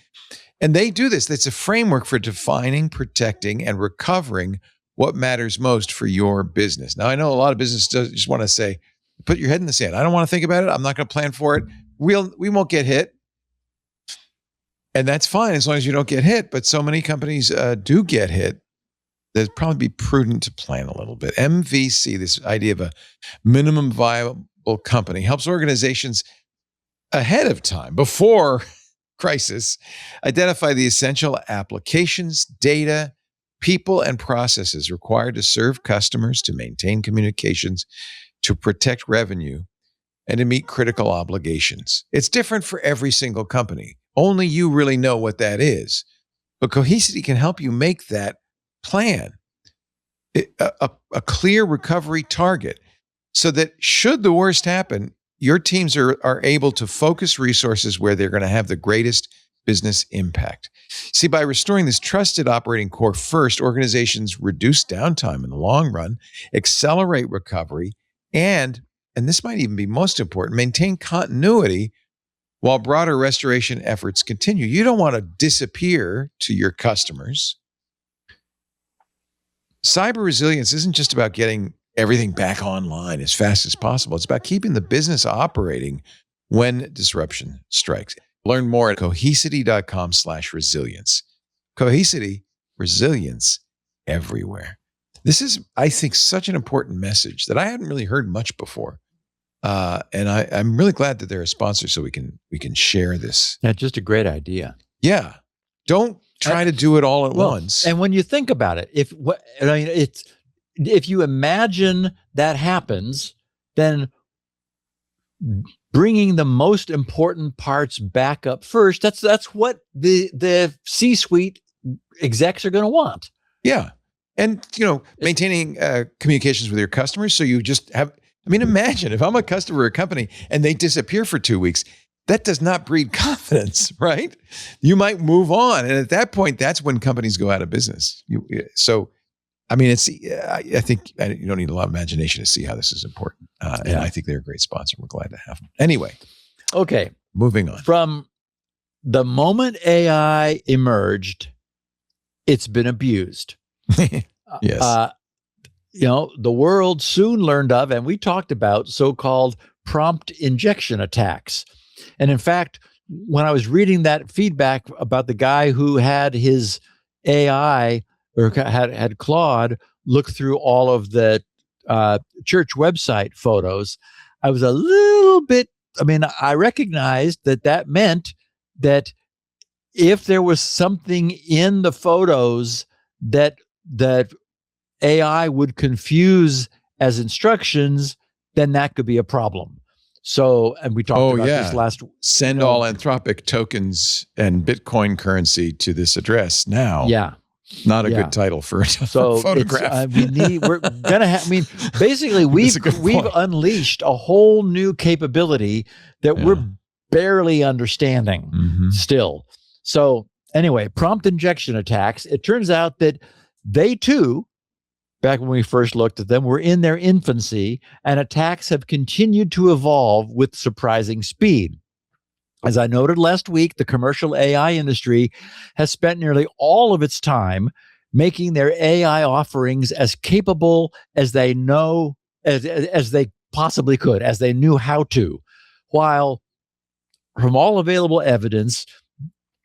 And they do this. It's a framework for defining, protecting, and recovering what matters most for your business. Now, I know a lot of businesses just want to say, put your head in the sand. I don't want to think about it. I'm not going to plan for it. We won't get hit. And that's fine as long as you don't get hit. But so many companies do get hit. It'd probably be prudent to plan a little bit. MVC, this idea of a minimum viable company, helps organizations ahead of time, before crisis, identify the essential applications, data, people, and processes required to serve customers, to maintain communications, to protect revenue, and to meet critical obligations. It's different for every single company. Only you really know what that is. But Cohesity can help you make that plan, a clear recovery target, so that should the worst happen, your teams are able to focus resources where they're going to have the greatest business impact. See, by restoring this trusted operating core first, organizations reduce downtime in the long run, accelerate recovery, and this might even be most important, maintain continuity while broader restoration efforts continue. You don't want to disappear to your customers. Cyber resilience isn't just about getting everything back online as fast as possible. It's about keeping the business operating when disruption strikes. Learn more at cohesity.com/resilience. Cohesity, resilience everywhere. This is, I think, such an important message that I hadn't really heard much before. And I'm really glad that they're a sponsor, so we can share this. That's just a great idea. Yeah. Don't try to do it all at once. And when you think about it, if you imagine that happens, then bringing the most important parts back up first, that's what the C-suite execs are going to want. Yeah. And, maintaining communications with your customers. So you just have, imagine if I'm a customer of a company and they disappear for 2 weeks, that does not breed confidence, right? You might move on. And at that point, that's when companies go out of business. I think you don't need a lot of imagination to see how this is important. And I think they're a great sponsor. We're glad to have them. Anyway. Okay. Moving on. From the moment AI emerged, it's been abused. Yes. The world soon learned of, and we talked about, so-called prompt injection attacks. And in fact, when I was reading that feedback about the guy who had his AI or had Claude look through all of the church website photos, I was a little bit, I recognized that meant that if there was something in the photos that AI would confuse as instructions, then that could be a problem. So, and we talked about this last. Send all Anthropic tokens and Bitcoin currency to this address now. Yeah. Not a good title for a photograph. We're gonna have. Basically, we've unleashed a whole new capability that we're barely understanding still. So, anyway, prompt injection attacks. It turns out that they too, back when we first looked at them, were in their infancy, and attacks have continued to evolve with surprising speed. As I noted last week, the commercial AI industry has spent nearly all of its time making their AI offerings as capable as they know, as they possibly could, as they knew how to, while from all available evidence,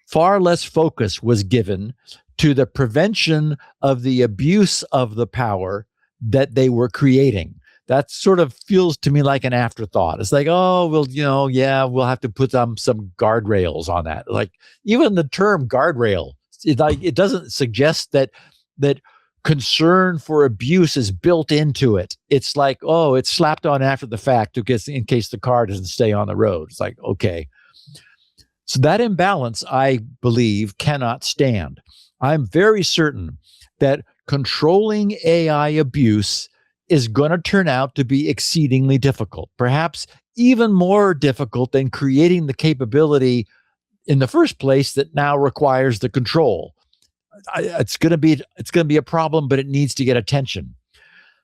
far less focus was given to the prevention of the abuse of the power that they were creating. That sort of feels to me like an afterthought. It's like, oh, well, we'll have to put some guardrails on that. Like even the term guardrail, it doesn't suggest that concern for abuse is built into it. It's like, oh, it's slapped on after the fact in case the car doesn't stay on the road. It's like, okay. So that imbalance, I believe, cannot stand. I'm very certain that controlling AI abuse is going to turn out to be exceedingly difficult, perhaps even more difficult than creating the capability in the first place that now requires the control. It's going to be a problem, but it needs to get attention.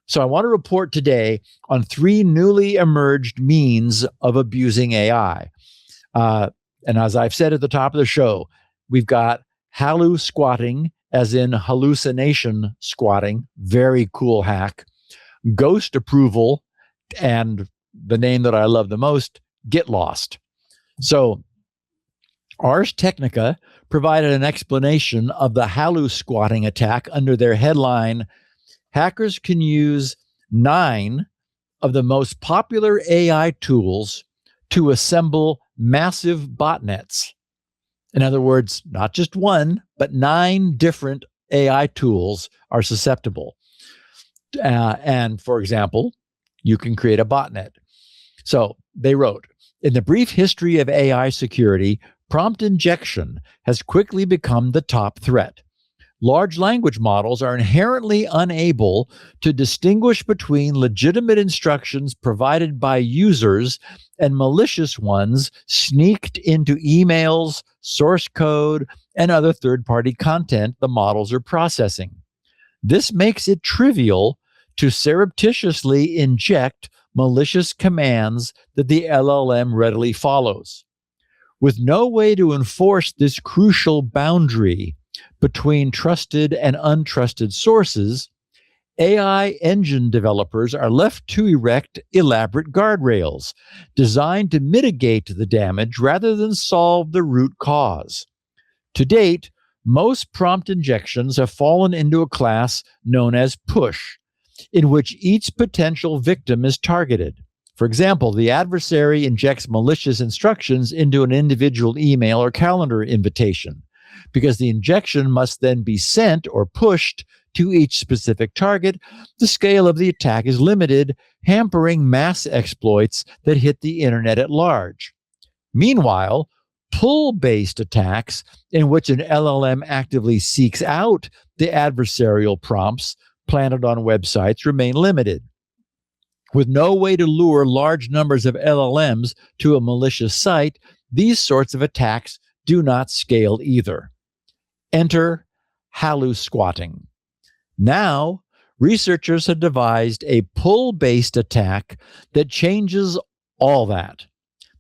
So I want to report today on 3 newly emerged means of abusing AI. And as I've said at the top of the show, we've got HalluSquatting, as in hallucination squatting, very cool hack. GhostApproval, and the name that I love the most, GitLost. So Ars Technica provided an explanation of the HalluSquatting attack under their headline, "Hackers can use 9 of the most popular AI tools to assemble massive botnets." In other words, not just one, but 9 different AI tools are susceptible. And for example, you can create a botnet. So they wrote, in the brief history of AI security, prompt injection has quickly become the top threat. Large language models are inherently unable to distinguish between legitimate instructions provided by users and malicious ones sneaked into emails, source code, and other third-party content the models are processing. This makes it trivial to surreptitiously inject malicious commands that the LLM readily follows. With no way to enforce this crucial boundary between trusted and untrusted sources, AI engine developers are left to erect elaborate guardrails designed to mitigate the damage rather than solve the root cause. To date, most prompt injections have fallen into a class known as push, in which each potential victim is targeted. For example, the adversary injects malicious instructions into an individual email or calendar invitation, because the injection must then be sent or pushed to each specific target. The scale of the attack is limited, hampering mass exploits that hit the internet at large. Meanwhile, pull-based attacks, in which an LLM actively seeks out the adversarial prompts planted on websites, remain limited. With no way to lure large numbers of LLMs to a malicious site, these sorts of attacks do not scale either. Enter HalluSquatting. Now, researchers have devised a pull-based attack that changes all that.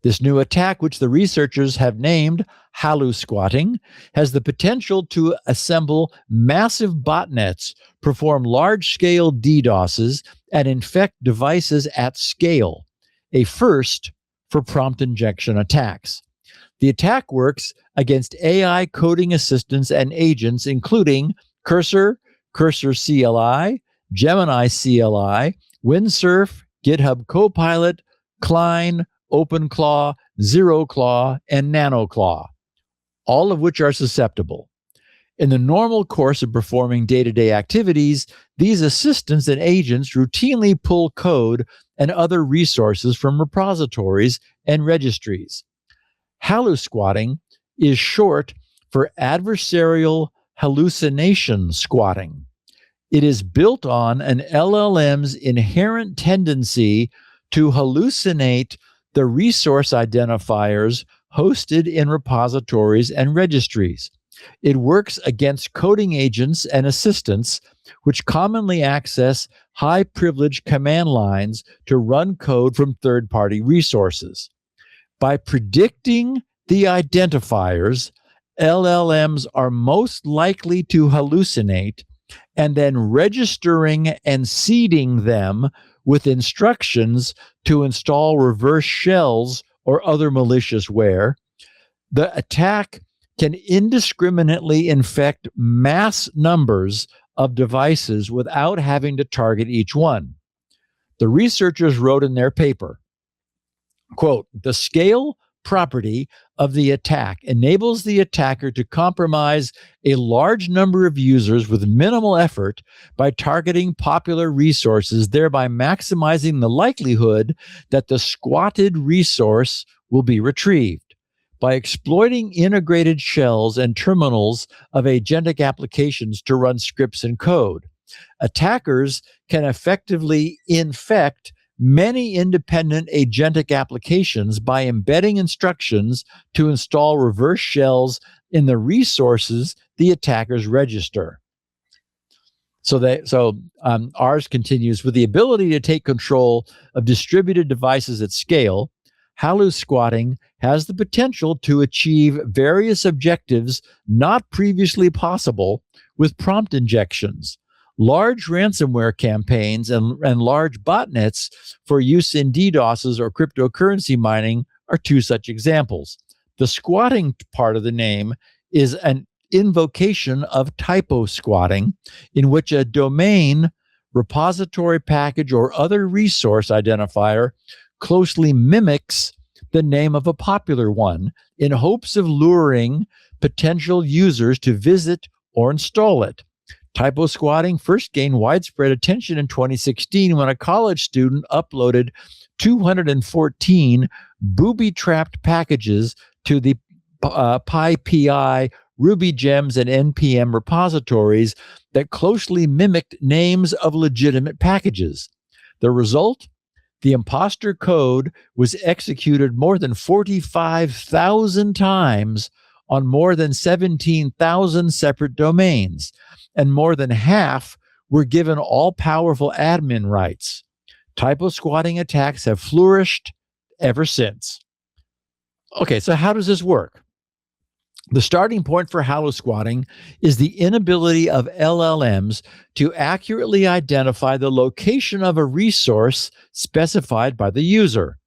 This new attack, which the researchers have named HalluSquatting, has the potential to assemble massive botnets, perform large-scale DDoSes, and infect devices at scale, a first for prompt injection attacks. The attack works against AI coding assistants and agents, including Cursor, Cursor CLI, Gemini CLI, Windsurf, GitHub Copilot, Klein, OpenClaw, ZeroClaw, and NanoClaw, all of which are susceptible. In the normal course of performing day-to-day activities, these assistants and agents routinely pull code and other resources from repositories and registries. HalluSquatting is short for adversarial hallucination squatting. It is built on an LLM's inherent tendency to hallucinate the resource identifiers hosted in repositories and registries. It works against coding agents and assistants, which commonly access high-privilege command lines to run code from third-party resources. By predicting the identifiers LLMs are most likely to hallucinate, and then registering and seeding them with instructions to install reverse shells or other malicious ware, the attack can indiscriminately infect mass numbers of devices without having to target each one. The researchers wrote in their paper, quote, "The scale property of the attack enables the attacker to compromise a large number of users with minimal effort by targeting popular resources, thereby maximizing the likelihood that the squatted resource will be retrieved. By exploiting integrated shells and terminals of agentic applications to run scripts and code, attackers can effectively infect many independent agentic applications by embedding instructions to install reverse shells in the resources the attackers register." So ours continues, with the ability to take control of distributed devices at scale, HalluSquatting has the potential to achieve various objectives not previously possible with prompt injections. Large ransomware campaigns and large botnets for use in DDoSes or cryptocurrency mining are two such examples. The squatting part of the name is an invocation of typo squatting, in which a domain, repository package, or other resource identifier closely mimics the name of a popular one in hopes of luring potential users to visit or install it. Typo squatting first gained widespread attention in 2016 when a college student uploaded 214 booby-trapped packages to the PyPI, Ruby Gems, and NPM repositories that closely mimicked names of legitimate packages. The result? The imposter code was executed more than 45,000 times on more than 17,000 separate domains, and more than half were given all-powerful admin rights. Typo squatting attacks have flourished ever since. Okay, so how does this work? The starting point for HalluSquatting is the inability of LLMs to accurately identify the location of a resource specified by the user.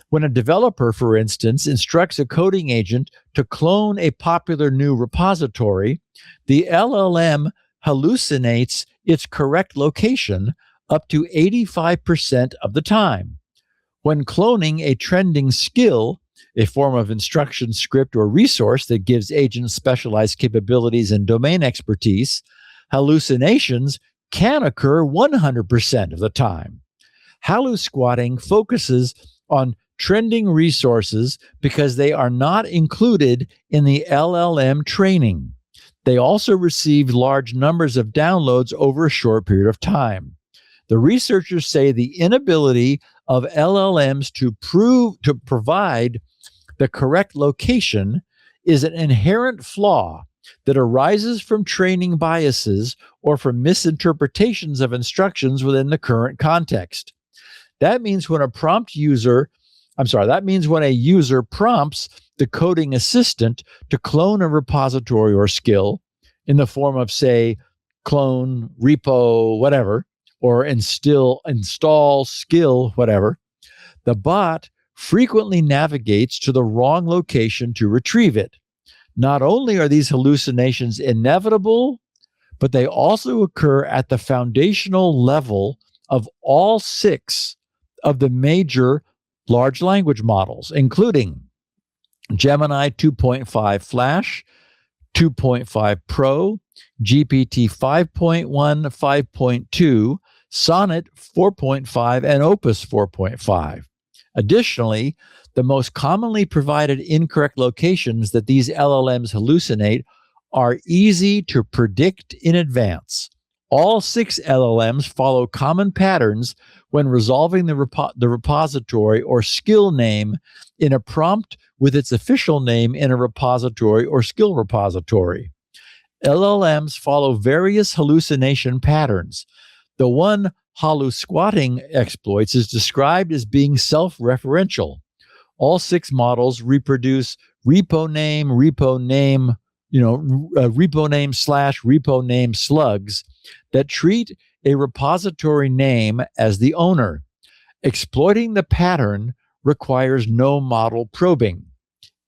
When a developer, for instance, instructs a coding agent to clone a popular new repository, the LLM hallucinates its correct location up to 85% of the time. When cloning a trending skill, a form of instruction script or resource that gives agents specialized capabilities and domain expertise, hallucinations can occur 100% of the time. HalluSquatting focuses on trending resources because they are not included in the LLM training. They also receive large numbers of downloads over a short period of time. The researchers say the inability of LLMs to provide the correct location is an inherent flaw that arises from training biases or from misinterpretations of instructions within the current context. That means when a user prompts the coding assistant to clone a repository or skill in the form of, say, clone, repo, whatever, or install skill, whatever, the bot frequently navigates to the wrong location to retrieve it. Not only are these hallucinations inevitable, but they also occur at the foundational level of all 6 of the major large language models, including Gemini 2.5 Flash, 2.5 Pro, GPT 5.1, 5.2, Sonnet 4.5, and Opus 4.5. Additionally, the most commonly provided incorrect locations that these LLMs hallucinate are easy to predict in advance. All 6 LLMs follow common patterns when resolving the repository or skill name in a prompt with its official name in a repository or skill repository. LLMs follow various hallucination patterns. The one HalluSquatting exploits is described as being self-referential. All 6 models reproduce repo name, repo name / repo name slugs that treat a repository name as the owner. Exploiting the pattern requires no model probing.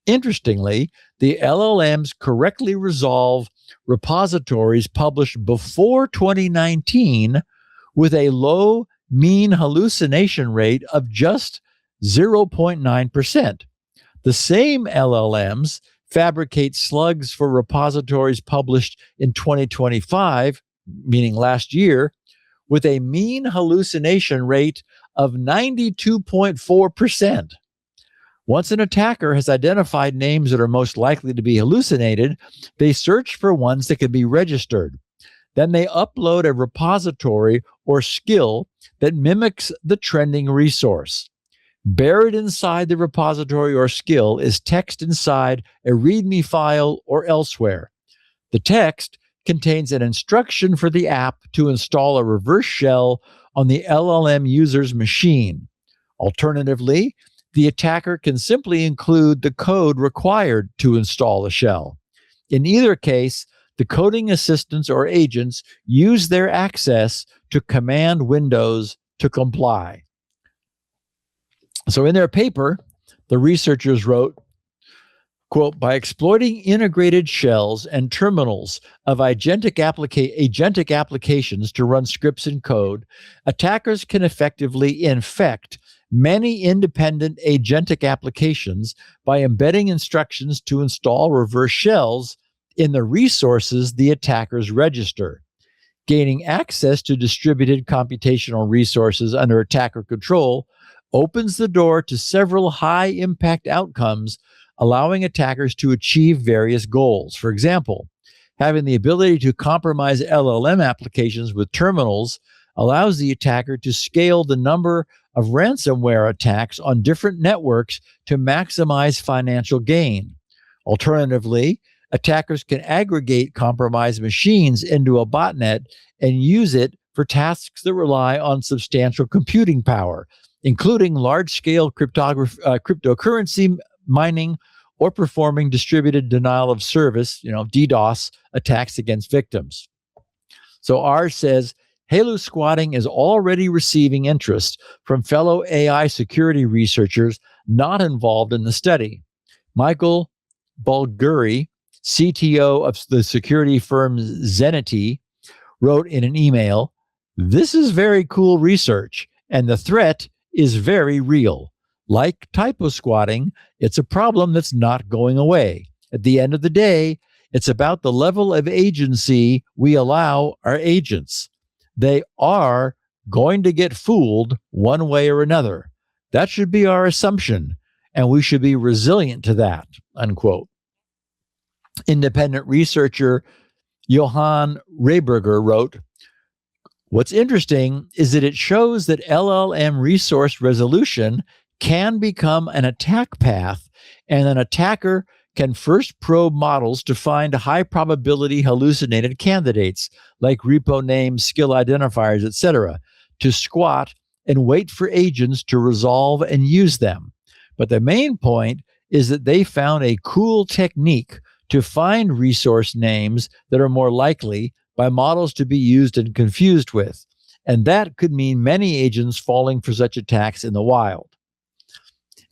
Interestingly, the LLMs correctly resolve repositories published before 2019 with a low mean hallucination rate of just 0.9%. The same LLMs fabricate slugs for repositories published in 2025, meaning last year, with a mean hallucination rate of 92.4%. Once an attacker has identified names that are most likely to be hallucinated, they search for ones that can be registered. Then they upload a repository or skill that mimics the trending resource. Buried inside the repository or skill is text inside a README file or elsewhere. The text contains an instruction for the app to install a reverse shell on the LLM user's machine. Alternatively, the attacker can simply include the code required to install a shell. In either case, the coding assistants or agents use their access to command Windows to comply. So in their paper, the researchers wrote, quote, by exploiting integrated shells and terminals of agentic applications to run scripts and code, attackers can effectively infect many independent agentic applications by embedding instructions to install reverse shells in the resources the attackers register. Gaining access to distributed computational resources under attacker control opens the door to several high-impact outcomes, allowing attackers to achieve various goals. For example, having the ability to compromise LLM applications with terminals allows the attacker to scale the number of ransomware attacks on different networks to maximize financial gain. Alternatively, attackers can aggregate compromised machines into a botnet and use it for tasks that rely on substantial computing power, including large-scale cryptocurrency mining or performing distributed denial of service, DDoS attacks against victims. So ours says, HalluSquatting is already receiving interest from fellow AI security researchers not involved in the study. Michael Bulgari, CTO of the security firm Zenity, wrote in an email, "This is very cool research, and the threat is very real. Like typo squatting, it's a problem that's not going away. At the end of the day, it's about the level of agency we allow our agents. They are going to get fooled one way or another. That should be our assumption, and we should be resilient to that," unquote. Independent researcher Johann Rehberger wrote, "What's interesting is that it shows that LLM resource resolution can become an attack path, and an attacker can first probe models to find high probability hallucinated candidates like repo names, skill identifiers, etc., to squat and wait for agents to resolve and use them. But the main point is that they found a cool technique to find resource names that are more likely by models to be used and confused with. And that could mean many agents falling for such attacks in the wild."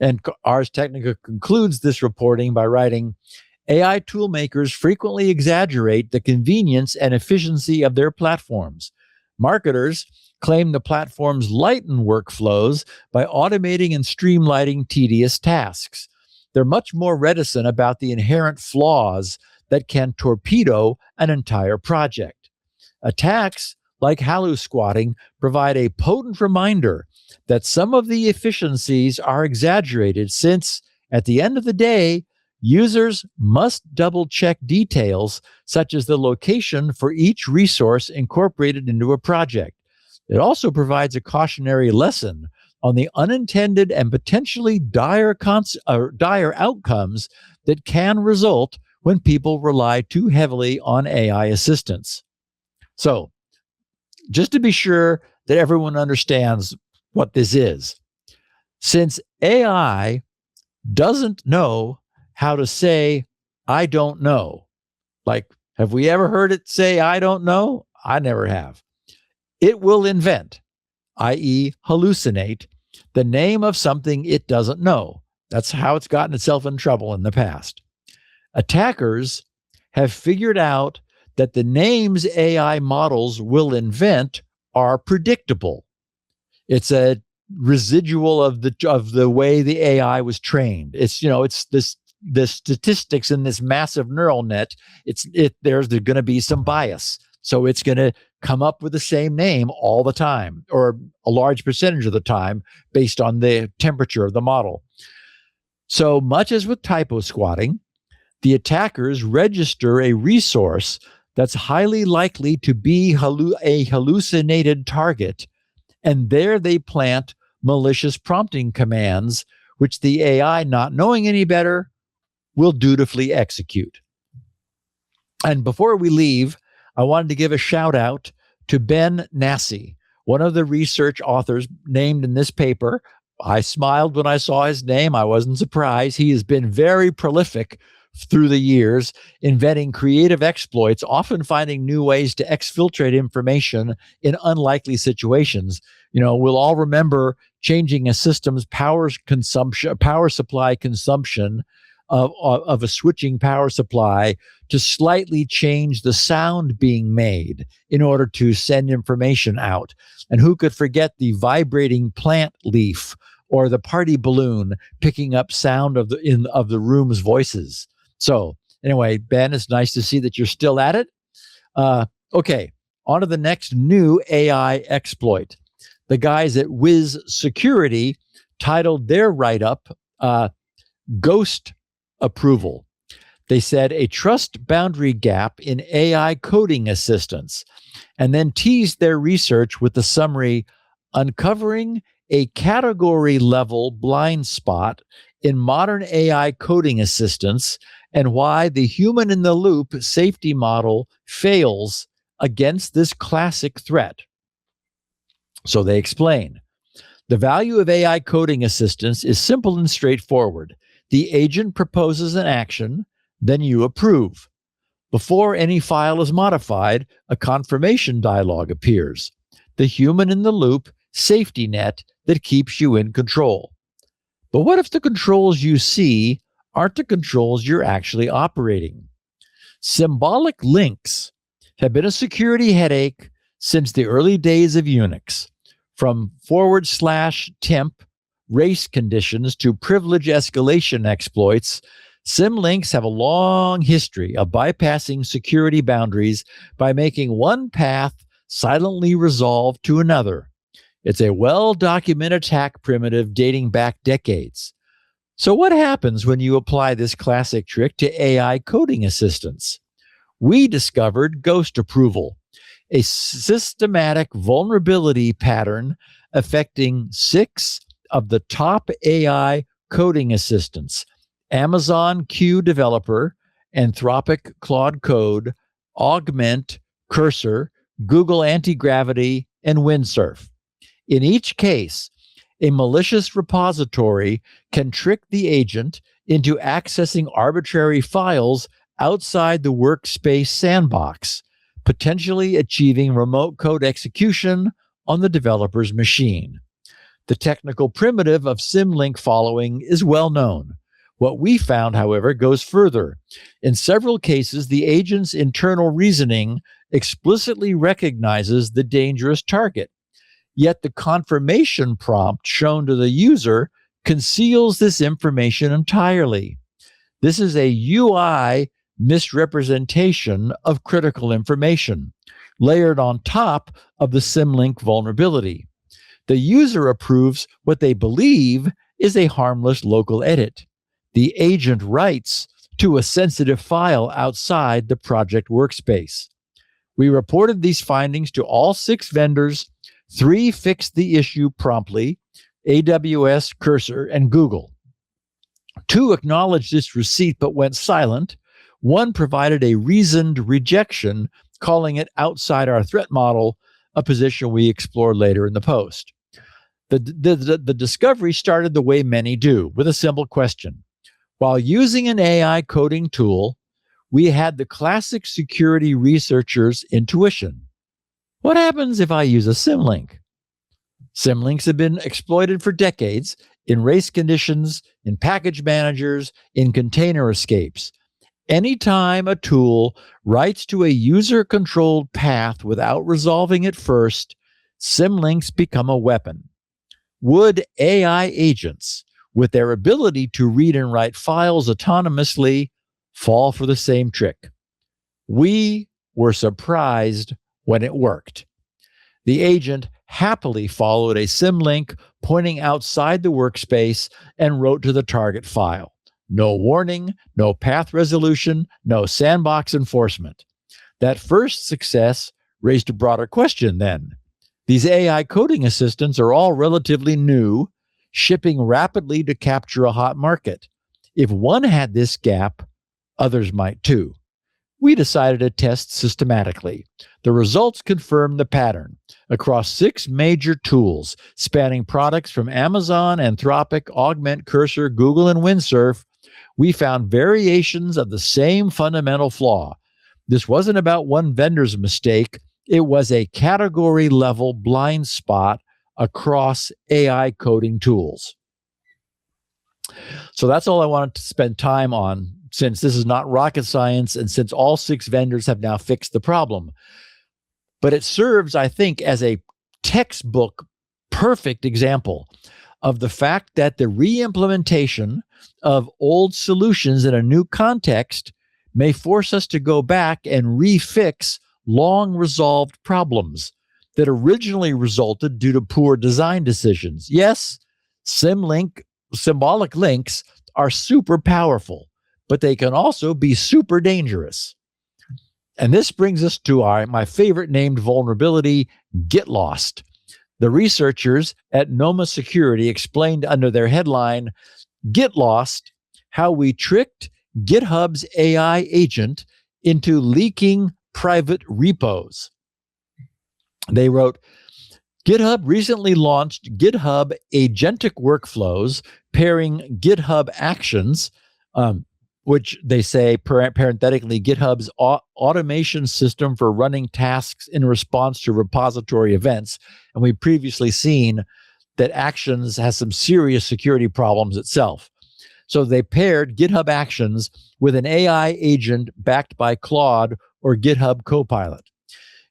And Ars Technica concludes this reporting by writing, AI toolmakers frequently exaggerate the convenience and efficiency of their platforms. Marketers claim the platforms lighten workflows by automating and streamlining tedious tasks. They're much more reticent about the inherent flaws that can torpedo an entire project. Attacks like HalluSquatting provide a potent reminder that some of the efficiencies are exaggerated, since at the end of the day, users must double-check details such as the location for each resource incorporated into a project. It also provides a cautionary lesson on the unintended and potentially dire outcomes that can result when people rely too heavily on AI assistance. So, just to be sure that everyone understands what this is, since AI doesn't know how to say, "I don't know," Like, have we ever heard it say, I don't know? I never have. It will invent, i.e., hallucinate, the name of something it doesn't know. That's how it's gotten itself in trouble in the past. Attackers have figured out that the names AI models will invent are predictable. It's a residual of the way the AI was trained. It's the statistics in this massive neural net. There's going to be some bias, so it's going to come up with the same name all the time, or a large percentage of the time, based on the temperature of the model. So much as with typo squatting, the attackers register a resource that's highly likely to be a hallucinated target, and there they plant malicious prompting commands, which the AI, not knowing any better, will dutifully execute. And before we leave, I wanted to give a shout out to Ben Nassi, one of the research authors named in this paper. I smiled when I saw his name. I wasn't surprised. He has been very prolific through the years, inventing creative exploits, often finding new ways to exfiltrate information in unlikely situations. We'll all remember changing a system's power supply consumption of a switching power supply to slightly change the sound being made in order to send information out. And who could forget the vibrating plant leaf or the party balloon picking up sound of the room's voices? So anyway, Ben, it's nice to see that you're still at it. Okay, on to the next new AI exploit. The guys at Wiz Security titled their write-up GhostApproval. They said a trust boundary gap in AI coding assistance, and then teased their research with the summary, uncovering a category level blind spot in modern AI coding assistance and why the human in the loop safety model fails against this classic threat. So they explain, the value of AI coding assistance is simple and straightforward. The agent proposes an action, then you approve. Before any file is modified, a confirmation dialog appears. The human in the loop safety net that keeps you in control. But what if the controls you see aren't the controls you're actually operating? Symbolic links have been a security headache since the early days of Unix. From /temp race conditions to privilege escalation exploits, symlinks have a long history of bypassing security boundaries by making one path silently resolve to another. It's a well-documented attack primitive dating back decades. So what happens when you apply this classic trick to AI coding assistance? We discovered GhostApproval, a systematic vulnerability pattern affecting 6 of the top AI coding assistants: Amazon Q Developer, Anthropic Claude Code, Augment, Cursor, Google Anti-Gravity, and Windsurf. In each case, a malicious repository can trick the agent into accessing arbitrary files outside the workspace sandbox, potentially achieving remote code execution on the developer's machine. The technical primitive of symlink following is well known. What we found, however, goes further. In several cases, the agent's internal reasoning explicitly recognizes the dangerous target. Yet the confirmation prompt shown to the user conceals this information entirely. This is a UI misrepresentation of critical information, layered on top of the symlink vulnerability. The user approves what they believe is a harmless local edit. The agent writes to a sensitive file outside the project workspace. We reported these findings to all 6 vendors. 3 fixed the issue promptly: AWS, Cursor, and Google. 2 acknowledged its receipt but went silent. 1 provided a reasoned rejection, calling it outside our threat model, a position we explore later in the post. The discovery started the way many do, with a simple question. While using an AI coding tool, we had the classic security researcher's intuition. What happens if I use a symlink? Symlinks have been exploited for decades in race conditions, in package managers, in container escapes. Anytime a tool writes to a user-controlled path without resolving it first, symlinks become a weapon. Would AI agents, with their ability to read and write files autonomously, fall for the same trick? We were surprised when it worked. The agent happily followed a symlink pointing outside the workspace and wrote to the target file. No warning, no path resolution, no sandbox enforcement. That first success raised a broader question then. These AI coding assistants are all relatively new, shipping rapidly to capture a hot market. If one had this gap, others might too. We decided to test systematically. The results confirmed the pattern. Across 6 major tools, spanning products from Amazon, Anthropic, Augment, Cursor, Google, and Windsurf, we found variations of the same fundamental flaw. This wasn't about one vendor's mistake. It was a category-level blind spot across AI coding tools. So that's all I wanted to spend time on, since this is not rocket science and since all 6 vendors have now fixed the problem. But it serves, I think, as a textbook perfect example of the fact that the re-implementation of old solutions in a new context may force us to go back and refix long-resolved problems that originally resulted due to poor design decisions. Yes, symbolic links are super powerful, but they can also be super dangerous. And this brings us to my favorite named vulnerability, GitLost. The researchers at Noma Security explained under their headline, GitLost, how we tricked GitHub's AI agent into leaking private repos. They wrote, GitHub recently launched GitHub agentic workflows pairing GitHub Actions, which they say parenthetically GitHub's automation system for running tasks in response to repository events. And we've previously seen that Actions has some serious security problems itself. So they paired GitHub Actions with an AI agent backed by Claude or GitHub Copilot.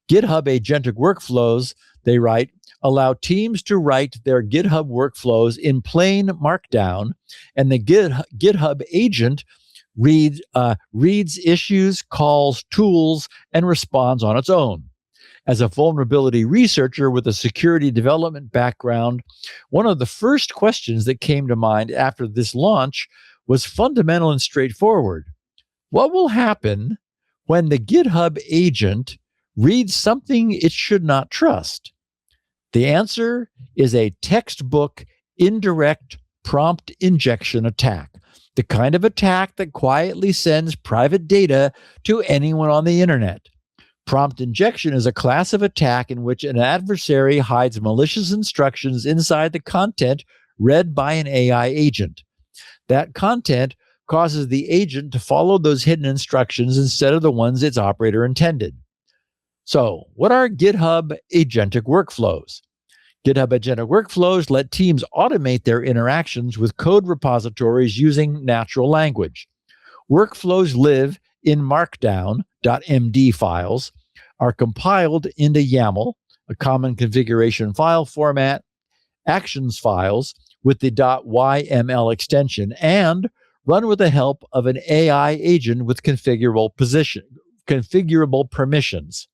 GitHub agentic workflows, they write, allow teams to write their GitHub workflows in plain Markdown, and the GitHub agent reads issues, calls, tools, and responds on its own. As a vulnerability researcher with a security development background, one of the first questions that came to mind after this launch was fundamental and straightforward. What will happen when the GitHub agent reads something it should not trust? The answer is a textbook indirect prompt injection attack, the kind of attack that quietly sends private data to anyone on the internet. Prompt injection is a class of attack in which an adversary hides malicious instructions inside the content read by an AI agent. That content causes the agent to follow those hidden instructions instead of the ones its operator intended. So, what are GitHub agentic workflows? GitHub agentic workflows let teams automate their interactions with code repositories using natural language. Workflows live in Markdown.md files, are compiled into YAML, a common configuration file format, actions files with the .yml extension, and run with the help of an AI agent with configurable permissions.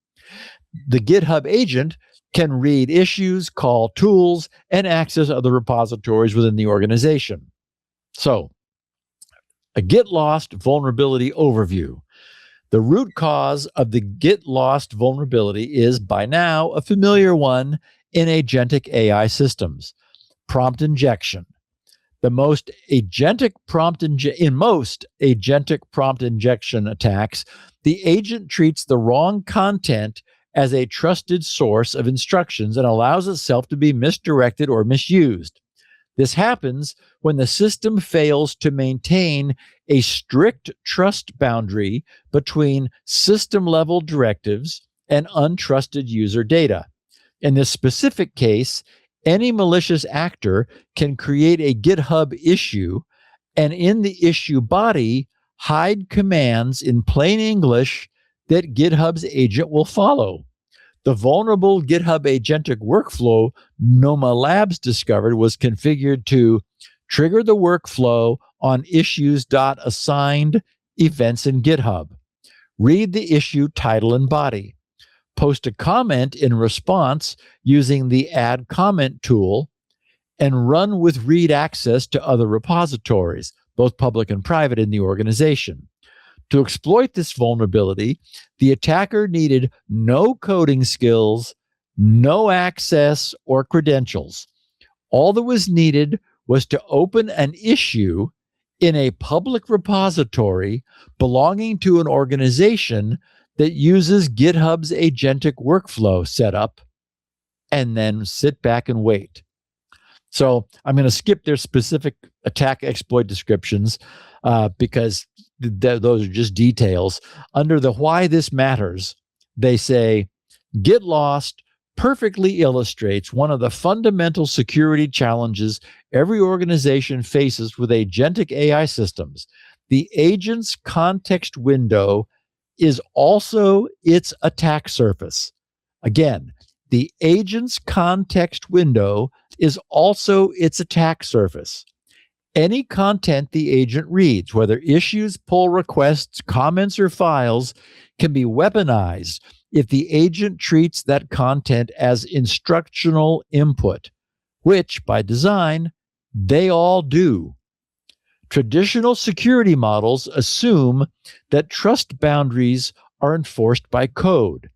The GitHub agent can read issues, call tools, and access other repositories within the organization. So, a GitLost vulnerability overview. The root cause of the GitLost vulnerability is, by now, a familiar one in agentic AI systems: prompt injection. In most agentic prompt injection attacks, the agent treats the wrong content as a trusted source of instructions and allows itself to be misdirected or misused. This happens when the system fails to maintain a strict trust boundary between system-level directives and untrusted user data. In this specific case, any malicious actor can create a GitHub issue and in the issue body hide commands in plain English that GitHub's agent will follow. The vulnerable GitHub agentic workflow Noma Labs discovered was configured to trigger the workflow on issues.assigned events in GitHub, read the issue title and body, post a comment in response using the add comment tool, and run with read access to other repositories, both public and private in the organization. To exploit this vulnerability, the attacker needed no coding skills, no access or credentials. All that was needed was to open an issue in a public repository belonging to an organization that uses GitHub's agentic workflow setup, and then sit back and wait. So I'm going to skip their specific attack exploit descriptions because those are just details. Under the why this matters, they say, GitLost perfectly illustrates one of the fundamental security challenges every organization faces with agentic AI systems. The agent's context window is also its attack surface. Again, the agent's context window is also its attack surface. Any content the agent reads, whether issues, pull requests, comments, or files, can be weaponized if the agent treats that content as instructional input, which, by design, they all do. Traditional security models assume that trust boundaries are enforced by code.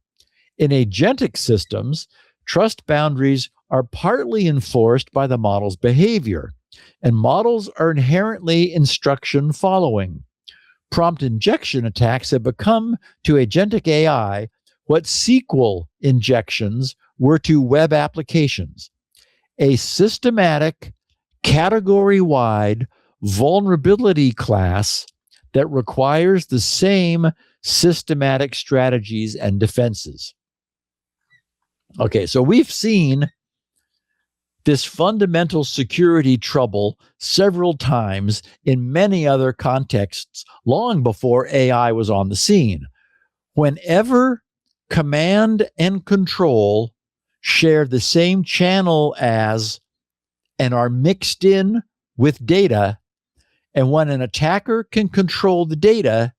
In agentic systems, trust boundaries are partly enforced by the model's behavior, and models are inherently instruction following. Prompt injection attacks have become to agentic AI what SQL injections were to web applications. A systematic, category-wide vulnerability class that requires the same systematic strategies and defenses. Okay, so we've seen this fundamental security trouble several times in many other contexts long before AI was on the scene. Whenever command and control share the same channel as and are mixed in with data, and when an attacker can control the data,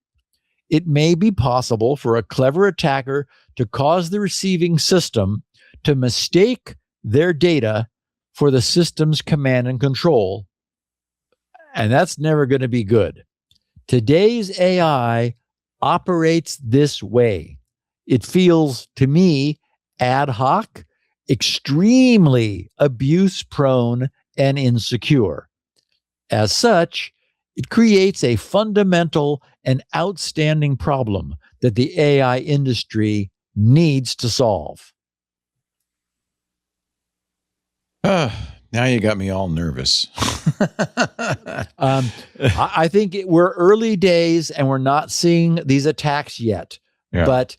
it may be possible for a clever attacker to cause the receiving system to mistake their data for the system's command and control. And that's never going to be good. Today's AI operates this way. It feels, to me, ad hoc, extremely abuse-prone, and insecure. As such, it creates a fundamental and outstanding problem that the AI industry needs to solve. Now you got me all nervous. I think we're early days and we're not seeing these attacks yet. Yeah. But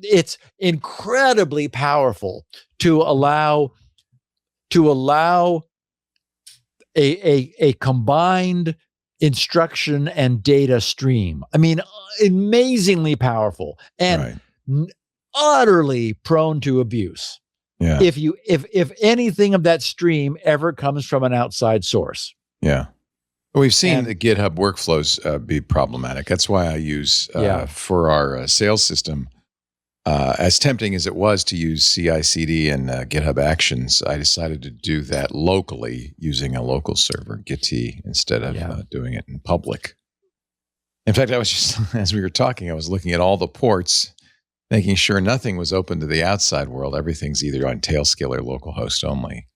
it's incredibly powerful to allow a combined instruction and data stream. I mean, amazingly powerful and utterly prone to abuse. Yeah. If anything of that stream ever comes from an outside source. Yeah. We've seen the GitHub workflows be problematic. That's why I use for our sales system, as tempting as it was to use CI/CD and GitHub Actions, I decided to do that locally using a local server, Git, instead of doing it in public. In fact, I was just, as we were talking, I was looking at all the ports, making sure nothing was open to the outside world. Everything's either on Tailscale or localhost only.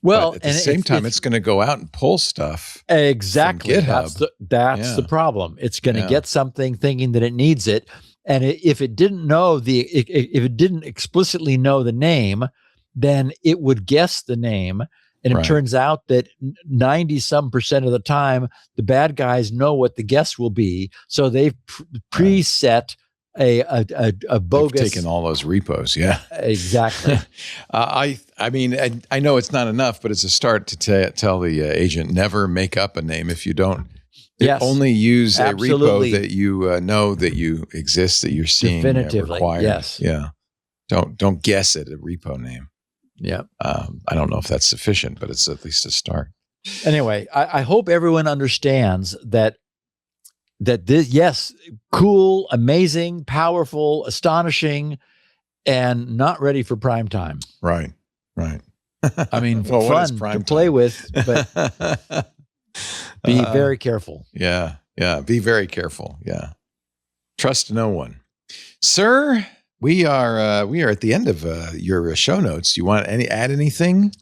Well, at the same time, it's going to go out and pull stuff. Exactly. From GitHub. That's the problem. It's going to get something thinking that it needs it. And if it didn't know if it didn't explicitly know the name, then it would guess the name. And it Right. turns out that 90% of the time, the bad guys know what the guess will be. So they've preset a bogus. They've taken all those repos. Yeah, exactly. I mean, I know it's not enough, but it's a start to tell the agent never make up a name if you don't. Yes, only use absolutely. a repo that you know that you exist, that you're seeing definitively. required. Yes. Yeah. Don't guess at a repo name. Yeah. I don't know if that's sufficient, but it's at least a start. Anyway, I hope everyone understands that this, yes, cool, amazing, powerful, astonishing, and not ready for prime time. Right. I mean, well, fun to play with, but be very careful. Yeah. Be very careful. Yeah. Trust no one. Sir, we are at the end of your show notes. You want add anything?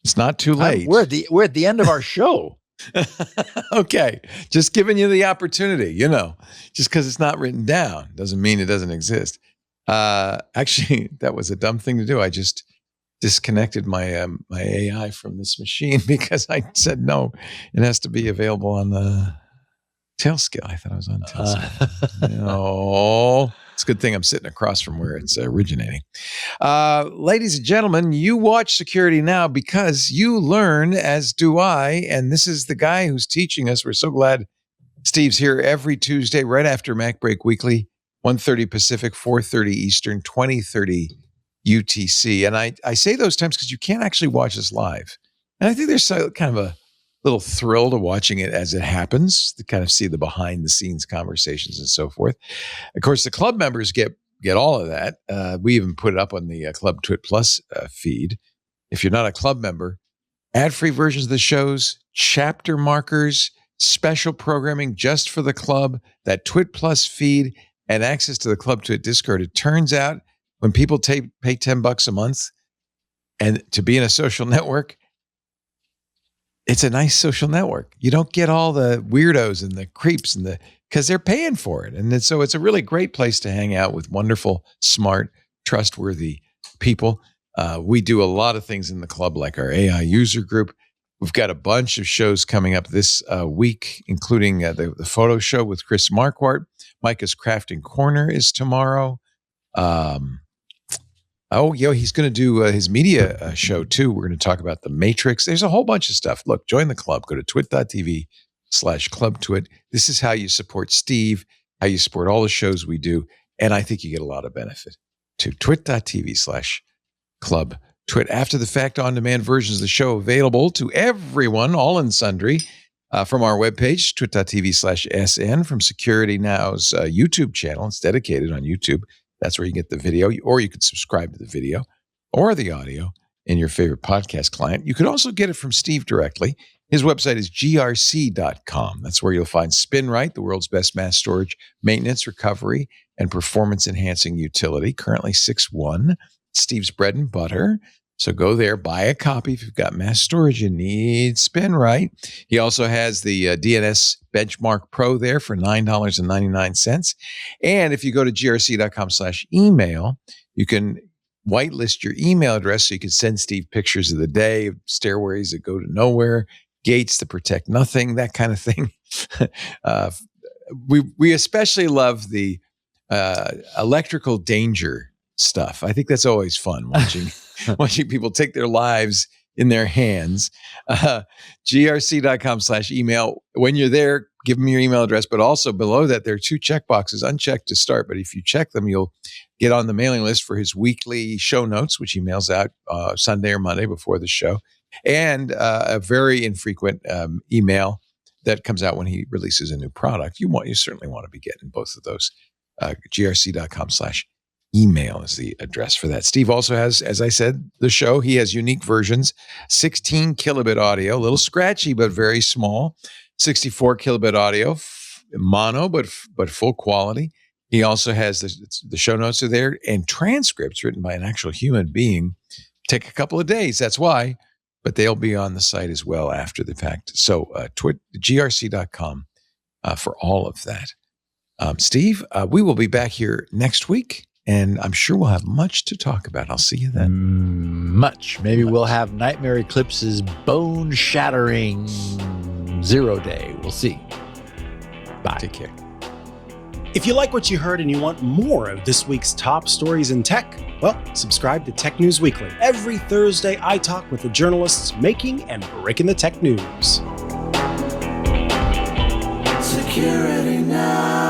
It's not too late. We're at the end of our show. Okay. Just giving you the opportunity, just because it's not written down doesn't mean it doesn't exist. Actually, that was a dumb thing to do. I just disconnected my AI from this machine because I said, no, it has to be available on the Tailscale. I thought I was on Tailscale. No. It's a good thing I'm sitting across from where it's originating. Ladies and gentlemen, you watch Security Now because you learn, as do I, and this is the guy who's teaching us. We're so glad Steve's here every Tuesday right after Mac Break Weekly, 1:30 Pacific, 4:30 Eastern, 20:30 UTC. And I say those times because you can't actually watch us live. And I think there's kind of a little thrill to watching it as it happens, to kind of see the behind the scenes conversations and so forth. Of course, the club members get all of that. We even put it up on the Club Twit Plus feed. If you're not a club member, ad-free versions of the shows, chapter markers, special programming just for the club, that Twit Plus feed, and access to the Club Twit Discord. It turns out when people pay $10 a month and to be in a social network, it's a nice social network. You don't get all the weirdos and the creeps because they're paying for it. And so it's a really great place to hang out with wonderful, smart, trustworthy people. We do a lot of things in the club, like our AI user group. We've got a bunch of shows coming up this week, including the photo show with Chris Marquardt. Micah's Crafting Corner is tomorrow. He's going to do his media show too. We're going to talk about the Matrix. There's a whole bunch of stuff. Look, join the club. Go to twit.tv/clubtwit. This is how you support Steve, how you support all the shows we do. And I think you get a lot of benefit to twit.tv/clubtwit. After the fact, on-demand versions of the show available to everyone, all and sundry, from our webpage, twit.tv/SN, from Security Now's YouTube channel. It's dedicated on YouTube. That's where you get the video, or you could subscribe to the video or the audio in your favorite podcast client. You could also get it from Steve directly. His website is grc.com. That's where you'll find SpinRite, the world's best mass storage, maintenance, recovery, and performance-enhancing utility. Currently 6.1. Steve's bread and butter. So go there, buy a copy. If you've got mass storage, you need SpinRite. He also has the DNS Benchmark Pro there for $9.99. And if you go to grc.com/email, you can whitelist your email address so you can send Steve pictures of the day, of stairways that go to nowhere, gates that protect nothing, that kind of thing. We especially love the electrical danger stuff. I think that's always fun, watching people take their lives in their hands. grc.com/email. When you're there, give them your email address, but also below that, there are 2 checkboxes, unchecked to start. But if you check them, you'll get on the mailing list for his weekly show notes, which he mails out Sunday or Monday before the show, and a very infrequent email that comes out when he releases a new product. You certainly want to be getting both of those. grc.com/email is the address for that. Steve also has, as I said, the show. He has unique versions, 16 kilobit audio, a little scratchy, but very small, 64 kilobit audio, mono, but full quality. He also has the show notes are there, and transcripts written by an actual human being. Take a couple of days, that's why, but they'll be on the site as well after the fact. So grc.com for all of that. Steve, we will be back here next week. And I'm sure we'll have much to talk about. I'll see you then. Much. Maybe we'll have Nightmare Eclipse's bone-shattering 0 day. We'll see. Bye. Take care. If you like what you heard and you want more of this week's top stories in tech, well, subscribe to Tech News Weekly. Every Thursday, I talk with the journalists making and breaking the tech news. Security Now.